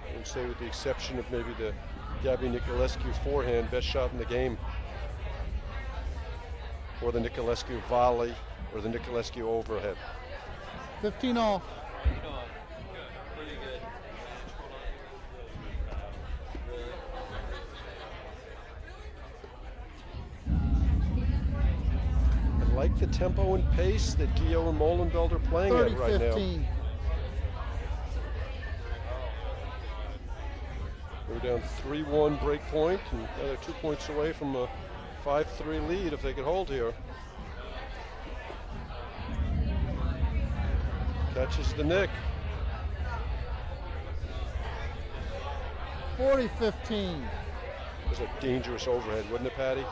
Speaker 1: I would say with the exception of maybe the Gabby Nicolescu forehand, best shot in the game. Or the Nicolescu volley, or the Nicolescu overhead.
Speaker 7: 15 all.
Speaker 1: I like the tempo and pace that Guyaux and Molenveld are playing at right now.
Speaker 7: 30-15.
Speaker 1: We're down 3-1 break point, and they're 2 points away from a 5-3 lead if they could hold here. Catches the nick.
Speaker 7: 40-15.
Speaker 1: It was a dangerous overhead, wasn't it, Patty?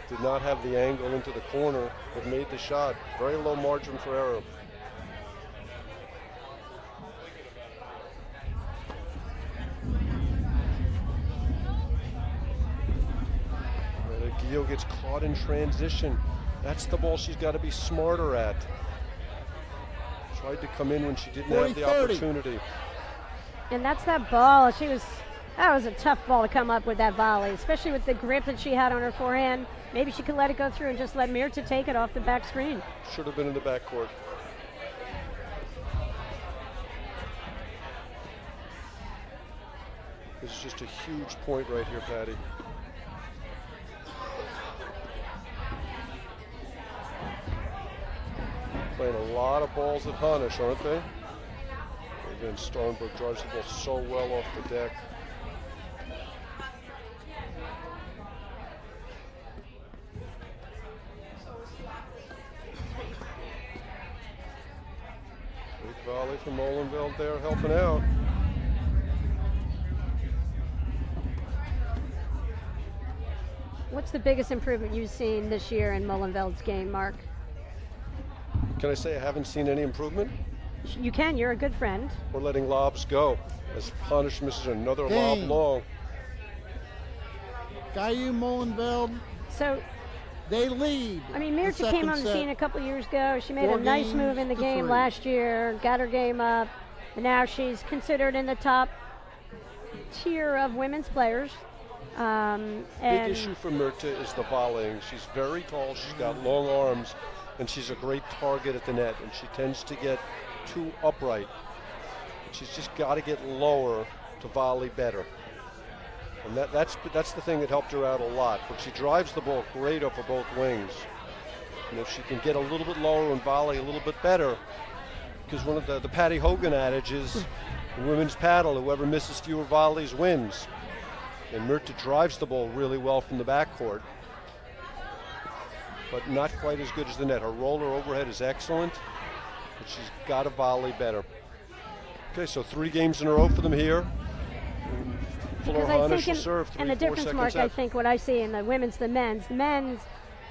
Speaker 1: Did not have the angle into the corner, but made the shot. Very low margin for error. Guyaux gets caught in transition. That's the ball she's got to be smarter at. Tried to come in when she didn't have the opportunity.
Speaker 2: And that's that ball. That was a tough ball to come up with that volley, especially with the grip that she had on her forehand. Maybe she could let it go through and just let Myrta take it off the back screen.
Speaker 1: Should have been in the backcourt. This is just a huge point right here, Patty. Playing a lot of balls at Hanisch, aren't they? Again, Starrenburg drives the ball so well off the deck. Big volley from Molenveld there, helping out.
Speaker 2: What's the biggest improvement you've seen this year in Molenveld's game, Mark?
Speaker 1: Can I say I haven't seen any improvement?
Speaker 2: You can, you're a good friend.
Speaker 1: We're letting lobs go as Hanisch misses another lob long.
Speaker 7: Guyaux, Molenveld,
Speaker 2: So,
Speaker 7: they lead.
Speaker 2: I mean, Myrta
Speaker 7: the
Speaker 2: came
Speaker 7: second
Speaker 2: on the
Speaker 7: set.
Speaker 2: scene a couple years ago. She made
Speaker 7: 4
Speaker 2: a nice move in the
Speaker 7: games to
Speaker 2: game
Speaker 7: 3.
Speaker 2: last year, got her game up, and now she's considered in the top tier of women's players.
Speaker 1: Big issue for Myrta is the volleying. She's very tall, she's got long arms, and she's a great target at the net, and she tends to get too upright. She's just got to get lower to volley better. And that's the thing that helped her out a lot. But she drives the ball great off of both wings. And if she can get a little bit lower and volley a little bit better, because one of the Patty Hogan adage is in women's paddle, whoever misses fewer volleys wins. And Myrta drives the ball really well from the backcourt, but not quite as good as the net. Her roller overhead is excellent, but she's got to volley better. Okay, so 3 games in a row for them here.
Speaker 2: Because I think and the difference, Mark, I think what I see in the women's, the men's,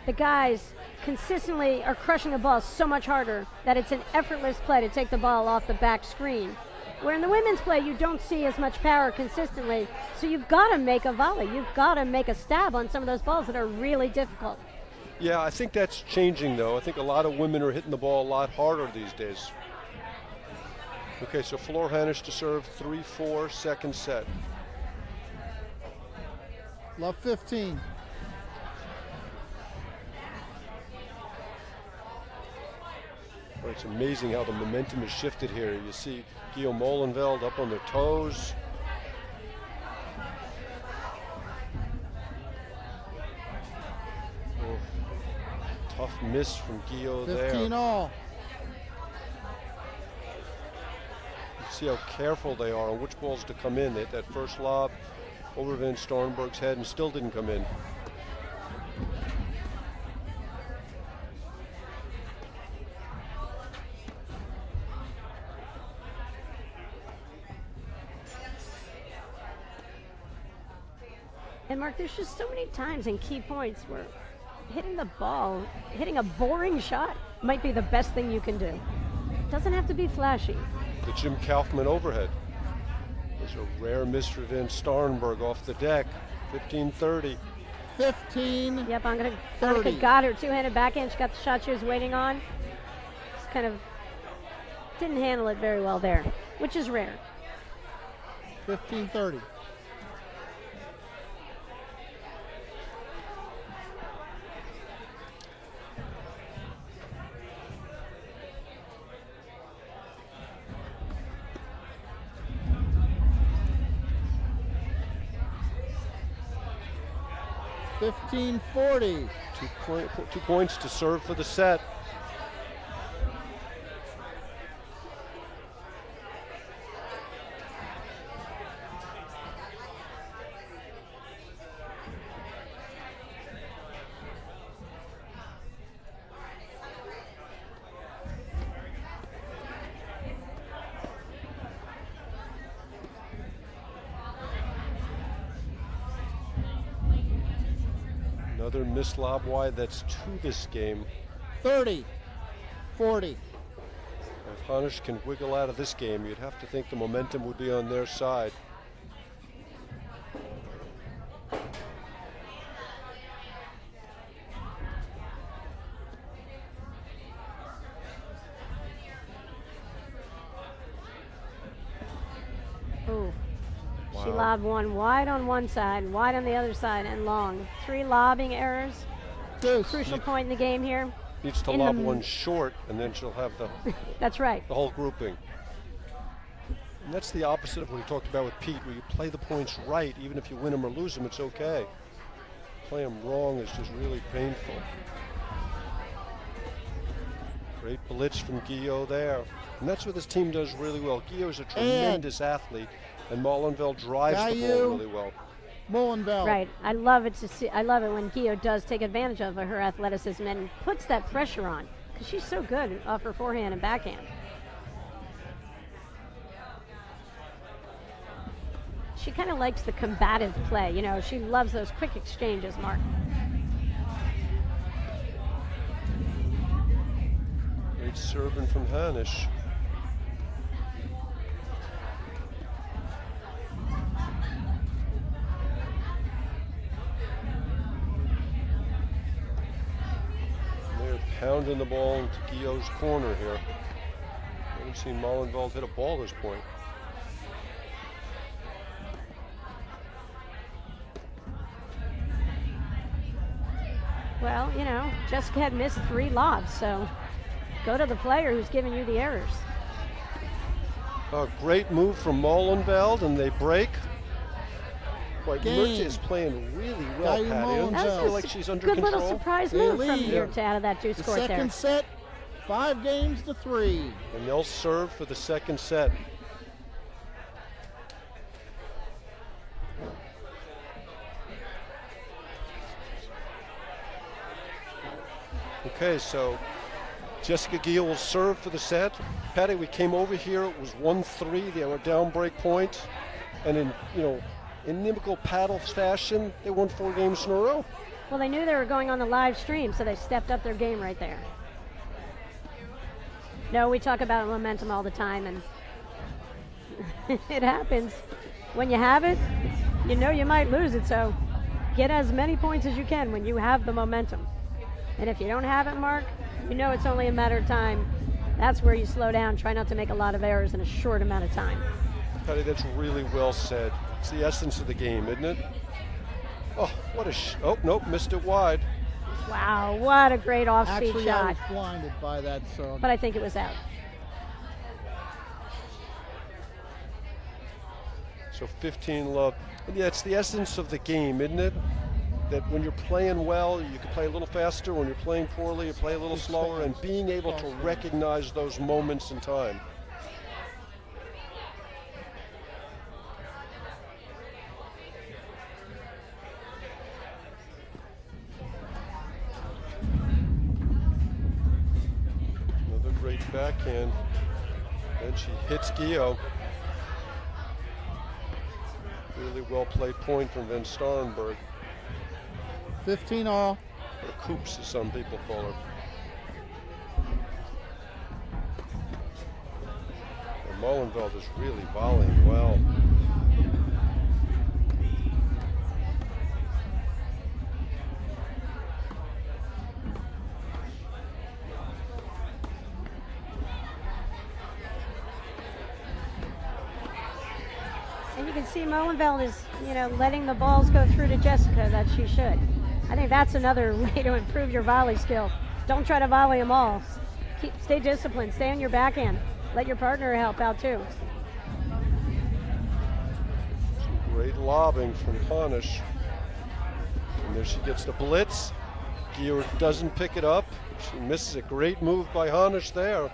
Speaker 2: the guys consistently are crushing the ball so much harder that it's an effortless play to take the ball off the back screen. Where in the women's play, you don't see as much power consistently. So you've got to make a volley. You've got to make a stab on some of those balls that are really difficult.
Speaker 1: Yeah, I think that's changing, though. I think a lot of women are hitting the ball a lot harder these days. Okay, so Flor Hanisch to serve 3-4, second set.
Speaker 7: Love 15.
Speaker 1: Well, it's amazing how the momentum has shifted here. You see Guyaux, Molenveld up on their toes. Oh, tough miss from Guyaux there.
Speaker 7: 15 all.
Speaker 1: You see how careful they are on which balls to come in. They hit that first lob over Van Starrenburg's head and still didn't come in.
Speaker 2: And Mark, there's just so many times in key points where hitting the ball, hitting a boring shot might be the best thing you can do. Doesn't have to be flashy.
Speaker 1: The Jim Kaufman overhead. There's a rare miss for Van Starrenburg off the deck. 15-30.
Speaker 7: 15.
Speaker 2: Yep, I'm gonna.
Speaker 7: 30.
Speaker 2: Enica got her two-handed backhand. She got the shot she was waiting on. Just kind of didn't handle it very well there, which is rare.
Speaker 7: 15-30. $15-40.
Speaker 1: 2 points to serve for the set. Another missed lob wide. That's 2 this game.
Speaker 7: 30-40.
Speaker 1: If Hanisch can wiggle out of this game, you'd have to think the momentum would be on their side.
Speaker 2: Ooh.
Speaker 1: Wow.
Speaker 2: She lobbed one wide on one side, wide on the other side, and long. 3 lobbing errors.
Speaker 7: Deuce.
Speaker 2: Crucial point in the game here.
Speaker 1: Needs to
Speaker 2: In
Speaker 1: lob
Speaker 2: the-
Speaker 1: one short, and then she'll have the
Speaker 2: That's right.
Speaker 1: the whole grouping. And that's the opposite of what we talked about with Pete, where you play the points right. Even if you win them or lose them, it's okay. Play them wrong is just really painful. Great blitz from Guyaux there. And that's what this team does really well. Guyaux is a tremendous athlete, and Molenveld drives the ball
Speaker 7: Guyaux.
Speaker 1: really well.
Speaker 7: Molenveld.
Speaker 2: Right. I love it to see. I love it when Guyaux does take advantage of her athleticism and puts that pressure on, because she's so good off her forehand and backhand. She kind of likes the combative play. You know, she loves those quick exchanges, Mark.
Speaker 1: Great serving from Hanisch. They're pounding the ball into Guyaux's corner here. I haven't seen Molenveld hit a ball at this point.
Speaker 2: Well, you know, Jessica had missed 3 lobs, so go to the player who's giving you the errors.
Speaker 1: A great move from Molenveld, and they break. Boy,
Speaker 7: Game.
Speaker 1: Mertz is playing really well,
Speaker 7: Guyaux
Speaker 1: Patty. Doesn't
Speaker 7: Molenveld.
Speaker 1: she feel like she's under
Speaker 2: Good
Speaker 1: control?
Speaker 2: little surprise
Speaker 7: They
Speaker 2: move from
Speaker 7: lead.
Speaker 2: here to out of that deuce
Speaker 7: The
Speaker 2: court there.
Speaker 7: second set, 5 games to 3.
Speaker 1: And they'll serve for the second set. Okay, so Jessica Guyaux will serve for the set. Patty, we came over here, it was 1-3, they were down break point, and in inimical paddle fashion, they won 4 games in a row.
Speaker 2: Well, they knew they were going on the live stream, so they stepped up their game right there. No, we talk about momentum all the time, and It happens. When you have it, you know you might lose it, so get as many points as you can when you have the momentum. And if you don't have it, Mark, you know it's only a matter of time. That's where you slow down. Try not to make a lot of errors in a short amount of time.
Speaker 1: Patty, that's really well said. It's the essence of the game, isn't it? Oh, what a oh, nope, missed it wide.
Speaker 2: Wow, what a great off-speed
Speaker 7: Actually,
Speaker 2: shot.
Speaker 7: I was blinded by that, so.
Speaker 2: But I think it was out.
Speaker 1: So 15 love. And yeah, it's the essence of the game, isn't it? That when you're playing well, you can play a little faster. When you're playing poorly, you play a little slower, and being able to recognize those moments in time. Another great backhand. And she hits Guyaux. Really well played point from Van Starrenburg.
Speaker 7: 15 all.
Speaker 1: Or Coops, as some people call her. And Molenveld is really volleying well.
Speaker 2: And you can see Molenveld is, letting the balls go through to Jessica that she should. I think that's another way to improve your volley skill. Don't try to volley them all. Stay disciplined. Stay on your backhand. Let your partner help out too.
Speaker 1: Some great lobbing from Hanisch. And there she gets the blitz. Guyaux doesn't pick it up. She misses a great move by Hanisch there.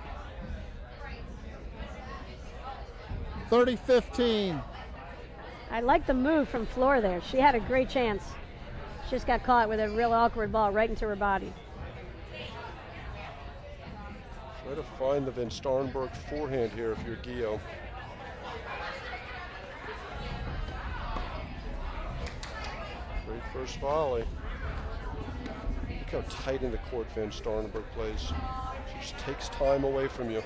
Speaker 7: 30-15.
Speaker 2: I like the move from Floor there. She had a great chance. She just got caught with a real awkward ball right into her body.
Speaker 1: Try to find the Van Starrenburg forehand here if you're Guyaux. Great first volley. Look how tight in the court Van Starrenburg plays. She just takes time away from you.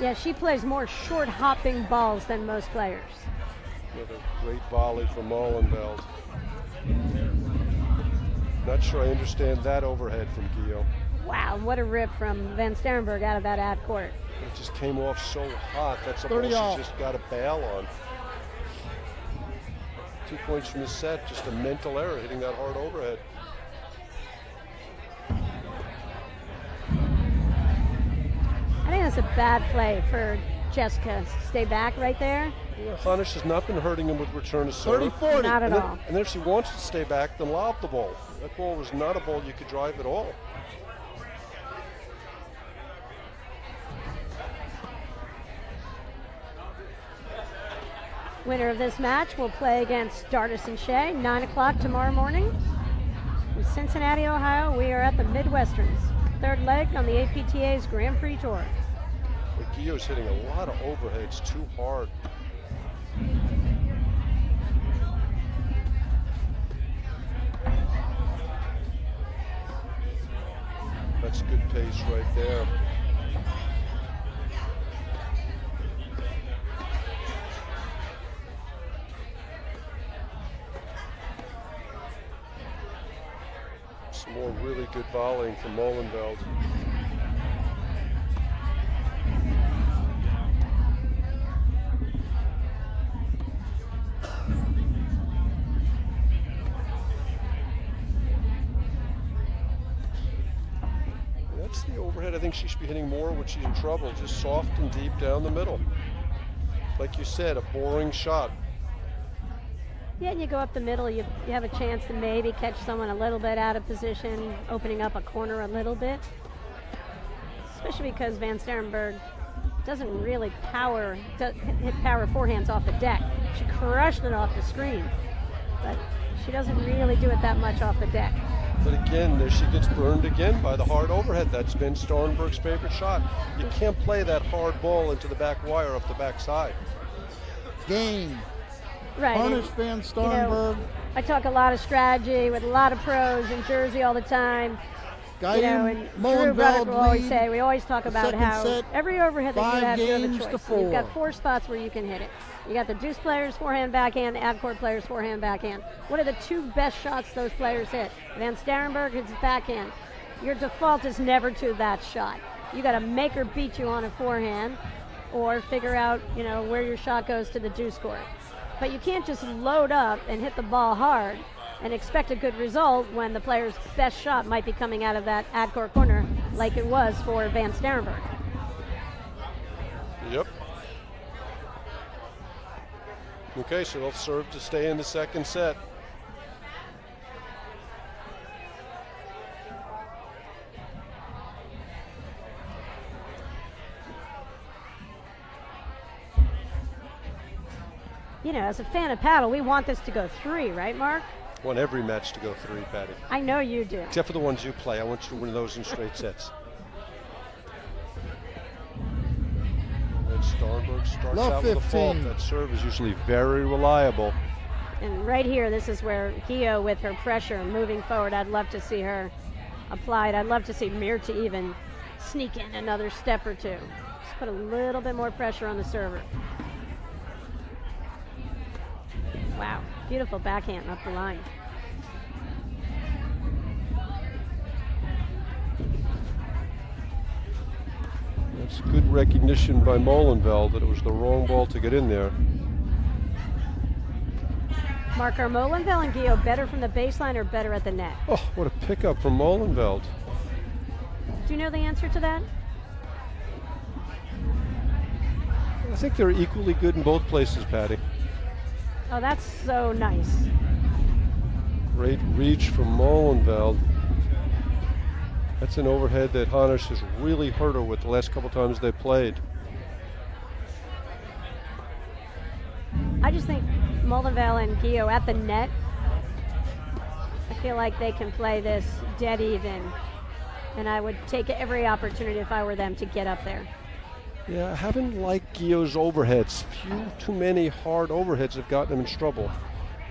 Speaker 2: Yeah, she plays more short hopping balls than most players.
Speaker 1: Another great volley from Molenveld. Not sure I understand that overhead from Guyaux.
Speaker 2: Wow, what a rip from Van Starrenburg out of that ad court.
Speaker 1: It just came off so hot. That's a ball she just got a bail on. 2 points from the set, just a mental error hitting that hard overhead.
Speaker 2: I think that's a bad play for Jessica. Stay back right there.
Speaker 1: Yeah, Hanisch has not been hurting him with return to serve.
Speaker 7: 30-40.
Speaker 2: Not at all.
Speaker 1: And then if she wants to stay back, then lob the ball. That ball was not a ball you could drive at all.
Speaker 2: Winner of this match will play against Dardis and Shay, 9 o'clock tomorrow morning. In Cincinnati, Ohio, we are at the Midwesterns, third leg on the APTA's Grand Prix Tour.
Speaker 1: But Guyaux's hitting a lot of overheads too hard. That's good pace right there. Some more really good volleying from Molenveld. That's the overhead I think she should be hitting more when she's in trouble, just soft and deep down the middle. Like you said, a boring shot.
Speaker 2: Yeah, and you go up the middle, you have a chance to maybe catch someone a little bit out of position, opening up a corner a little bit. Especially because Van Starrenburg doesn't really hit power forehands off the deck. She crushed it off the screen, but she doesn't really do it that much off the deck.
Speaker 1: But again, there she gets burned again by the hard overhead. That's been Starrenburg's favorite shot. You can't play that hard ball into the back wire off the backside.
Speaker 7: Game.
Speaker 2: Right.
Speaker 7: Hanisch, Van Starrenburg.
Speaker 2: I talk a lot of strategy with a lot of pros in Jersey all the time.
Speaker 7: Guyaux,
Speaker 2: and Drew
Speaker 7: Molenveld
Speaker 2: Broderick will always
Speaker 7: lead
Speaker 2: say, we always talk about
Speaker 7: second
Speaker 2: how
Speaker 7: set,
Speaker 2: every overhead that you
Speaker 7: 5
Speaker 2: have, you have a
Speaker 7: games
Speaker 2: choice.
Speaker 7: to 4.
Speaker 2: You've got 4 spots where you can hit it. You got the deuce players, forehand, backhand, ad-court players, forehand, backhand. What are the 2 best shots those players hit? Van Starrenburg hits backhand. Your default is never to that shot. You got to make her beat you on a forehand, or figure out, where your shot goes to the deuce court. But you can't just load up and hit the ball hard and expect a good result when the player's best shot might be coming out of that ad-court corner, like it was for Van Starrenburg.
Speaker 1: Yep. Okay, so they'll serve to stay in the second set.
Speaker 2: As a fan of paddle, we want this to go 3, right, Mark?
Speaker 1: I want every match to go 3, Patty.
Speaker 2: I know you do.
Speaker 1: Except for the ones you play. I want you to win those in straight sets. And Starrenburg starts out with a fault. That serve is usually very reliable.
Speaker 2: And right here, this is where Guyaux, with her pressure moving forward, I'd love to see her applied. I'd love to see Mirta even sneak in another step or 2. Just put a little bit more pressure on the server. Wow, beautiful backhand up the line.
Speaker 1: That's good recognition by Molenveld that it was the wrong ball to get in there.
Speaker 2: Mark, are Molenveld and Guyaux better from the baseline or better at the net?
Speaker 1: Oh, what a pickup from Molenveld.
Speaker 2: Do you know the answer to that?
Speaker 1: I think they're equally good in both places, Patty.
Speaker 2: Oh, that's so nice.
Speaker 1: Great reach from Molenveld. That's an overhead that Hanisch has really hurt her with the last couple times they played.
Speaker 2: I just think Molenveld and Guyaux at the net, I feel like they can play this dead even. And I would take every opportunity if I were them to get up there.
Speaker 1: Yeah, I haven't liked Guyaux's overheads. Too many hard overheads have gotten him in trouble.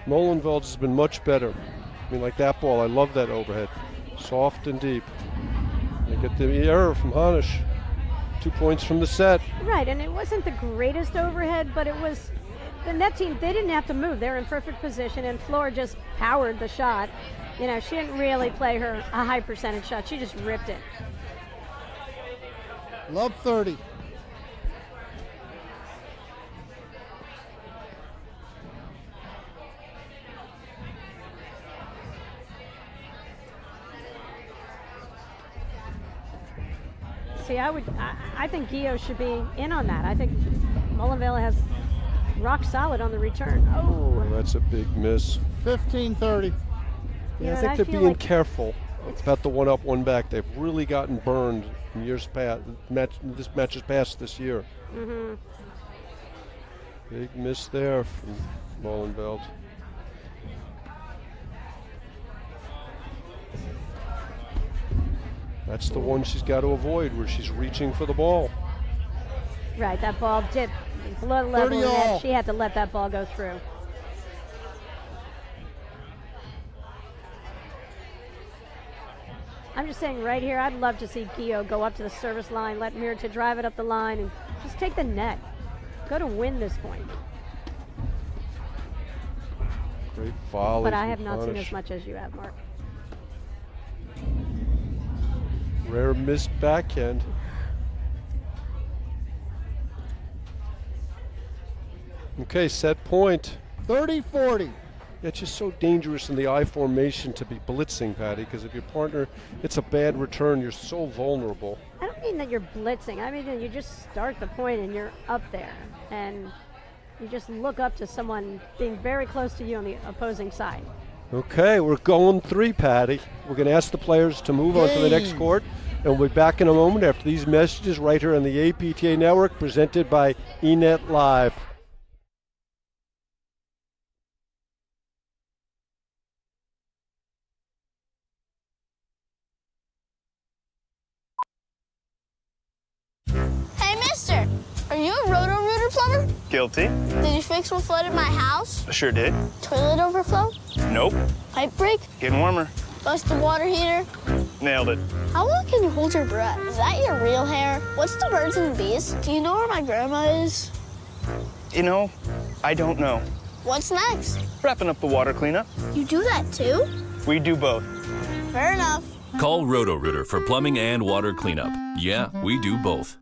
Speaker 1: Molenveld's has been much better. I mean, like that ball, I love that overhead. Soft and deep. They get the error from Hanisch. 2 points from the set.
Speaker 2: Right, and it wasn't the greatest overhead, but it was, the net team, they didn't have to move. They were in perfect position, and Fleur just powered the shot. She didn't really play a high percentage shot. She just ripped it.
Speaker 7: Love 30.
Speaker 2: See, I think Guyaux should be in on that. I think Molenveld has rock solid on the return.
Speaker 1: Oh, that's a big miss.
Speaker 7: 15-30.
Speaker 1: Yeah, I think they're being careful about the one up, one back. They've really gotten burned in years past. This matches past this year.
Speaker 2: Mm-hmm.
Speaker 1: Big miss there from Molenveld. That's the one she's got to avoid, where she's reaching for the ball.
Speaker 2: Right, that ball dipped below level net. She had to let that ball go through. I'm just saying right here, I'd love to see Guyaux go up to the service line, let Mirta drive it up the line, and just take the net. Go to win this point.
Speaker 1: Great volley.
Speaker 2: But I have not seen as much as you have, Mark.
Speaker 1: Rare missed backhand. Okay, set point.
Speaker 7: 30-40.
Speaker 1: Yeah, it's just so dangerous in the I formation to be blitzing, Patty, because if your partner hits a bad return, you're so vulnerable.
Speaker 2: I don't mean that you're blitzing. I mean that you just start the point and you're up there. And you just look up to someone being very close to you on the opposing side.
Speaker 1: Okay, we're going 3, Patty. We're going to ask the players to move on to the next court, and we'll be back in a moment after these messages right here on the APTA Network, presented by eNet Live.
Speaker 4: Hey, mister, are you a roto-rooter plumber?
Speaker 5: Guilty.
Speaker 4: Did you fix what flooded my house?
Speaker 5: Sure did.
Speaker 4: Toilet overflow?
Speaker 5: Nope.
Speaker 4: Pipe break?
Speaker 5: Getting warmer.
Speaker 4: Busted water heater.
Speaker 5: Nailed it.
Speaker 4: How long can you hold your breath? Is that your real hair? What's the birds and the bees? Do you know where my grandma is?
Speaker 5: You know, I don't know.
Speaker 4: What's next?
Speaker 5: Wrapping up the water cleanup.
Speaker 4: You do that too?
Speaker 5: We do both.
Speaker 4: Fair enough.
Speaker 6: Call Roto-Rooter for plumbing and water cleanup. Yeah, we do both.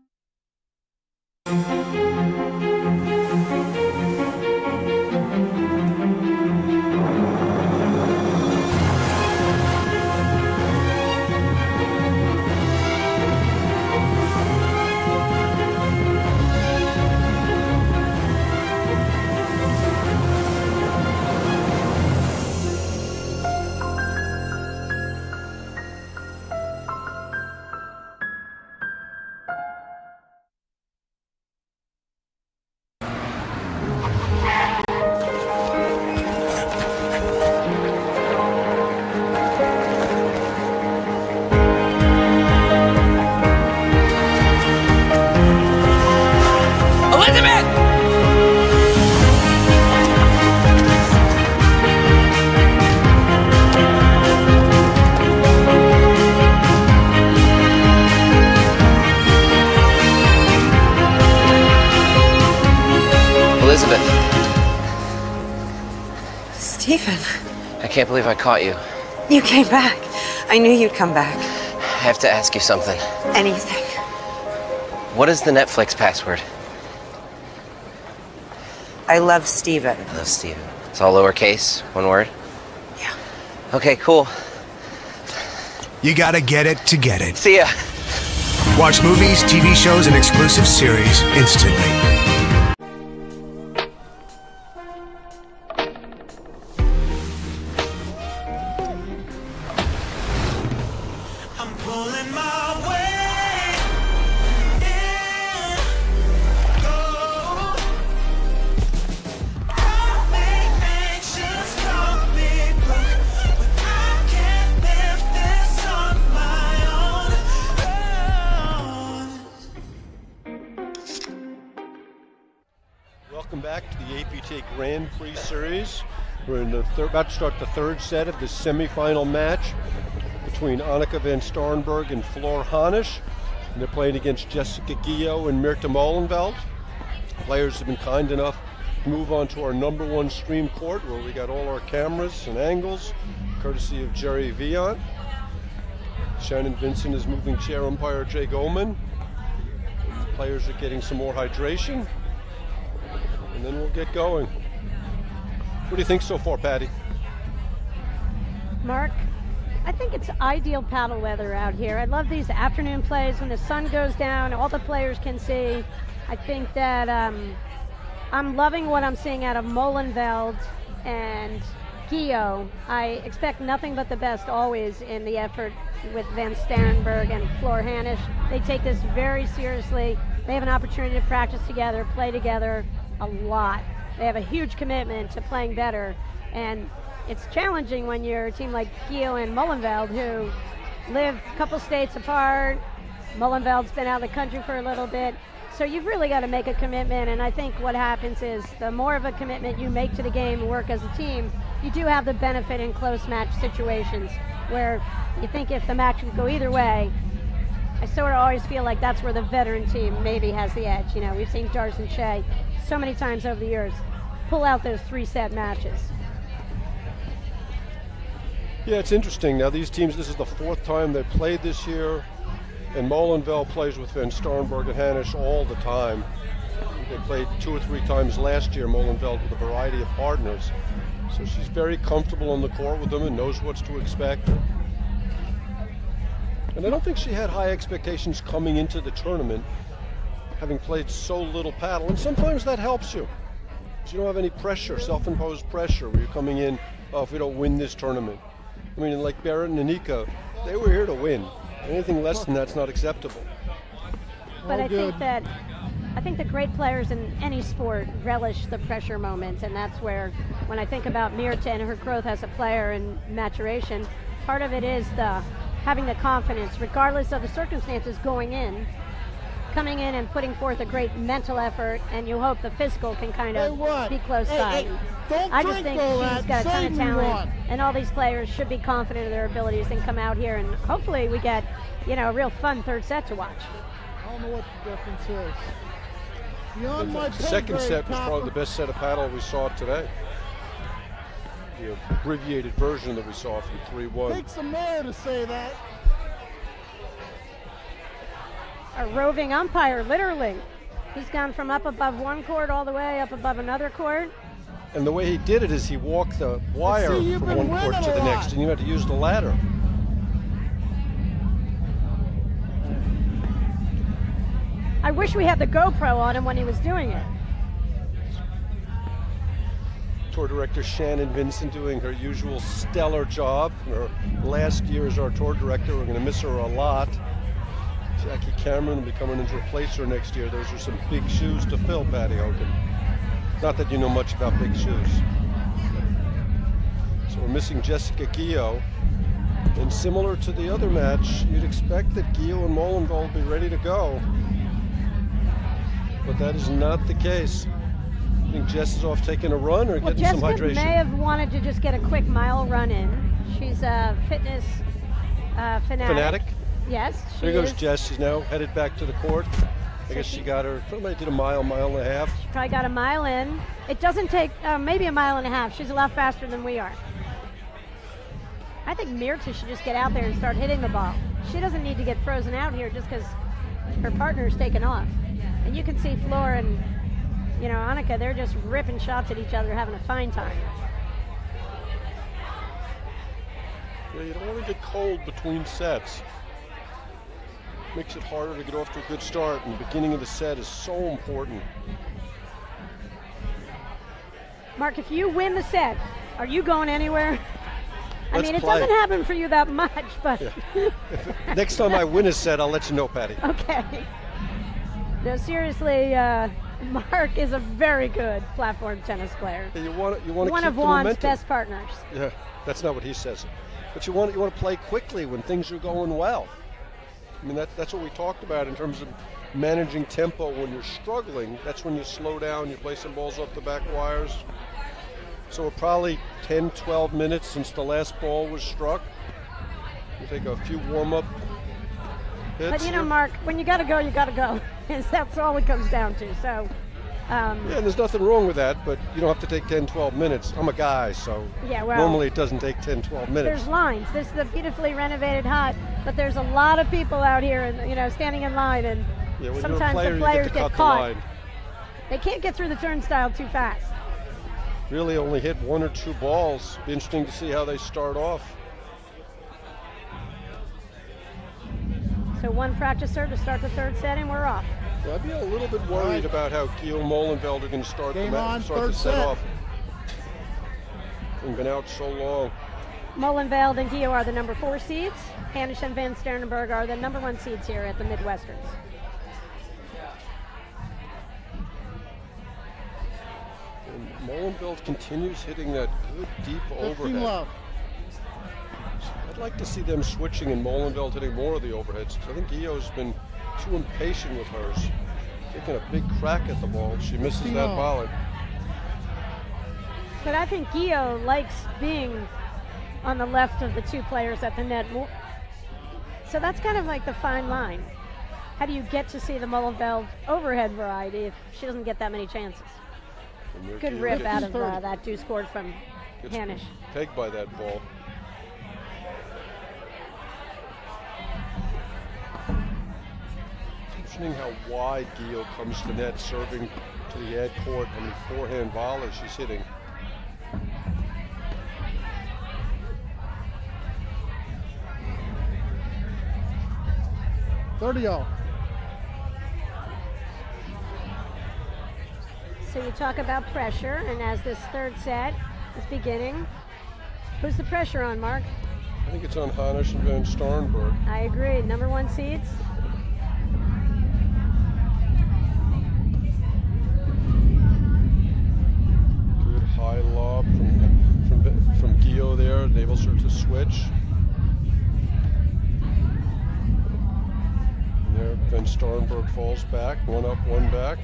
Speaker 9: Elizabeth.
Speaker 10: Stephen.
Speaker 9: I can't believe I caught you.
Speaker 10: You came back. I knew you'd come back.
Speaker 9: I have to ask you something.
Speaker 10: Anything.
Speaker 9: What is the Netflix password?
Speaker 10: I love Stephen.
Speaker 9: I love Stephen. It's all lowercase, one word?
Speaker 10: Yeah.
Speaker 9: Okay, cool.
Speaker 11: You gotta get it to get it.
Speaker 9: See ya.
Speaker 11: Watch movies, TV shows, and exclusive series instantly.
Speaker 1: Welcome back to the APTA Grand Prix Series. We're in about to start the third set of the semifinal match between Enica van Starrenburg and Floor Hanisch. And they're playing against Jessica Guyaux and Mirta Molenveld. Players have been kind enough to move on to our #1 stream court where we got all our cameras and angles, courtesy of Jerry Vian. Shannon Vincent is moving chair umpire Jay Goldman. The players are getting some more hydration. And then we'll get going. What do you think so far, Patty?
Speaker 2: Mark, I think it's ideal paddle weather out here. I love these afternoon plays when the sun goes down, all the players can see. I think that I'm loving what I'm seeing out of Molenveld and Guyaux. I expect nothing but the best always in the effort with Van Starrenburg and Floor Hanisch. They take this very seriously. They have an opportunity to practice together, play together a lot. They have a huge commitment to playing better, and it's challenging when you're a team like Guyaux and Molenveld who live a couple states apart. Molenveld's been out of the country for a little bit, so you've really got to make a commitment, and I think what happens is the more of a commitment you make to the game and work as a team, you do have the benefit in close match situations where you think if the match could go either way. I sort of always feel like that's where the veteran team maybe has the edge. You know, we've seen Dardis and Shay so many times over the years pull out those 3-set matches.
Speaker 1: Yeah, it's interesting. Now these teams, this is the 4th time they played this year, and Molenveld plays with Van Starrenburg and Hanisch all the time. They played 2 or 3 times last year, Molenveld, with a variety of partners. So she's very comfortable on the court with them and knows what to expect. And I don't think she had high expectations coming into the tournament, having played so little paddle. And sometimes that helps you. You don't have any pressure, self-imposed pressure, where you're coming in, oh, if we don't win this tournament. I mean, like Berendt and Enica, they were here to win. Anything less than that's not acceptable.
Speaker 2: But I think the great players in any sport relish the pressure moments, and that's where, when I think about Mirta and her growth as a player and maturation, part of it is having the confidence, regardless of the circumstances going in, coming in and putting forth a great mental effort, and you hope the physical can kind of be close by. I just think she's got a ton of talent, and all these players should be confident of their abilities and come out here, and hopefully we get, a real fun third set to watch.
Speaker 7: I don't know what the difference is. Beyond
Speaker 1: The second set was probably the best set of paddle we saw today. The abbreviated version that we saw from 3-1.
Speaker 7: Takes some more to say that.
Speaker 2: A roving umpire, literally. He's gone from up above one court all the way up above another court.
Speaker 1: And the way he did it is he walked the wire from one court to the next, and you had to use the ladder.
Speaker 2: I wish we had the GoPro on him when he was doing it.
Speaker 1: Tour director Shannon Vincent doing her usual stellar job. Her last year as our tour director. We're going to miss her a lot. Jackie Cameron will be coming in to replace her next year. Those are some big shoes to fill, Patty Hogan. Not that you know much about big shoes. So we're missing Jessica Guyaux. And similar to the other match, you'd expect that Guyaux and Molenveld will be ready to go. But that is not the case. I think Jess is off taking a run or getting some hydration.
Speaker 2: Jessica may have wanted to just get a quick mile run in. She's a fitness fanatic. Yes.
Speaker 1: There goes Jess. She's now headed back to the court. I guess she got her, probably did a mile and a half.
Speaker 2: She probably got a mile in. It doesn't take, maybe a mile and a half. She's a lot faster than we are. I think Mirta should just get out there and start hitting the ball. She doesn't need to get frozen out here just because her partner's taken off. And you can see Flor and, Enica, they're just ripping shots at each other, having a fine time.
Speaker 1: Yeah, you don't want to get cold between sets. Makes it harder to get off to a good start, and the beginning of the set is so important.
Speaker 2: Mark, if you win the set, are you going anywhere?
Speaker 1: Let's
Speaker 2: it
Speaker 1: play.
Speaker 2: doesn't happen for you that much, but...
Speaker 1: Yeah. Next time I win a set, I'll let you know, Patty.
Speaker 2: Okay. No, seriously, Mark is a very good platform tennis player.
Speaker 1: Yeah, you want to keep
Speaker 2: one of
Speaker 1: the
Speaker 2: Juan's
Speaker 1: momentum.
Speaker 2: best partners.
Speaker 1: Yeah, that's not what he says. But you want to play quickly when things are going well. I mean, that's what we talked about in terms of managing tempo when you're struggling. That's when you slow down, you play some balls off the back wires. So we're probably 10, 12 minutes since the last ball was struck. You take a few warm-up hits.
Speaker 2: But Mark, when you got to go, you got to go. That's all it comes down to. So.
Speaker 1: Yeah, and there's nothing wrong with that, but you don't have to take 10, 12 minutes. I'm a guy, so normally it doesn't take 10, 12 minutes.
Speaker 2: There's lines. This is a beautifully renovated hut, but there's a lot of people out here, and standing in line, and sometimes the players get caught. They can't get through the turnstile too fast.
Speaker 1: Really only hit one or two balls. Be interesting to see how they start off.
Speaker 2: So one practice serve to start the third set, and we're off.
Speaker 1: Yeah, I'd be a little bit worried about how Guyaux and Molenveld are going to start the set off. They've been out so long.
Speaker 2: Molenveld and Guyaux are the number 4 seeds. Hanisch and Van Starrenburg are the number 1 seeds here at the Midwesterns.
Speaker 1: And Molenveld continues hitting that good deep overhead. I'd like to see them switching and Molenveld hitting more of the overheads. I think Guyaux's been too impatient with hers. Taking a big crack at the ball. She misses that volley.
Speaker 2: But I think Guyaux likes being on the left of the two players at the net more. So that's kind of like the fine line. How do you get to see the Molenveld overhead variety if she doesn't get that many chances? Good rip out of that deuce court from Hanisch.
Speaker 1: Pegged by that ball. How wide Guyaux comes to net, serving to the ad court, how many forehand volleys she's hitting.
Speaker 7: $30.
Speaker 2: So you talk about pressure, and as this third set is beginning, who's the pressure on, Mark?
Speaker 1: I think it's on Hanisch and Van Starrenburg.
Speaker 2: I agree. Number 1 seeds.
Speaker 1: High lob from Guyaux there, enables her to switch. And there, Van Starrenburg falls back, one up, one back.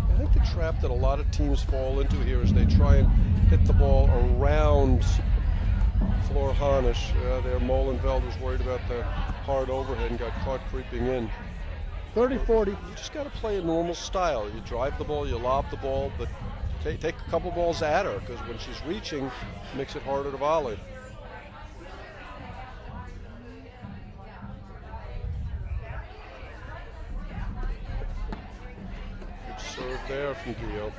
Speaker 1: I think the trap that a lot of teams fall into here is they try and hit the ball around Floor Hanisch. There, Molenveld was worried about the hard overhead and got caught creeping in.
Speaker 7: 30-40.
Speaker 1: You just got to play a normal style. You drive the ball, you lob the ball, but take a couple balls at her, because when she's reaching, it makes it harder to volley. Good serve there from Guyaux.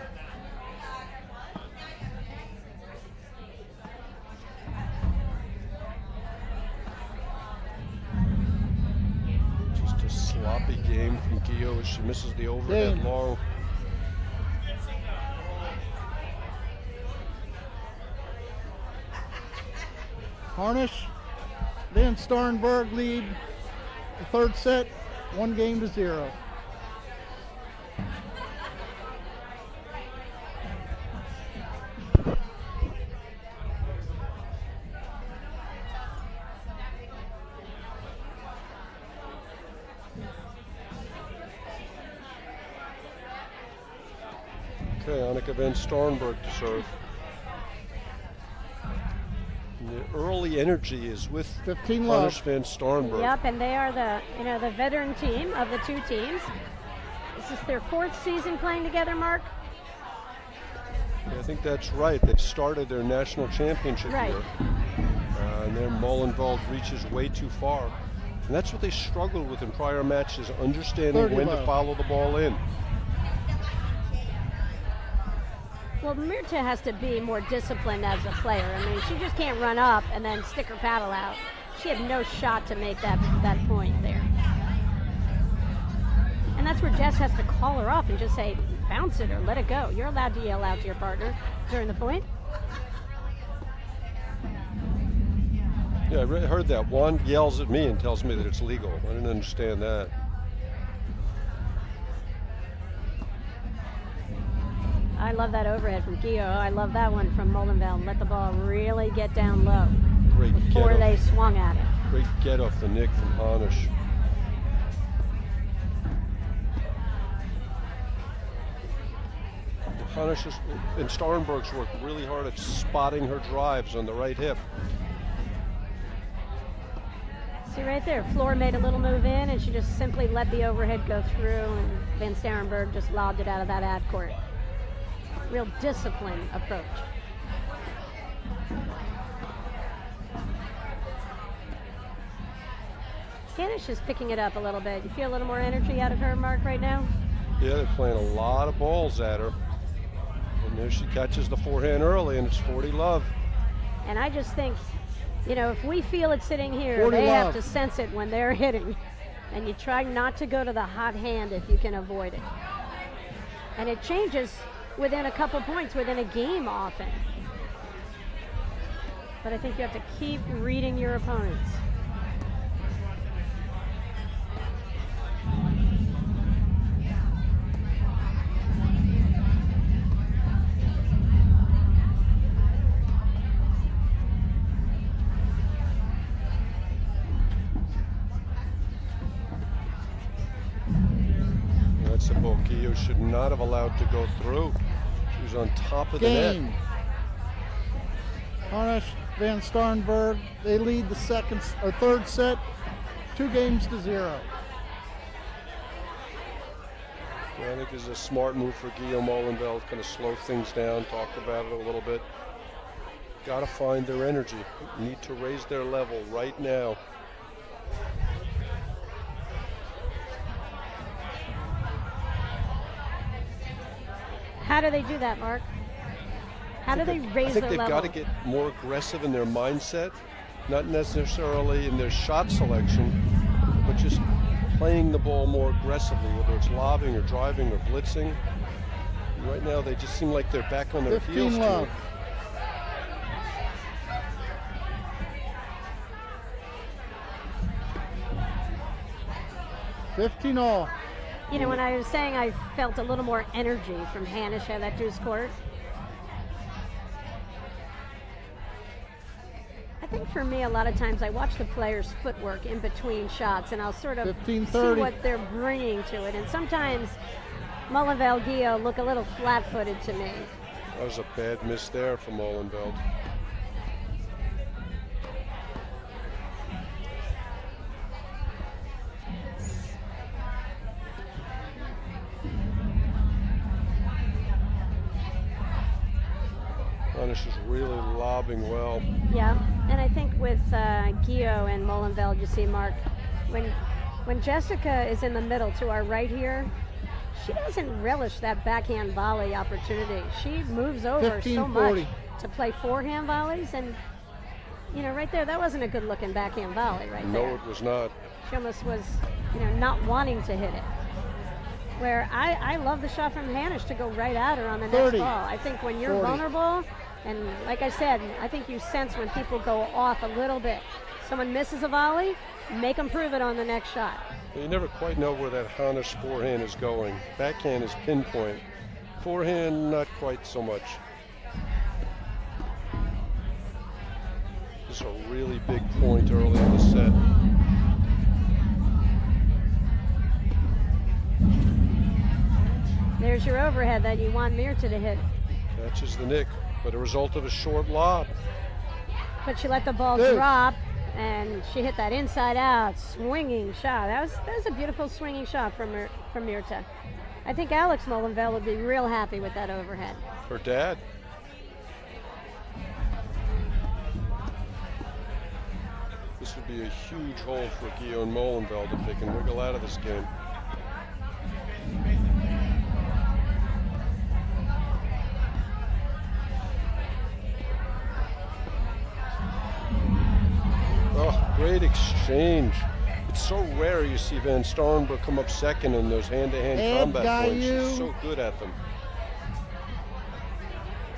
Speaker 1: Just a sloppy game from Guyaux as she misses the overhead long.
Speaker 7: Hanisch, Van Starrenburg lead the third set, 1-0.
Speaker 1: Okay, Enica Van Starrenburg to serve. The early energy is with
Speaker 7: 15
Speaker 1: Hanisch Van Starrenburg.
Speaker 2: Yep, and they are the veteran team of the two teams. This is their 4th season playing together, Mark?
Speaker 1: Yeah, I think that's right. They started their national championship year. And then Molenveld reaches way too far. And that's what they struggled with in prior matches, understanding when to follow the ball in.
Speaker 2: Well, Mirta has to be more disciplined as a player. I mean, she just can't run up and then stick her paddle out. She had no shot to make that point there. And that's where Jess has to call her off and just say, bounce it or let it go. You're allowed to yell out to your partner during the point.
Speaker 1: Yeah, I heard that. Juan yells at me and tells me that it's legal. I didn't understand that.
Speaker 2: I love that overhead from Guyaux. I love that one from Molenveld. Let the ball really get down low before they swung at it.
Speaker 1: Great get off the nick from Hanisch. Hanisch and Starrenburg's worked really hard at spotting her drives on the right hip.
Speaker 2: See right there, Floor made a little move in and she just simply let the overhead go through, and Van Starrenburg just lobbed it out of that ad court. Real disciplined approach. Hanisch is picking it up a little bit. You feel a little more energy out of her, Mark, right now?
Speaker 1: Yeah, they're playing a lot of balls at her. And there she catches the forehand early, and it's 40 love.
Speaker 2: And I just think, you know, if we feel it sitting here, they have to sense it when they're hitting. And you try not to go to the hot hand if you can avoid it. And it changes within a couple points, within a game often. But I think you have to keep reading your opponents.
Speaker 1: That's a ball Guyaux should not have allowed to go through. She was on top of the net.
Speaker 7: Hanisch, Van Starrenburg, they lead the third set, 2-0.
Speaker 1: Yeah, I think this is a smart move for Guyaux. Molenveld, kind of slow things down, talk about it a little bit. Got to find their energy. Need to raise their level right now.
Speaker 2: How do they do that, Mark? How do they raise their level?
Speaker 1: I think they've got to get more aggressive in their mindset, not necessarily in their shot selection, but just playing the ball more aggressively, whether it's lobbing or driving or blitzing. And right now, they just seem like they're back on their heels too.
Speaker 7: 15-all.
Speaker 2: You know, when I was saying I felt a little more energy from Hanisch at that deuce court, I think for me, a lot of times I watch the players' footwork in between shots, and I'll sort of
Speaker 7: 15-30.
Speaker 2: see what they're bringing to it. And sometimes Molenveld, Guyaux look a little flat-footed to me.
Speaker 1: That was a bad miss there from Molenveld. Hanisch is really lobbing well.
Speaker 2: Yeah, and I think with Guyaux and Molenveld, you see, Mark, when Jessica is in the middle to our right here, she doesn't relish that backhand volley opportunity. She moves over so much to play forehand volleys, and you know, right there, that wasn't a good looking backhand volley right there.
Speaker 1: No, it was not.
Speaker 2: She almost was, you know, not wanting to hit it. Where I love the shot from Hanisch to go right at her on the next ball. I think when you're vulnerable, and like I said, I think you sense when people go off a little bit. Someone misses a volley, make them prove it on the next shot.
Speaker 1: You never quite know where that Hanisch forehand is going. Backhand is pinpoint. Forehand, not quite so much. This is a really big point early in the set.
Speaker 2: There's your overhead that you want Mirta to hit.
Speaker 1: Catches the nick, but a result of a short lob.
Speaker 2: But she let the ball drop, and she hit that inside out swinging shot. That was a beautiful swinging shot from Mirta. I think Alex Molenveld would be real happy with that overhead.
Speaker 1: Her dad. This would be a huge hole for Guyaux and Molenveld if they can wiggle out of this game. Oh, great exchange. It's so rare you see Van Starrenburg come up second in those hand-to-hand combat points. She's so good at them.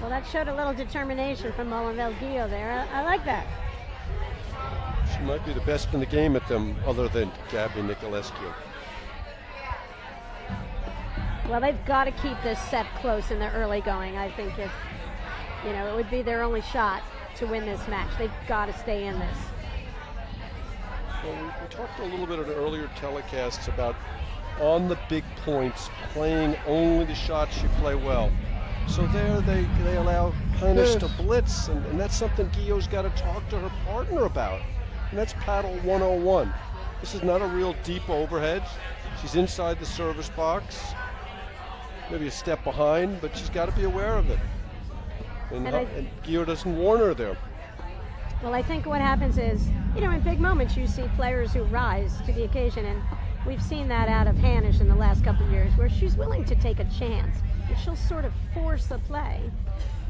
Speaker 2: Well, that showed a little determination from Molenveld Guyaux there. I like that.
Speaker 1: She might be the best in the game at them, other than Gabby Nicolescu.
Speaker 2: Well, they've got to keep this set close in the early going. I think if, you know, it would be their only shot to win this match. They've got to stay in this.
Speaker 1: Well, we talked a little bit in earlier telecasts about on the big points, playing only the shots you play well. So there they allow Hanisch to blitz, and that's something Guyaux's got to talk to her partner about. And that's paddle 101. This is not a real deep overhead. She's inside the service box, maybe a step behind, but she's got to be aware of it. And Guyaux doesn't warn her there.
Speaker 2: Well, I think what happens is, you know, in big moments you see players who rise to the occasion, and we've seen that out of Hanisch in the last couple of years, where she's willing to take a chance, and she'll sort of force a play.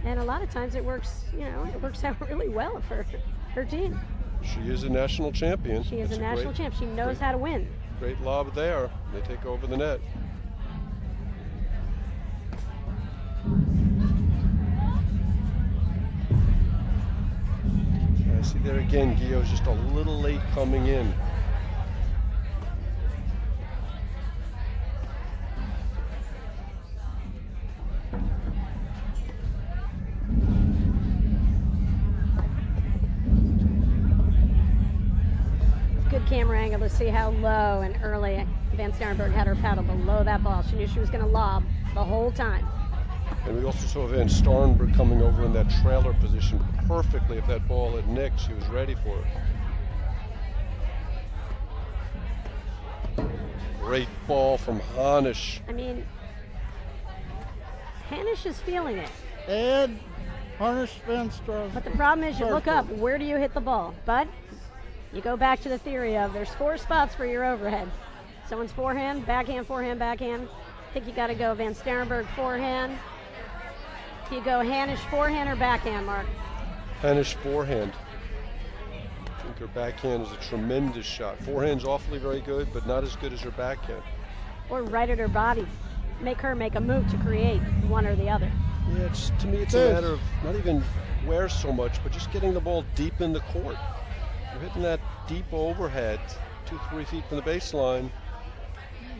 Speaker 2: And a lot of times it works, you know, it works out really well for her team.
Speaker 1: She is a national champion.
Speaker 2: She is a national champ. She knows how to win.
Speaker 1: Great lob there. They take over the net. I see there again, Guyaux's just a little late coming in.
Speaker 2: Good camera angle to see how low and early Van Starrenburg had her paddle below that ball. She knew she was going to lob the whole time.
Speaker 1: And we also saw Van Starrenburg coming over in that trailer position perfectly. If that ball had nicked, she was ready for it. Great ball from Hanisch.
Speaker 2: I mean, Hanisch is feeling it.
Speaker 7: And Hanisch Van Starrenburg.
Speaker 2: But the problem is you look up, where do you hit the ball? But you go back to the theory of there's 4 spots for your overhead. Someone's forehand, backhand, forehand, backhand. I think you got to go Van Starrenburg forehand. Do you go Hanisch forehand or backhand, Mark?
Speaker 1: Hanisch forehand. I think her backhand is a tremendous shot. Forehand's awfully very good, but not as good as her backhand.
Speaker 2: Or right at her body. Make her make a move to create one or the other.
Speaker 1: Yeah, to me it's a matter of not even where so much, but just getting the ball deep in the court. You're hitting that deep overhead, 2-3 feet from the baseline.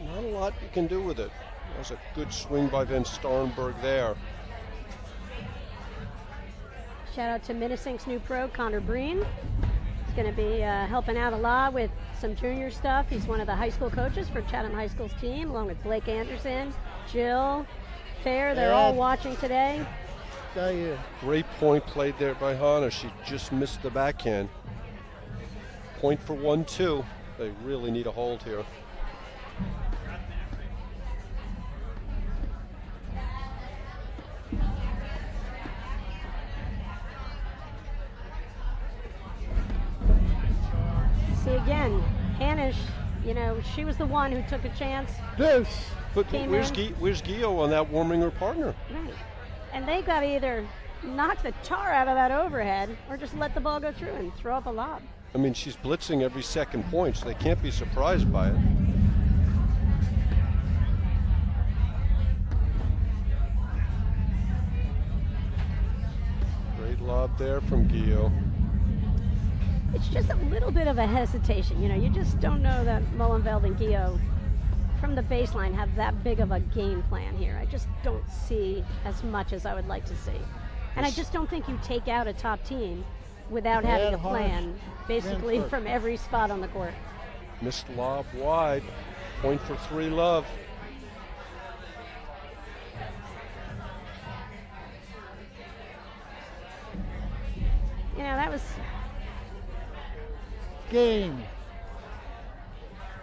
Speaker 1: Not a lot you can do with it. That was a good swing by Van Starrenburg there.
Speaker 2: Shout out to Minnesink's new pro, Connor Breen. He's going to be helping out a lot with some junior stuff. He's one of the high school coaches for Chatham High School's team, along with Blake Anderson, Jill, Fair. They're all watching today.
Speaker 7: Guyaux.
Speaker 1: Great point played there by Hanisch. She just missed the backhand. Point for 1-2. They really need a hold here.
Speaker 2: See again, Hanisch, you know, she was the one who took a chance.
Speaker 7: But
Speaker 1: where's Guyaux on that warming her partner?
Speaker 2: Right. And they got to either knock the tar out of that overhead or just let the ball go through and throw up a lob.
Speaker 1: I mean, she's blitzing every second point, so they can't be surprised by it. Great lob there from Guyaux.
Speaker 2: It's just a little bit of a hesitation. You know, you just don't know that Molenveld and Guyaux from the baseline have that big of a game plan here. I just don't see as much as I would like to see. And I just don't think you take out a top team without having a plan, basically from every spot on the court.
Speaker 1: Missed lob wide. Point for 3 love.
Speaker 2: You know, that was
Speaker 7: game.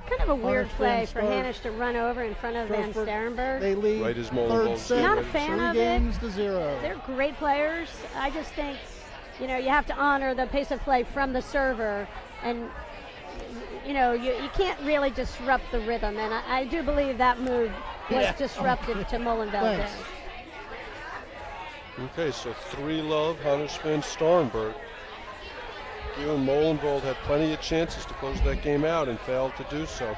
Speaker 2: kind of a weird play for Hanisch to run over in front of Van Starrenburg.
Speaker 7: They lead
Speaker 1: right as Molenveld.
Speaker 2: Not a fan of it.
Speaker 7: 3-0.
Speaker 2: They're great players. I just think, you know, you have to honor the pace of play from the server, and you know, you can't really disrupt the rhythm. And I do believe that move was disruptive to Molenveld there.
Speaker 1: Okay, so 3-love, Hanisch Van Starrenburg. Guyaux and Molenveld had plenty of chances to close that game out and failed to do so.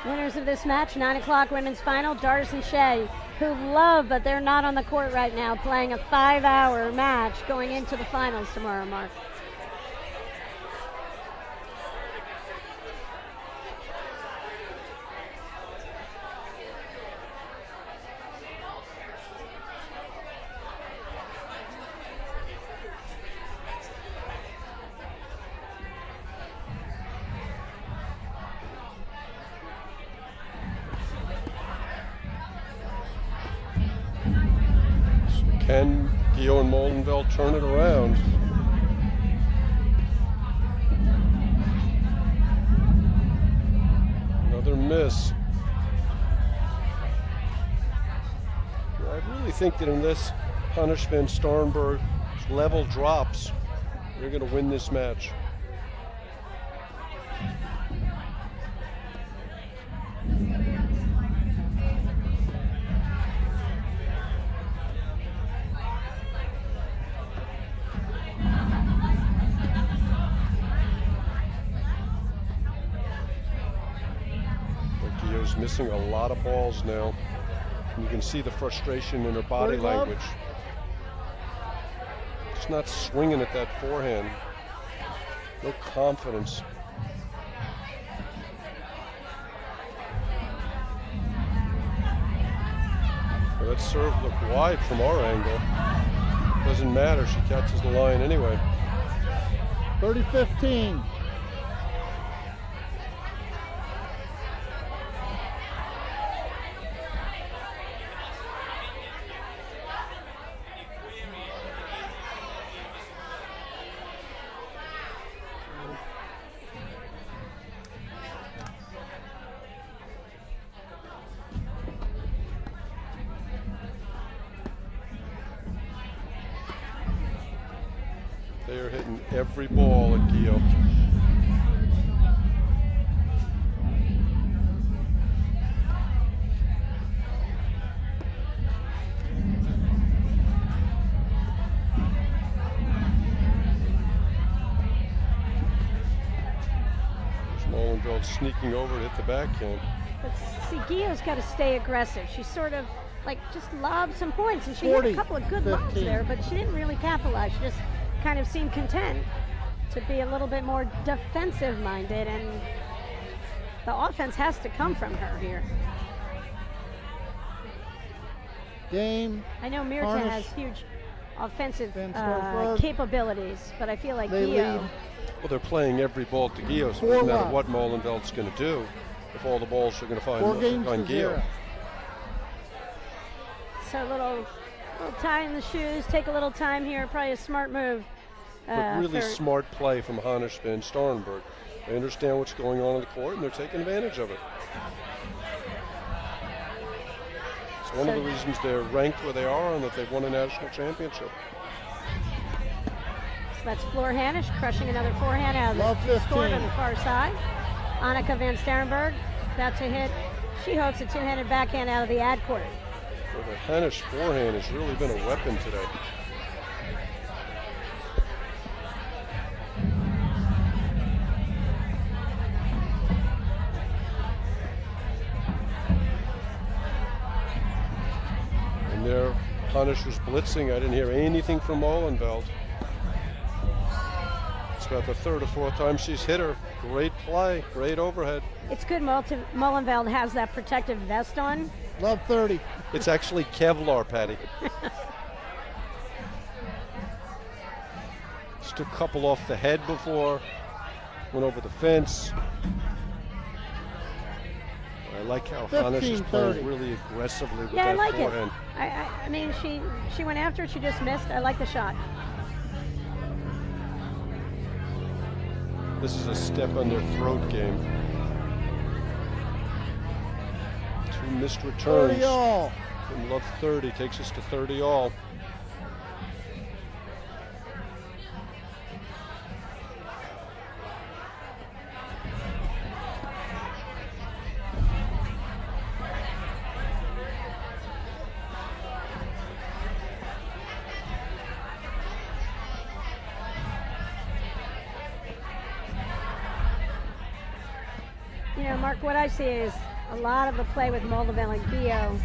Speaker 2: Winners of this match, 9 o'clock women's final, Dardis and Shay, who love, but they're not on the court right now, playing a 5-hour match going into the finals tomorrow, Mark.
Speaker 1: Can Guyaux and Molenveld turn it around? Another miss. I really think that unless Hanisch Van Starrenburg's level drops, they're going to win this match. Guyaux's missing a lot of balls now. You can see the frustration in her body language. Just not swinging at that forehand. No confidence. Well, that serve looked wide from our angle. Doesn't matter, she catches the line anyway.
Speaker 7: 30-15.
Speaker 1: They are hitting every ball at Guyaux. Molenveld sneaking over to hit the backhand.
Speaker 2: But see, Guyaux's got to stay aggressive. She's sort of like just lobbed some points, and she hit a couple of good lobs there, but she didn't really capitalize. She just kind of seemed content to be a little bit more defensive minded, and the offense has to come from her here.
Speaker 7: Game.
Speaker 2: I know Mirta has huge offensive
Speaker 7: Van Starrenburg.
Speaker 2: capabilities, but I feel like
Speaker 7: They
Speaker 2: Guyaux.
Speaker 7: lead.
Speaker 1: Well, they're playing every ball to Guyaux, so it doesn't matter what Molenveld's going to do. If all the balls are going to find
Speaker 7: 4 games to
Speaker 1: Guyaux.
Speaker 7: 0.
Speaker 2: So a little tie in the shoes, take a little time here, probably a smart move.
Speaker 1: But really smart play from Hanisch and Starrenburg. They understand what's going on in the court, and they're taking advantage of it. It's one of the reasons they're ranked where they are and that they've won a national championship.
Speaker 2: So that's Floor Hanisch crushing another forehand out of the court on the far side. Enica van Starrenburg about to hit. She hooks a two-handed backhand out of the ad court.
Speaker 1: Well, the Hanisch forehand has really been a weapon today. And there, Hanisch was blitzing. I didn't hear anything from Molenveld. It's about the third or fourth time she's hit her. Great play, great overhead.
Speaker 2: It's good Molenveld has that protective vest on.
Speaker 7: Love 30.
Speaker 1: It's actually Kevlar, Patty. Just a couple off the head before. Went over the fence. I like how Hanisch is playing really aggressively with that forehand.
Speaker 2: I mean, she went after it. She just missed. I like the shot.
Speaker 1: This is a step on their throat game. 2 missed returns.
Speaker 7: 30 all.
Speaker 1: And love 30 takes us to 30 all.
Speaker 2: You know, Mark, what I see is a lot of the play with Molenveld and Guyaux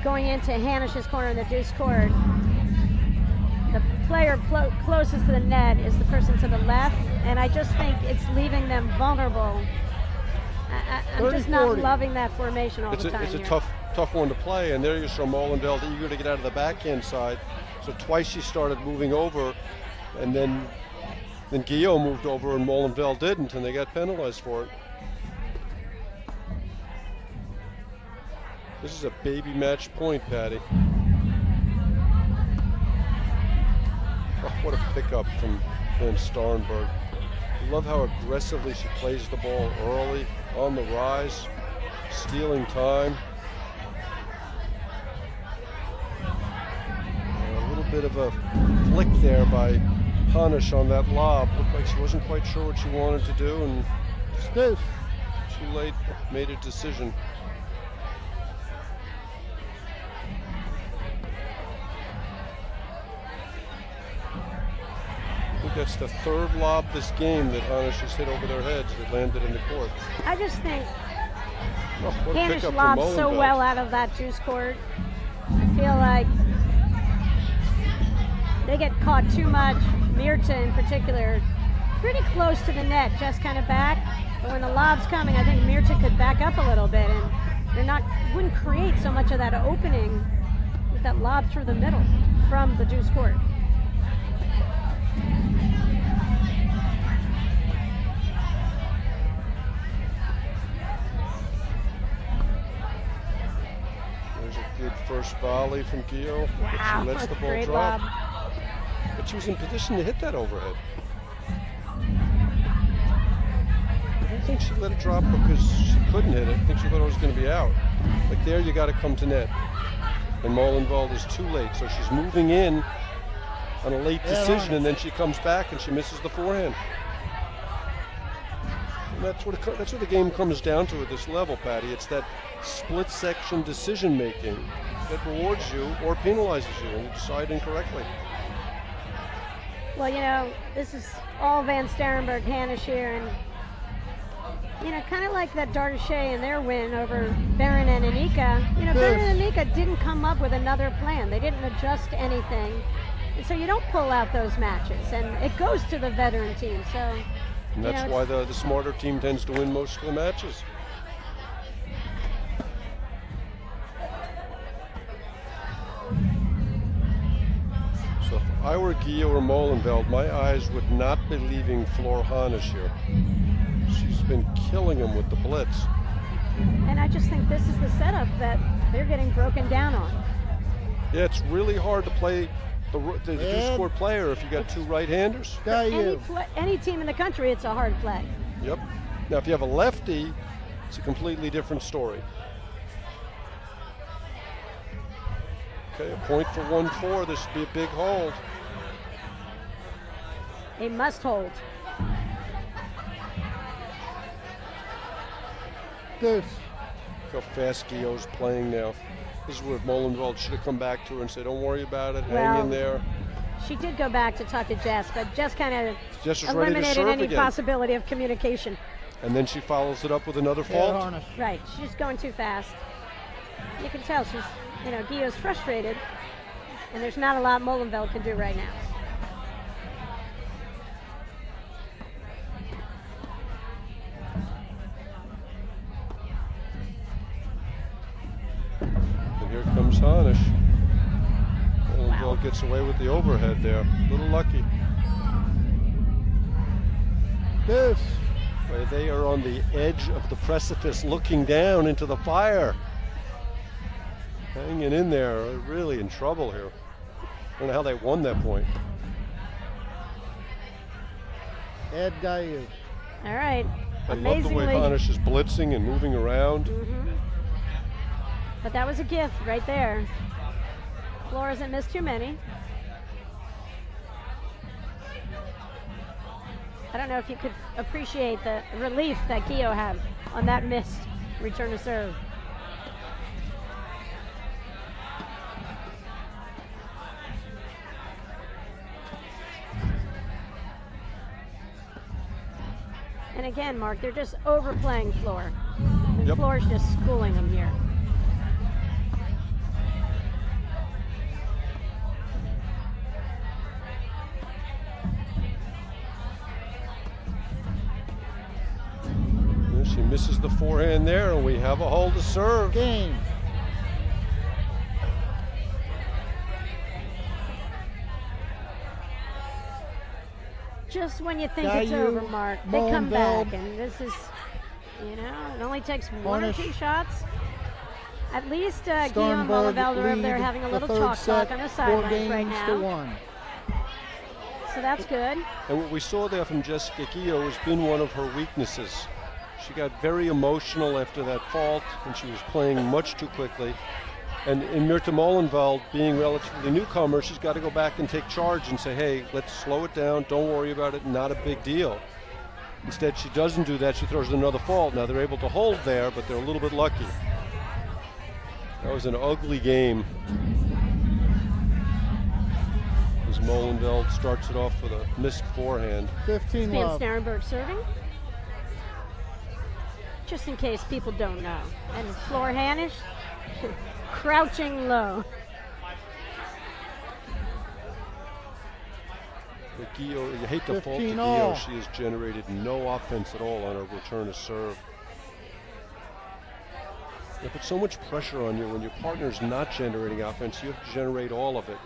Speaker 2: going into Hanisch's corner in the deuce court. The player closest to the net is the person to the left, and I just think it's leaving them vulnerable. I'm just not loving that formation all the time.
Speaker 1: It's a tough one to play, and there you saw Molenveld eager to get out of the backhand side. So twice she started moving over, and then Guyaux moved over and Molenveld didn't, and they got penalized for it. This is a baby match point, Patty. Oh, what a pickup from Van Starrenburg. I love how aggressively she plays the ball early, on the rise, stealing time. A little bit of a flick there by Hanisch on that lob. Looked like she wasn't quite sure what she wanted to do, and too late, made a decision. I think that's the third lob this game that Hanisch has hit over their heads that landed in the court.
Speaker 2: I just think
Speaker 1: what a
Speaker 2: Hanisch
Speaker 1: pickup from
Speaker 2: lobs so
Speaker 1: Molenveld.
Speaker 2: well out of that juice court. I feel like they get caught too much. Mirta in particular, pretty close to the net, just kind of back. But when the lob's coming, I think Mirta could back up a little bit, and wouldn't create so much of that opening with that lob through the middle from the juice court.
Speaker 1: There's a good first volley from Guyaux.
Speaker 2: Wow,
Speaker 1: She lets the ball
Speaker 2: great
Speaker 1: drop.
Speaker 2: lob.
Speaker 1: But she was in position to hit that overhead. I don't think she let it drop because she couldn't hit it. I think she thought it was going to be out. Like there, you got to come to net. And Molenveld is too late, so she's moving in on a late decision, and then she comes back and she misses the forehand. And that's what the game comes down to at this level, Patty. It's that split section decision making that rewards you or penalizes you when you decide incorrectly.
Speaker 2: Well, you know, this is all Van Starrenburg, Hanisch here, and you know, kind of like that Dardis Shay and their win over Berendt and Enica. You know, Berendt and Enica didn't come up with another plan. They didn't adjust anything. And so you don't pull out those matches, and it goes to the veteran team. So,
Speaker 1: and that's why the smarter team tends to win most of the matches. So if I were Guyaux or Molenveld, my eyes would not be leaving Floor Hanisch here. She's been killing him with the blitz.
Speaker 2: And I just think this is the setup that they're getting broken down on.
Speaker 1: Yeah, it's really hard to play the two-score player if you got two right-handers.
Speaker 2: Any team in the country, it's a hard play.
Speaker 1: Yep. Now, if you have a lefty, it's a completely different story. Okay, a point for 1-4. This should be a big hold.
Speaker 2: A must hold.
Speaker 7: Deuce.
Speaker 1: Look how fast Guyaux's playing now. This is where Molenveld should have come back to her and said, don't worry about it, hang in there.
Speaker 2: She did go back to talk to Jess, but Jess kind of
Speaker 1: eliminated
Speaker 2: any
Speaker 1: again.
Speaker 2: possibility of communication.
Speaker 1: And then she follows it up with another fault.
Speaker 2: Right, she's going too fast. You can tell she's, Guyaux's frustrated, and there's not a lot Molenveld can do right now.
Speaker 1: And here comes Hanisch. Molenveld gets away with the overhead there. A little lucky.
Speaker 7: Deuce.
Speaker 1: They are on the edge of the precipice looking down into the fire. Hanging in there, really in trouble here. I don't know how they won that point.
Speaker 7: Ed Guyaux.
Speaker 2: All right.
Speaker 1: I love the way Hanisch is blitzing and moving around.
Speaker 2: But that was a gift right there. Floor hasn't missed too many. I don't know if you could appreciate the relief that Guyaux had on that missed return to serve. And again, Mark, they're just overplaying Floor. And Floor's just schooling them here.
Speaker 1: She misses the forehand there, and we have a hold to serve.
Speaker 7: Game.
Speaker 2: Just when you think it's over, Mark, they come back, and this is, it only takes one or two shots. At least Guyaux and Molenveld are over there having a little talk on the sidelines right now. So that's good.
Speaker 1: And what we saw there from Jessica Guyaux has been one of her weaknesses. She got very emotional after that fault, and she was playing much too quickly. And in Mirta Molenveld, being relatively newcomer, she's got to go back and take charge and say, hey, let's slow it down, don't worry about it, not a big deal. Instead, she doesn't do that, she throws another fault. Now they're able to hold there, but they're a little bit lucky. That was an ugly game. As Molenveld starts it off with a missed forehand.
Speaker 7: 15 love.
Speaker 2: Starrenburg serving. Just in case people don't know. And Floor Hanisch, crouching low.
Speaker 1: Guyaux, you hate to fault to Guyaux, she has generated no offense at all on her return to serve. They put so much pressure on you when your partner's not generating offense, you have to generate all of it.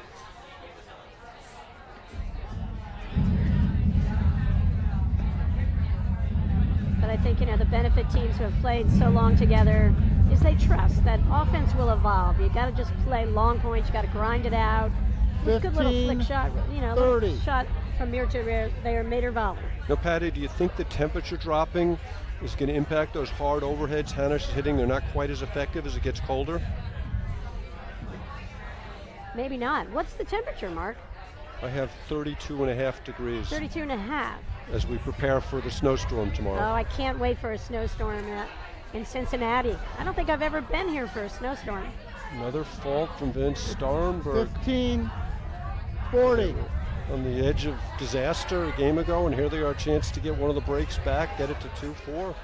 Speaker 2: But I think, the benefit teams who have played so long together is they trust that offense will evolve. You got to just play long points. You got to grind it out.
Speaker 7: 15,
Speaker 2: good little flick shot,
Speaker 7: 30.
Speaker 2: Little shot from Mirta there made her volley.
Speaker 1: Now, Patty, do you think the temperature dropping is going to impact those hard overheads Hanisch is hitting? They're not quite as effective as it gets colder?
Speaker 2: Maybe not. What's the temperature, Mark?
Speaker 1: I have 32.5 degrees.
Speaker 2: 32.5.
Speaker 1: As we prepare for the snowstorm tomorrow.
Speaker 2: Oh, I can't wait for a snowstorm in Cincinnati. I don't think I've ever been here for a snowstorm.
Speaker 1: Another fault from Vince Starrenburg.
Speaker 7: 15-40.
Speaker 1: On the edge of disaster a game ago, and here they are, a chance to get one of the breaks back, get it to 2-4.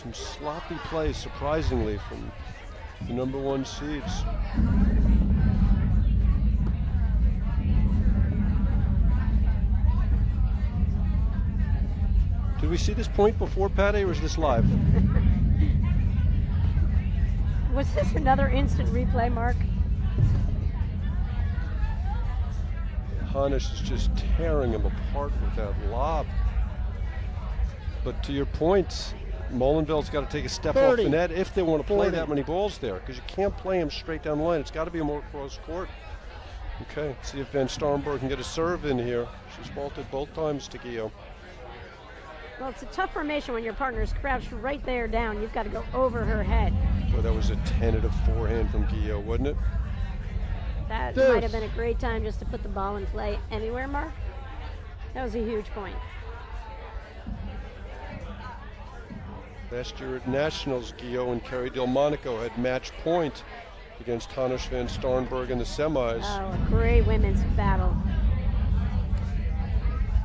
Speaker 1: Some sloppy play, surprisingly, from the number one seeds. Did we see this point before, Patty, or is this live?
Speaker 2: Was this another instant replay, Mark?
Speaker 1: Hanisch is just tearing him apart with that lob. But to your point, Molenveld's got to take a step off the net if they want to play that many balls there, because you can't play him straight down the line. It's got to be a more cross court. Okay, see if Van Starrenburg can get a serve in here. She's vaulted both times to Guyaux.
Speaker 2: Well, it's a tough formation when your partner's crouched right there down. You've got to go over her head.
Speaker 1: Well, that was a tentative forehand from Guyaux, wasn't it?
Speaker 2: That might have been a great time just to put the ball in play anywhere, Mark. That was a huge point.
Speaker 1: Last year at Nationals, Guyaux and Kerry Delmonico had match point against Hanisch Van Starrenburg in the semis.
Speaker 2: Oh, a great women's battle.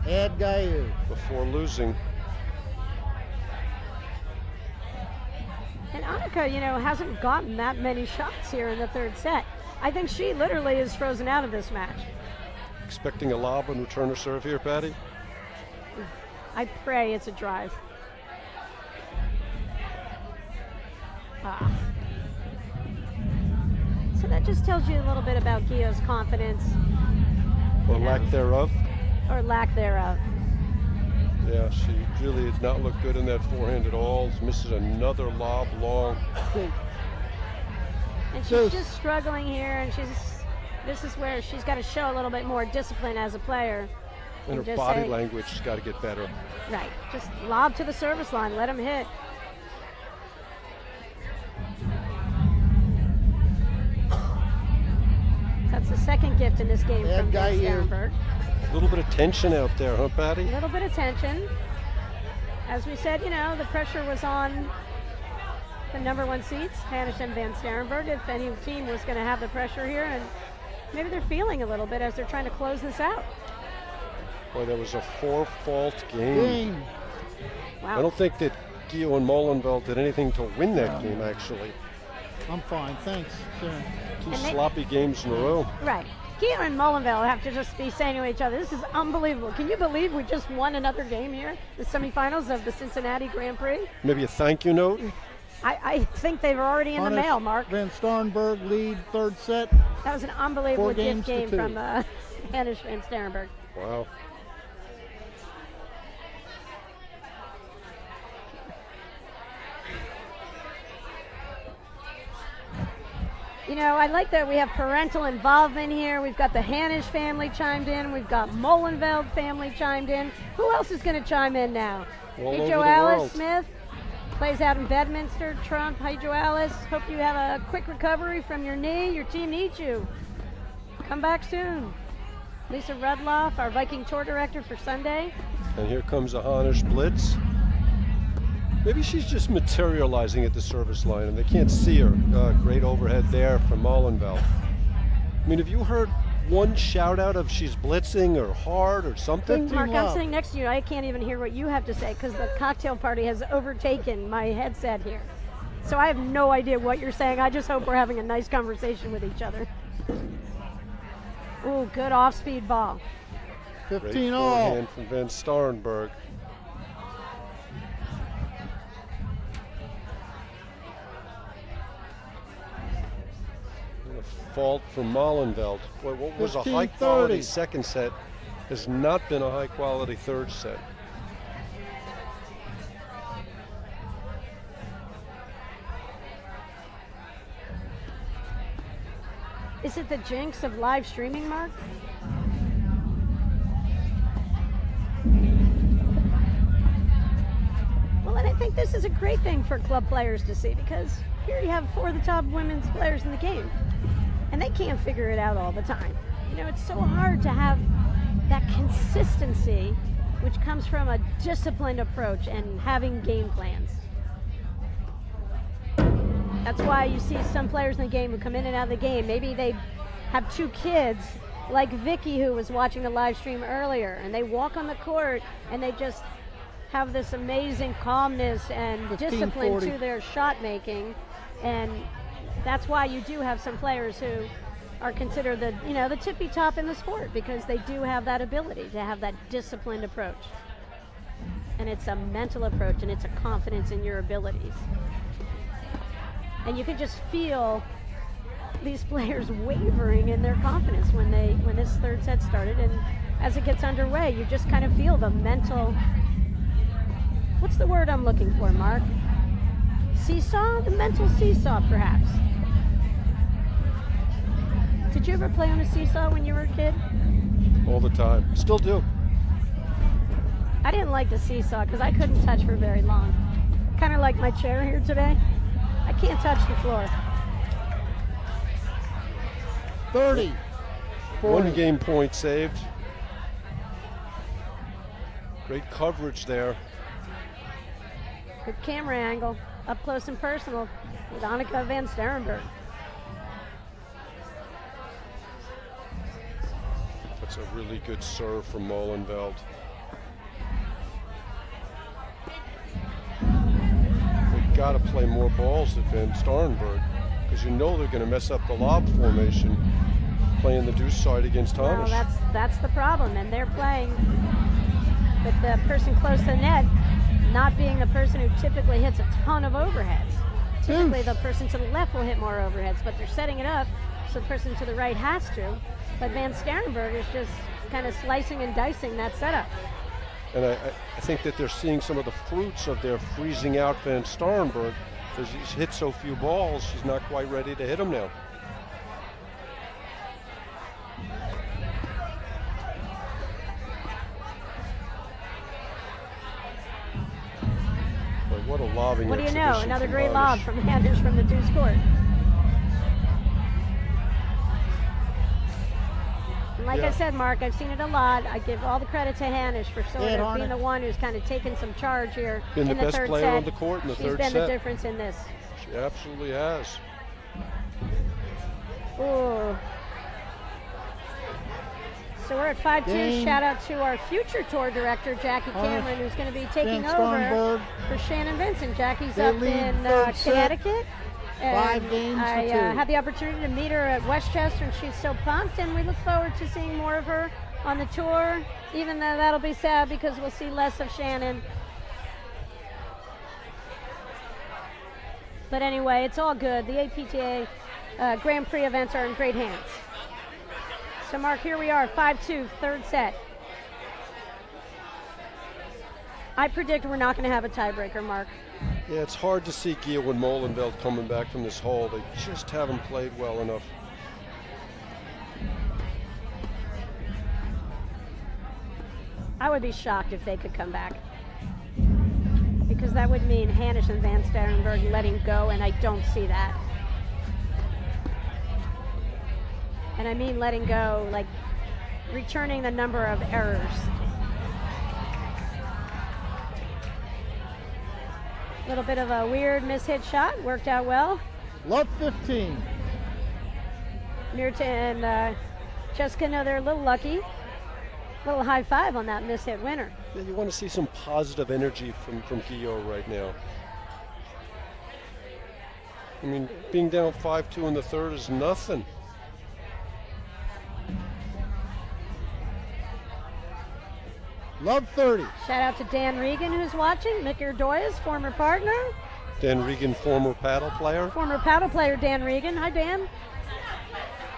Speaker 7: Ed Guyaux.
Speaker 1: Before losing.
Speaker 2: And Enica, you know, hasn't gotten that many shots here in the third set. I think she literally is frozen out of this match.
Speaker 1: Expecting a lob and return of serve here, Patty?
Speaker 2: I pray it's a drive. So that just tells you a little bit about Guyaux's confidence.
Speaker 1: Or lack thereof.
Speaker 2: Or lack thereof.
Speaker 1: Yeah, she really did not look good in that forehand at all. Misses another lob long.
Speaker 2: And she's just struggling here, and this is where she's got to show a little bit more discipline as a player.
Speaker 1: And her body language has got to get better.
Speaker 2: Right, just lob to the service line, let him hit. That's the second gift in this game from Van Starrenburg.
Speaker 1: A little bit of tension out there, huh, Patty?
Speaker 2: A little bit of tension. As we said, you know, the pressure was on the number one seeds, Hanisch and Van Starrenburg, if any team was going to have the pressure here, and maybe they're feeling a little bit as they're trying to close this out.
Speaker 1: Boy, that was a four-fault game.
Speaker 2: Wow.
Speaker 1: I don't think that Guyaux and Molenveld did anything to win that game, actually.
Speaker 7: I'm fine, thanks. Sharon.
Speaker 1: Two sloppy games in a row.
Speaker 2: Right. Guyaux and Molenveld have to just be saying to each other, this is unbelievable. Can you believe we just won another game here? The semifinals of the Cincinnati Grand Prix?
Speaker 1: Maybe a thank you note?
Speaker 2: I think they were already in the mail, Mark.
Speaker 7: Van Starrenburg lead third set.
Speaker 2: That was an unbelievable gift game from Hanisch and Starrenburg.
Speaker 1: Wow.
Speaker 2: You know, I like that we have parental involvement here. We've got the Hanisch family chimed in. We've got Molenveld family chimed in. Who else is going to chime in now? Hey, Joe Alice Smith plays out in Bedminster. Trump, hi, Joe Alice. Hope you have a quick recovery from your knee. Your team needs you. Come back soon. Lisa Rudloff, our Viking tour director for Sunday.
Speaker 1: And here comes a Hanisch blitz. Maybe she's just materializing at the service line and they can't see her. Great overhead there from Molenveld. I mean, have you heard one shout out of she's blitzing or hard or something?
Speaker 2: Mark, I'm sitting next to you. I can't even hear what you have to say because the cocktail party has overtaken my headset here. So I have no idea what you're saying. I just hope we're having a nice conversation with each other. Ooh, good off-speed ball.
Speaker 7: 15
Speaker 1: all. Forehand from Van Starrenburg. Fault from Molenveld. Boy, what was a high-quality second set has not been a high-quality third set.
Speaker 2: Is it the jinx of live streaming, Mark? Well, and I think this is a great thing for club players to see because here you have four of the top women's players in the game. And they can't figure it out all the time. You know, it's so hard to have that consistency, which comes from a disciplined approach and having game plans. That's why you see some players in the game who come in and out of the game. Maybe they have two kids, like Vicky, who was watching the live stream earlier, and they walk on the court and they just have this amazing calmness and discipline to their shot making. And that's why you do have some players who are considered the, you know, the tippy top in the sport because they do have that ability to have that disciplined approach. And it's a mental approach and it's a confidence in your abilities. And you can just feel these players wavering in their confidence when this third set started, and as it gets underway, you just kind of feel the mental. What's the word I'm looking for, Mark? Seesaw? The mental seesaw, perhaps. Did you ever play on a seesaw when you were a kid?
Speaker 1: All the time. Still do.
Speaker 2: I didn't like the seesaw because I couldn't touch for very long. Kind of like my chair here today. I can't touch the floor.
Speaker 7: 30.
Speaker 1: 40. 1 game point saved. Great coverage there.
Speaker 2: Good camera angle, up close and personal with Enica van Starrenburg.
Speaker 1: That's a really good serve from Molenveld. They've got to play more balls at Van Starrenburg because you know they're going to mess up the lob formation playing the deuce side against Hanisch.
Speaker 2: Well, that's the problem, and they're playing with the person close to the net not being the person who typically hits a ton of overheads. Typically the person to the left will hit more overheads, but they're setting it up so the person to the right has to. But Van Starrenburg is just kind of slicing and dicing that setup.
Speaker 1: And I think that they're seeing some of the fruits of their freezing out Van Starrenburg because he's hit so few balls, he's not quite ready to hit them now. But what a lobbing
Speaker 2: What do you know?
Speaker 1: exhibition
Speaker 2: Another
Speaker 1: from
Speaker 2: great
Speaker 1: Hanisch.
Speaker 2: lob from Hanisch from the deuce court. And like I said, Mark, I've seen it a lot. I give all the credit to Hanisch for sort of being the one who's kind of taken some charge here
Speaker 1: Been
Speaker 2: in
Speaker 1: the
Speaker 2: the
Speaker 1: best
Speaker 2: third
Speaker 1: player
Speaker 2: set.
Speaker 1: on the court in the third set.
Speaker 2: She's been the difference in this.
Speaker 1: She absolutely has.
Speaker 2: Ooh. So we're at 5-2. Shout out to our future tour director, Jackie Cameron, who's going to be taking over for Shannon Vincent. Jackie's up in Connecticut. And
Speaker 7: 5 games
Speaker 2: I
Speaker 7: to 2.
Speaker 2: had the opportunity to meet her at Westchester, and she's so pumped, and we look forward to seeing more of her on the tour, even though that'll be sad because we'll see less of Shannon. But anyway, it's all good. The APTA Grand Prix events are in great hands. So, Mark, here we are, 5-2, third set. I predict we're not going to have a tiebreaker, Mark.
Speaker 1: Yeah, it's hard to see Guyaux and Molenveld coming back from this hole. They just haven't played well enough.
Speaker 2: I would be shocked if they could come back, because that would mean Hanisch and Van Starrenburg letting go, and I don't see that. And I mean letting go, like returning the number of errors. A little bit of a weird mishit shot, worked out well.
Speaker 7: Love 15.
Speaker 2: Mirta and Jessica know they're a little lucky. A little high five on that mishit winner.
Speaker 1: Yeah, you want to see some positive energy from Guyaux right now. I mean, being down 5-2 in the third is nothing.
Speaker 7: Love 30.
Speaker 2: Shout out to Dan Regan, who's watching. Mick Erdoya's former partner.
Speaker 1: Dan Regan, former paddle player.
Speaker 2: Former paddle player Dan Regan. Hi, Dan.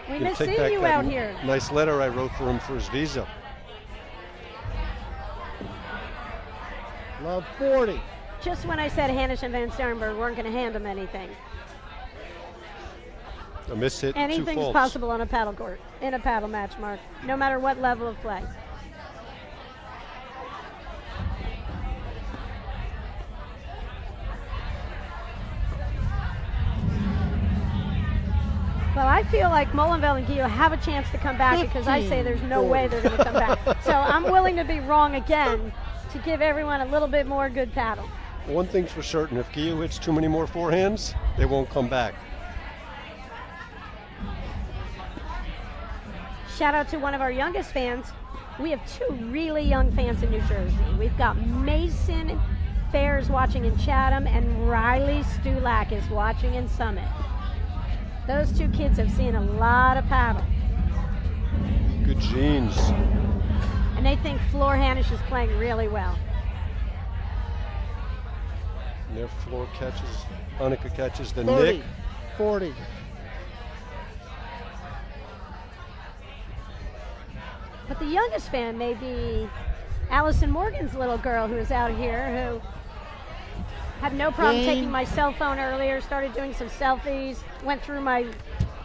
Speaker 2: We miss seeing you out here.
Speaker 1: Nice letter I wrote for him for his visa.
Speaker 7: Love 40.
Speaker 2: Just when I said Hanisch and Van Starrenburg weren't going to hand him anything.
Speaker 1: A miss hit,
Speaker 2: Anything's
Speaker 1: 2 faults.
Speaker 2: possible on a paddle court, in a paddle match, Mark, no matter what level of play. Well, I feel like Molenveld and Guyaux have a chance to come back because I say there's no way they're going to come back. So I'm willing to be wrong again to give everyone a little bit more good paddle.
Speaker 1: One thing's for certain, if Guyaux hits too many more forehands, they won't come back.
Speaker 2: Shout out to one of our youngest fans. We have 2 really young fans in New Jersey. We've got Mason Fairs watching in Chatham, and Riley Stulak is watching in Summit. Those 2 kids have seen a lot of paddle.
Speaker 1: Good genes.
Speaker 2: And they think Floor Hanisch is playing really well.
Speaker 1: And their floor catches, Enica catches the
Speaker 7: 30,
Speaker 1: nick.
Speaker 7: 40.
Speaker 2: But the youngest fan may be Allison Morgan's little girl who is out here, who had no problem taking my cell phone earlier, started doing some selfies, went through my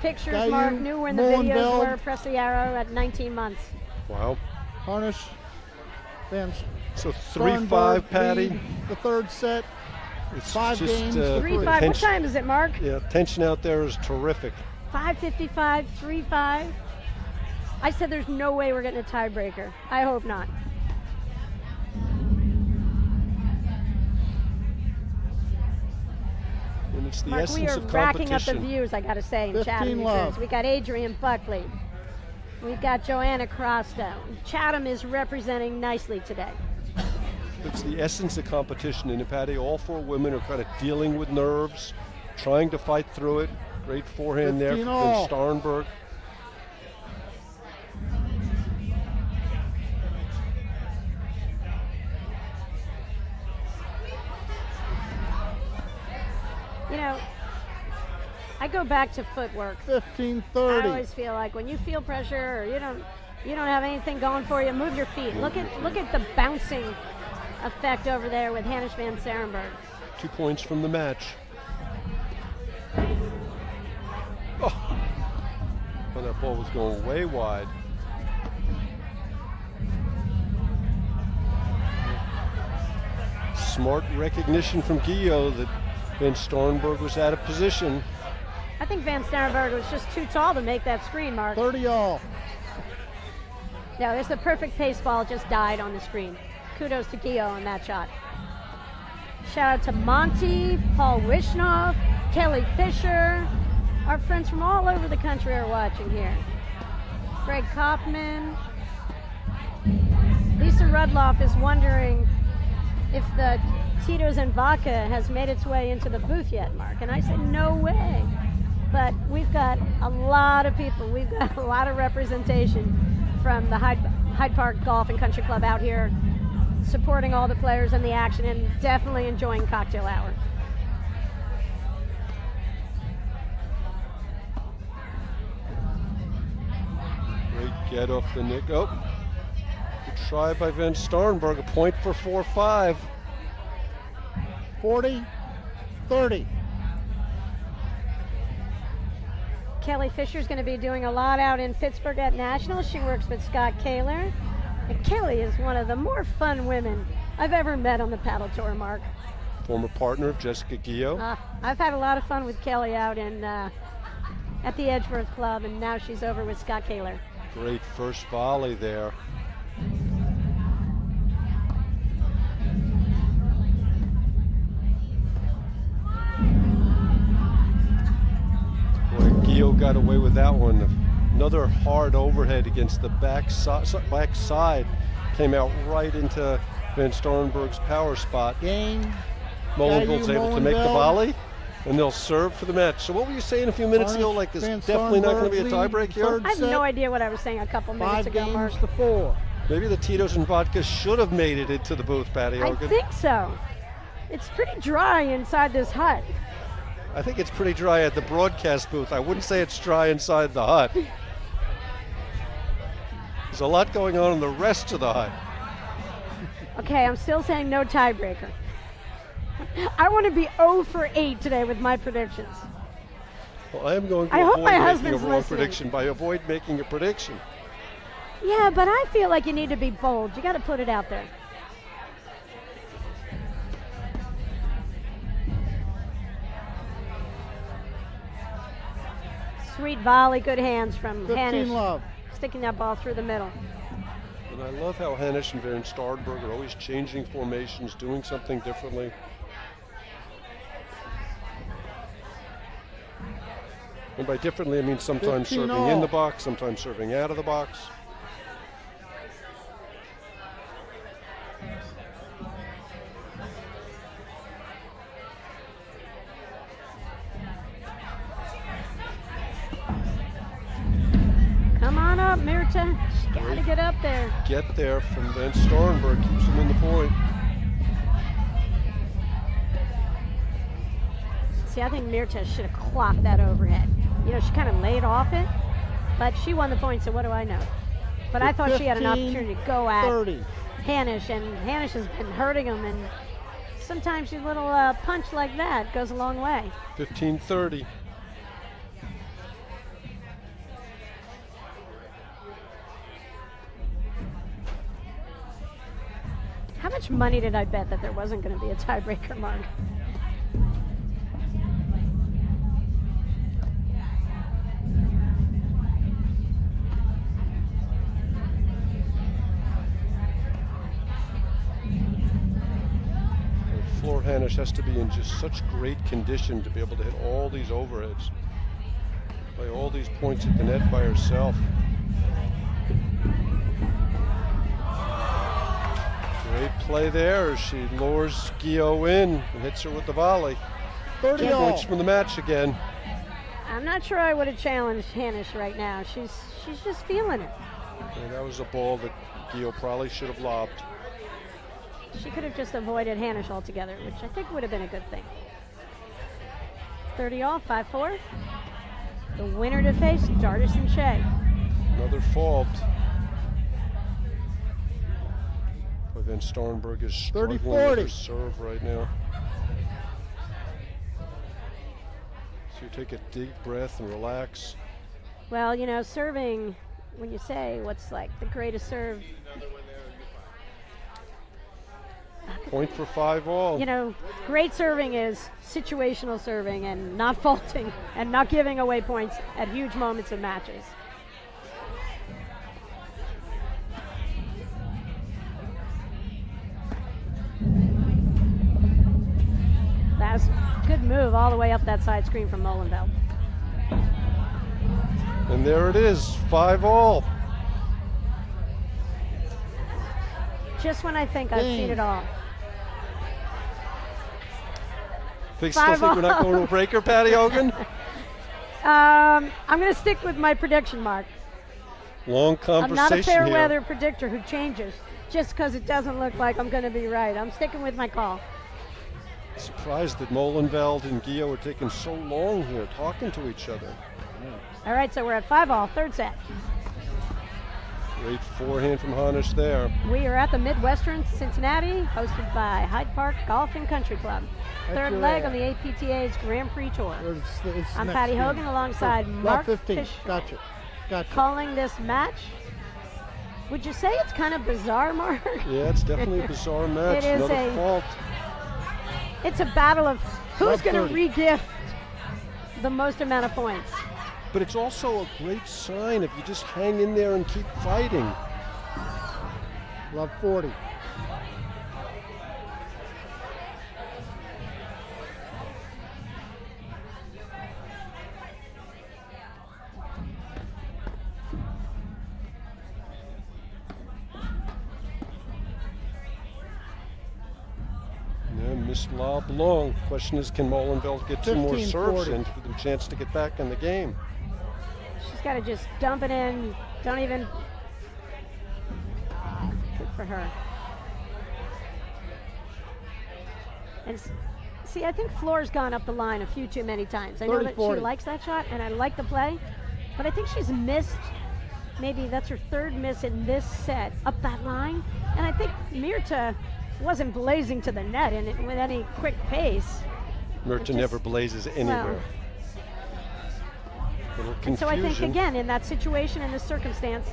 Speaker 2: pictures,
Speaker 7: Guyaux,
Speaker 2: Mark, knew where the
Speaker 7: Molenveld.
Speaker 2: videos were, pressed the arrow at 19 months.
Speaker 1: Wow.
Speaker 7: Hanisch, Van
Speaker 1: So
Speaker 7: Starrenburg
Speaker 1: 3-5, Patty.
Speaker 7: lead the third set.
Speaker 1: It's
Speaker 7: 5
Speaker 1: just,
Speaker 7: games.
Speaker 2: 3-5. What time is it, Mark?
Speaker 1: Yeah, tension out there is terrific.
Speaker 2: 5:55, 3-5. I said there's no way we're getting a tiebreaker. I hope not.
Speaker 1: And it's the
Speaker 2: Mark,
Speaker 1: essence
Speaker 2: we are
Speaker 1: of
Speaker 2: racking up the
Speaker 1: competition.
Speaker 2: views, I got to say, in Chatham.
Speaker 7: 15
Speaker 2: New
Speaker 7: love.
Speaker 2: Jersey. We got Adrian Buckley. We've got Joanna Crosto. Chatham is representing nicely today.
Speaker 1: It's the essence of competition in it, Patty. All 4 women are kind of dealing with nerves, trying to fight through it. Great forehand there
Speaker 7: 15
Speaker 1: from
Speaker 7: all.
Speaker 1: Starrenburg.
Speaker 2: You know, I go back to footwork.
Speaker 7: 15-30.
Speaker 2: I always feel like when you feel pressure or you don't have anything going for you, move your feet. Look at the bouncing effect over there with Hanisch van Starrenburg.
Speaker 1: 2 points from the match. Oh, well, that ball was going way wide. Smart recognition from Guyaux that Van Starrenburg was out of position.
Speaker 2: I think Van Starrenburg was just too tall to make that screen, Mark.
Speaker 7: 30 all.
Speaker 2: No, there's the perfect pace ball, just died on the screen. Kudos to Guyaux on that shot. Shout out to Monty, Paul Wishnoff, Kelly Fisher. Our friends from all over the country are watching here. Greg Kopman. Lisa Rudloff is wondering if the Tito's and Vodka has made its way into the booth yet, Mark. And I said, no way. But we've got a lot of people. We've got a lot of representation from the Hyde Park Golf and Country Club out here supporting all the players and the action and definitely enjoying cocktail hour.
Speaker 1: Great get off the nick. Oh, good try by Van Starrenburg. A point for 4-5.
Speaker 7: 40-30.
Speaker 2: Kelly Fisher's going to be doing a lot out in Pittsburgh at Nationals. She works with Scott Kaler. And Kelly is one of the more fun women I've ever met on the paddle tour, Mark.
Speaker 1: Former partner of Jessica Guyaux.
Speaker 2: I've had a lot of fun with Kelly out in at the Edgeworth Club, and now she's over with Scott Kaler.
Speaker 1: Great first volley there. Boy, Guyaux got away with that one. Another hard overhead against the back side. Came out right into Van Starrenburg's power spot.
Speaker 7: Game.
Speaker 1: Molenveld's able to make the
Speaker 7: Molenveld.
Speaker 1: volley, and they'll serve for the match. So what were you saying a few minutes ago? Like, there's
Speaker 7: Van
Speaker 1: definitely not going to be a
Speaker 7: Starrenburg
Speaker 1: tiebreak
Speaker 7: lead,
Speaker 1: here?
Speaker 7: third
Speaker 2: I have
Speaker 7: set.
Speaker 2: no idea what I was saying a couple minutes
Speaker 7: 5
Speaker 2: ago, Mark.
Speaker 7: games to 4.
Speaker 1: Maybe the Tito's and Vodka should have made it into the booth, Patty
Speaker 2: I
Speaker 1: Hogan.
Speaker 2: think so. It's pretty dry inside this hut.
Speaker 1: I think it's pretty dry at the broadcast booth. I wouldn't say it's dry inside the hut. There's a lot going on in the rest of the hut.
Speaker 2: Okay, I'm still saying no tiebreaker. I want to be 0 for 8 today with my predictions.
Speaker 1: Well, I am going to
Speaker 2: I hope
Speaker 1: avoid
Speaker 2: my
Speaker 1: making a
Speaker 2: husband's
Speaker 1: wrong
Speaker 2: listening.
Speaker 1: prediction by avoid making a prediction.
Speaker 2: Yeah, but I feel like you need to be bold. You got to put it out there. Sweet volley, good hands from
Speaker 7: 15
Speaker 2: Hanisch,
Speaker 7: love.
Speaker 2: sticking that ball through the middle.
Speaker 1: And I love how Hanisch and Van Starrenburg are always changing formations, doing something differently. And by differently, I mean sometimes
Speaker 7: 15
Speaker 1: serving in
Speaker 7: all.
Speaker 1: the box, sometimes serving out of the box.
Speaker 2: Come on up, Mirta. You got to get up there.
Speaker 1: Get there from Van Starrenburg, keeps him in the point.
Speaker 2: See, I think Mirta should have clocked that overhead. You know, she kind of laid off it, but she won the point, so what do I know? But I thought she had an
Speaker 7: 15,
Speaker 2: opportunity to go at
Speaker 7: 30.
Speaker 2: Hanisch, and Hanisch has been hurting him, and sometimes a little punch like that goes a long way.
Speaker 1: 15-30.
Speaker 2: How much money did I bet that there wasn't going to be a tiebreaker, Mark?
Speaker 1: Floor Hanisch has to be in just such great condition to be able to hit all these overheads. Play all these points at the net by herself. Great play there as she lures Guyaux in and hits her with the volley. 2 points from the match again.
Speaker 2: I'm not sure I would have challenged Hanisch right now. She's just feeling it.
Speaker 1: And that was a ball that Guyaux probably should have lobbed.
Speaker 2: She could have just avoided Hanisch altogether, which I think would have been a good thing. 30 all, 5-4. The winner to face, Dardis and Shay.
Speaker 1: Another fault. Then Starrenburg is struggling with her serve right now. So you take a deep breath and relax.
Speaker 2: Well, you know, serving, when you say what's like the greatest serve.
Speaker 1: Point for 5 all.
Speaker 2: You know, great serving is situational serving and not faulting and not giving away points at huge moments in matches. That's a good move all the way up that side screen from Molenveld.
Speaker 1: And there it is, 5 all.
Speaker 2: Just when I think I've seen it all.
Speaker 1: Still think we're not going to a breaker, Patty Hogan?
Speaker 2: I'm going to stick with my prediction, Mark.
Speaker 1: Long conversation.
Speaker 2: I'm not a fair
Speaker 1: here.
Speaker 2: weather predictor who changes just because it doesn't look like I'm going to be right. I'm sticking with my call.
Speaker 1: Surprised that Molenveld and Guyaux are taking so long here, talking to each other.
Speaker 2: All right, so we're at 5 all, third set.
Speaker 1: Great forehand from Hanisch there.
Speaker 2: We are at the Midwesterns, Cincinnati, hosted by Hyde Park Golf and Country Club. Third leg on the APTA's Grand Prix Tour. I'm Patty Hogan alongside Mark
Speaker 7: 15.
Speaker 2: Fish.
Speaker 7: Gotcha.
Speaker 2: Calling this match. Would you say it's kind of bizarre, Mark?
Speaker 1: Yeah, it's definitely a bizarre match.
Speaker 2: It is
Speaker 1: Another fault.
Speaker 2: It's a battle of who's going to re-gift the most amount of points.
Speaker 1: But it's also a great sign if you just hang in there and keep fighting.
Speaker 7: Love 40.
Speaker 1: Miss lob long. Question is, can Molenveld get 2 more serves in to give them a chance to get back in the game?
Speaker 2: She's got to just dump it in. Don't even. Good for her. And see, I think Floor's gone up the line a few too many times. I know that she likes that shot, and I like the play, but I think she's missed. Maybe that's her 3rd miss in this set up that line, and I think Mirta wasn't blazing to the net with any quick pace.
Speaker 1: Mirta never blazes anywhere. Little confusion.
Speaker 2: So I think, again, in that situation, in this circumstance,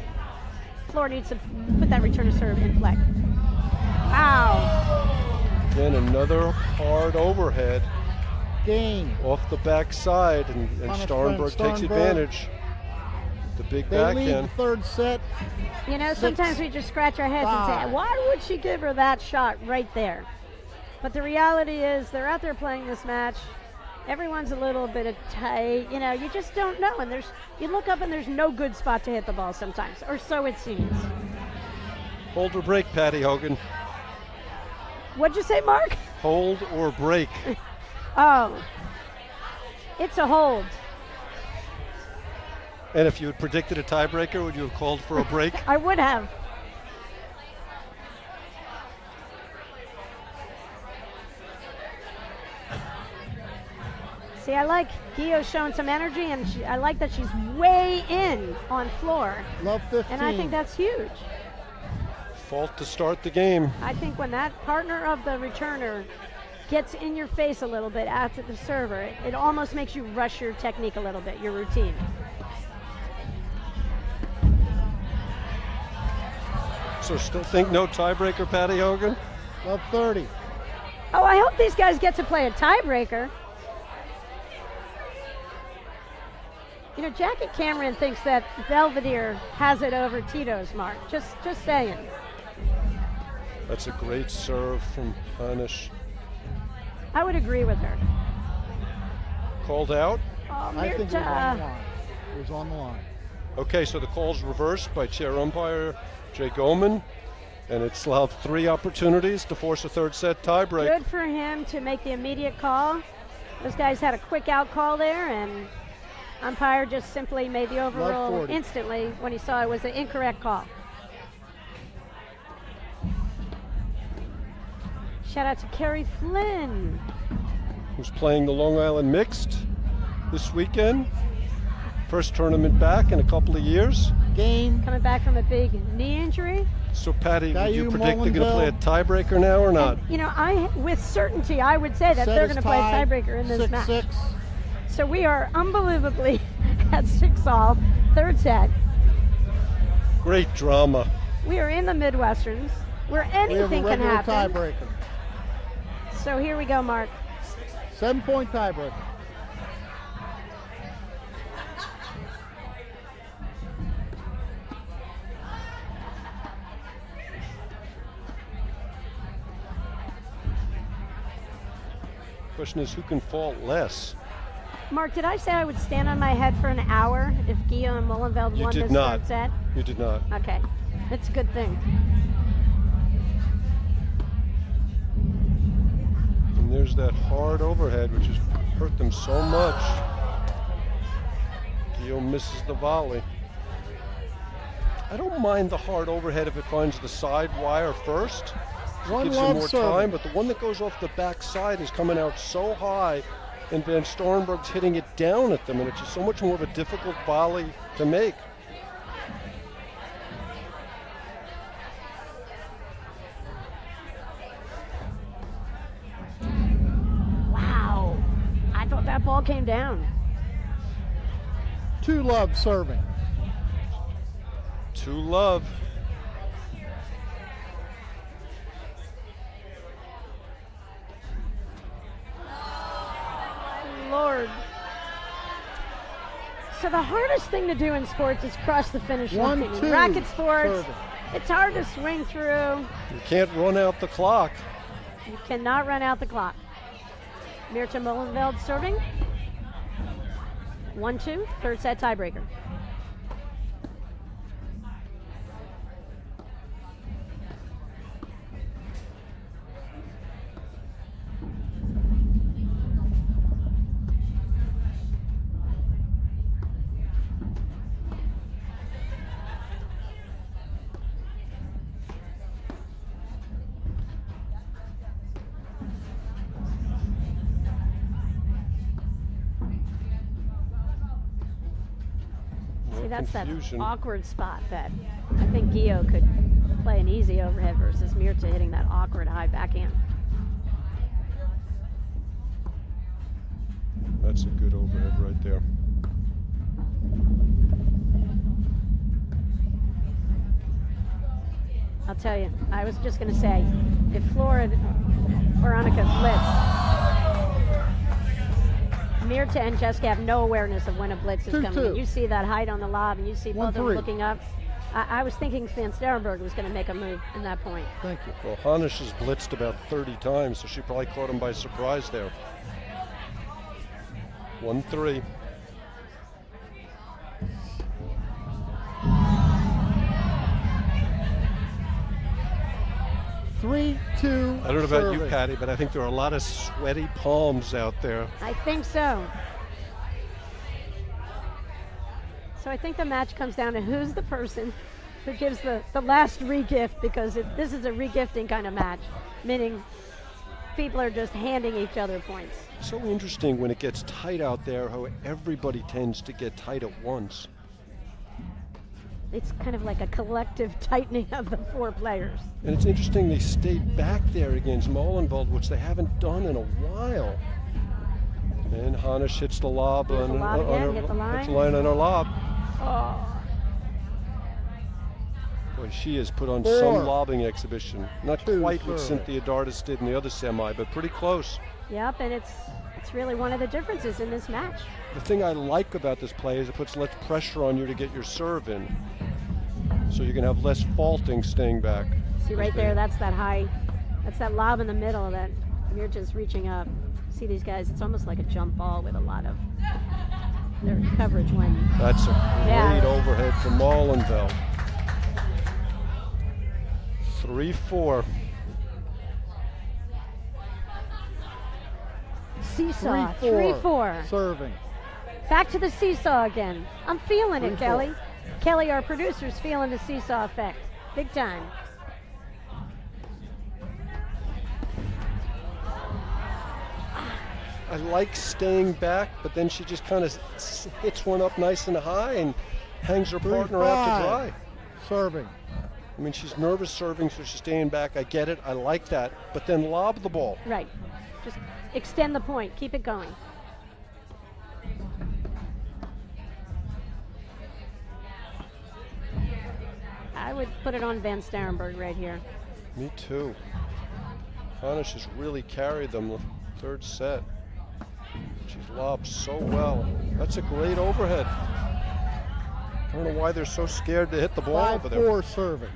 Speaker 2: Floor needs to put that return to serve in play. Wow.
Speaker 1: Again, another hard overhead.
Speaker 7: Game.
Speaker 1: Off the backside, and Starrenburg takes advantage. The big backhand.
Speaker 7: They lead the 3rd set.
Speaker 2: You know, sometimes we just scratch our heads and say, why would she give her that shot right there? But the reality is they're out there playing this match. Everyone's a little bit of tight. You know, you just don't know. And you look up and there's no good spot to hit the ball sometimes, or so it seems.
Speaker 1: Hold or break, Patty Hogan.
Speaker 2: What'd you say, Mark?
Speaker 1: Hold or break.
Speaker 2: Oh, it's a hold.
Speaker 1: And if you had predicted a tiebreaker, would you have called for a break?
Speaker 2: I would have. See, See, I like Guyaux showing some energy, and I like that she's way in on floor.
Speaker 7: Love 15.
Speaker 2: And I think that's huge.
Speaker 1: Fault to start the game.
Speaker 2: I think when that partner of the returner gets in your face a little bit after the server, it almost makes you rush your technique a little bit, your routine.
Speaker 1: So still think no tiebreaker, Patty Hogan?
Speaker 7: Love 30.
Speaker 2: Oh, I hope these guys get to play a tiebreaker. You know, Jackie Cameron thinks that Belvedere has it over Tito's, Mark. Just saying.
Speaker 1: That's a great serve from Hanisch.
Speaker 2: I would agree with her.
Speaker 1: Called out?
Speaker 7: I think it was on the line. It was on the line.
Speaker 1: Okay, so the call's reversed by chair umpire Jay Goldman, and it's allowed 3 opportunities to force a third set tiebreak.
Speaker 2: Good for him to make the immediate call. Those guys had a quick out call there, and umpire just simply made the overrule instantly when he saw it was the incorrect call. Shout out to Kerry Flynn,
Speaker 1: who's playing the Long Island Mixed this weekend. First tournament back in a couple of years.
Speaker 2: Coming back from a big knee injury.
Speaker 1: So Patty, would you
Speaker 7: Guyaux,
Speaker 1: predict they're going to play a
Speaker 7: Molenveld.
Speaker 1: tiebreaker now or not?
Speaker 2: And, you know, with certainty, I would say that they're going to play a tiebreaker in this match.
Speaker 7: 6-6.
Speaker 2: So we are unbelievably at 6-all, third set.
Speaker 1: Great drama.
Speaker 2: We are in the Midwesterns, where anything
Speaker 7: we have
Speaker 2: can
Speaker 7: a
Speaker 2: happen.
Speaker 7: tiebreaker.
Speaker 2: So here we go, Mark.
Speaker 7: 7-point tiebreaker.
Speaker 1: Question is, who can fault less?
Speaker 2: Mark, did I say I would stand on my head for an hour if Guyaux and Molenveld
Speaker 1: You
Speaker 2: won
Speaker 1: did
Speaker 2: this
Speaker 1: not.
Speaker 2: third set?
Speaker 1: You did not.
Speaker 2: Okay, that's a good thing.
Speaker 1: And there's that hard overhead, which has hurt them so much. Guyaux misses the volley. I don't mind the hard overhead if it finds the side wire first. It gives you more time, but the one that goes off the back side is coming out so high, and Van Starrenburg's hitting it down at them, and it's just so much more of a difficult volley to make.
Speaker 2: Wow, I thought that ball came down.
Speaker 7: 2-love serving.
Speaker 1: 2-love.
Speaker 2: Lord. So the hardest thing to do in sports is cross the finish line.
Speaker 7: 1-2
Speaker 2: Racket sports,
Speaker 7: serving.
Speaker 2: it's hard to swing through.
Speaker 1: You can't run out the clock.
Speaker 2: You cannot run out the clock. Mirta Molenveld serving. 1-2, third set tiebreaker. That's
Speaker 1: confusion.
Speaker 2: That awkward spot that I think Guyaux could play an easy overhead versus Mirta hitting that awkward high backhand.
Speaker 1: That's a good overhead right there.
Speaker 2: I'll tell you, I was just going to say, if Florida or Enica blitz, Mirta and Jessica have no awareness of when a blitz is coming in. You see that height on the lob, and you see both of them looking up. I was thinking Van Starrenburg was going to make a move in that point.
Speaker 7: Thank you.
Speaker 1: Well, Hanisch has blitzed about 30 times, so she probably caught him by surprise there. 1-3. I don't know about you, Patty, but I think there are a lot of sweaty palms out there.
Speaker 2: I think so. So I think the match comes down to who's the person who gives the last regift, because this is a regifting kind of match, meaning people are just handing each other points.
Speaker 1: So interesting when it gets tight out there, how everybody tends to get tight at once.
Speaker 2: It's kind of like a collective tightening of the 4 players.
Speaker 1: And it's interesting they stayed back there against Molenveld, which they haven't done in a while. And Hanisch hits the lob
Speaker 2: Hit the line
Speaker 1: on her lob.
Speaker 2: Oh.
Speaker 1: Boy, she has put on
Speaker 7: 4.
Speaker 1: some lobbing exhibition. Not
Speaker 7: 2
Speaker 1: quite what
Speaker 7: serve.
Speaker 1: Cynthia Dardis did in the other semi, but pretty close.
Speaker 2: Yep, and it's really one of the differences in this match.
Speaker 1: The thing I like about this play is it puts less pressure on you to get your serve in. So you can have less faulting staying back.
Speaker 2: See right there, that's that lob in the middle that you're just reaching up. See these guys, it's almost like a jump ball with a lot of their coverage when.
Speaker 1: That's a great overhead from Molenveld. 3-4.
Speaker 2: Seesaw,
Speaker 7: 3-4.
Speaker 2: 3-4.
Speaker 7: Serving.
Speaker 2: Back to the seesaw again. I'm feeling it,
Speaker 7: 3-4.
Speaker 2: Kelly. Kelly, our producer's feeling the seesaw effect. Big time.
Speaker 1: I like staying back, but then she just kind of hits one up nice and high and hangs her partner out to dry.
Speaker 7: Serving.
Speaker 1: I mean, she's nervous serving, so she's staying back. I get it. I like that. But then lob the ball.
Speaker 2: Right. Just extend the point. Keep it going. I would put it on Van Starrenburg right here.
Speaker 1: Me too. Hanisch has really carried them the 3rd set. She's lobbed so well. That's a great overhead. I don't know why they're so scared to hit the ball over there.
Speaker 7: 5-4 serving.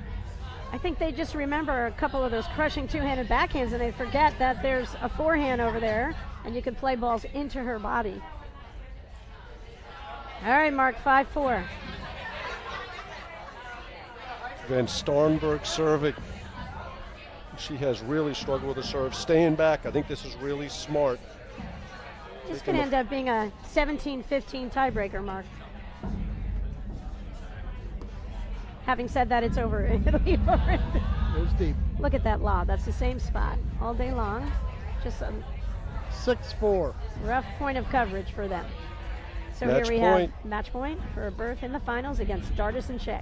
Speaker 2: I think they just remember a couple of those crushing 2-handed backhands and they forget that there's a forehand over there and you can play balls into her body. All right, Mark, 5-4.
Speaker 1: Van Starrenburg serving. She has really struggled with the serve. Staying back, I think this is really smart.
Speaker 2: This could end up being a 17-15 tiebreaker, Mark. Having said that, it's over. It'll be over.
Speaker 7: It was deep.
Speaker 2: Look at that lob. That's the same spot all day long. Just a
Speaker 7: 6-4.
Speaker 2: rough point of coverage for them. So
Speaker 1: Match
Speaker 2: here we
Speaker 1: point.
Speaker 2: have match point for a berth in the finals against Dardis and Shay.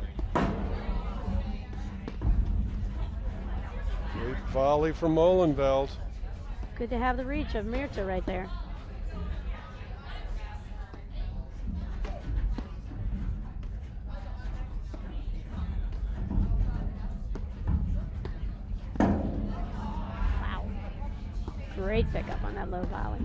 Speaker 1: Great volley from Molenveld.
Speaker 2: Good to have the reach of Mirta right there. Wow. Great pickup on that low volley.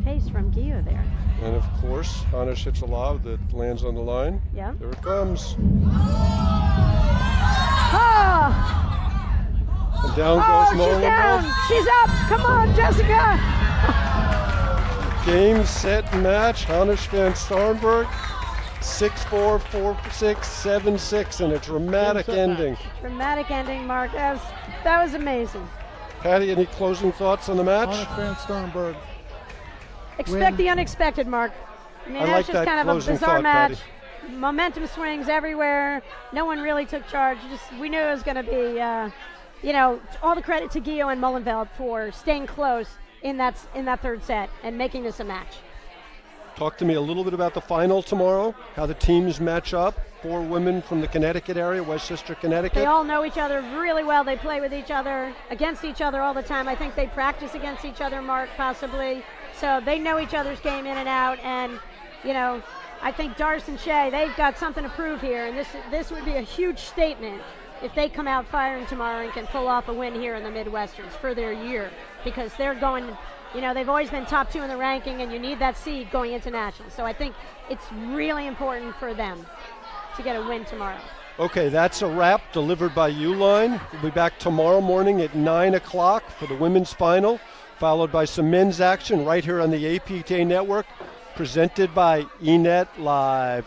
Speaker 2: Pace from Guyaux there.
Speaker 1: And of course, Hanisch hits a lob that lands on the line.
Speaker 2: Yeah.
Speaker 1: There it comes.
Speaker 2: Oh!
Speaker 1: And down goes Molenveld.
Speaker 2: She's up. Come on, Jessica.
Speaker 1: Game, set, match. Hanisch Van Starrenburg. 6-4, 4-6, 7-6, and a dramatic ending.
Speaker 2: Dramatic ending, Mark. That was amazing.
Speaker 1: Patty, any closing thoughts on the match?
Speaker 7: Hanisch Van Starrenburg.
Speaker 2: Expect the unexpected, Mark. I mean,
Speaker 1: I
Speaker 2: that's
Speaker 1: like
Speaker 2: just
Speaker 1: that
Speaker 2: kind of a
Speaker 1: closing
Speaker 2: bizarre
Speaker 1: thought,
Speaker 2: match.
Speaker 1: Patty.
Speaker 2: Momentum swings everywhere. No one really took charge. We knew it was going to be, all the credit to Guyaux and Molenveld for staying close in that 3rd set and making this a match.
Speaker 1: Talk to me a little bit about the final tomorrow, how the teams match up. 4 women from the Connecticut area, Westchester, Connecticut.
Speaker 2: They all know each other really well. They play with each other, against each other all the time. I think they practice against each other, Mark, possibly. So they know each other's game in and out. And, I think Dardis and Shay, they've got something to prove here. And this would be a huge statement if they come out firing tomorrow and can pull off a win here in the Midwesterns for their year. Because they're going, they've always been top 2 in the ranking, and you need that seed going into nationals. So I think it's really important for them to get a win tomorrow.
Speaker 1: Okay, that's a wrap delivered by Uline. We'll be back tomorrow morning at 9 o'clock for the women's final, followed by some men's action right here on the APTA Network, presented by eNet Live.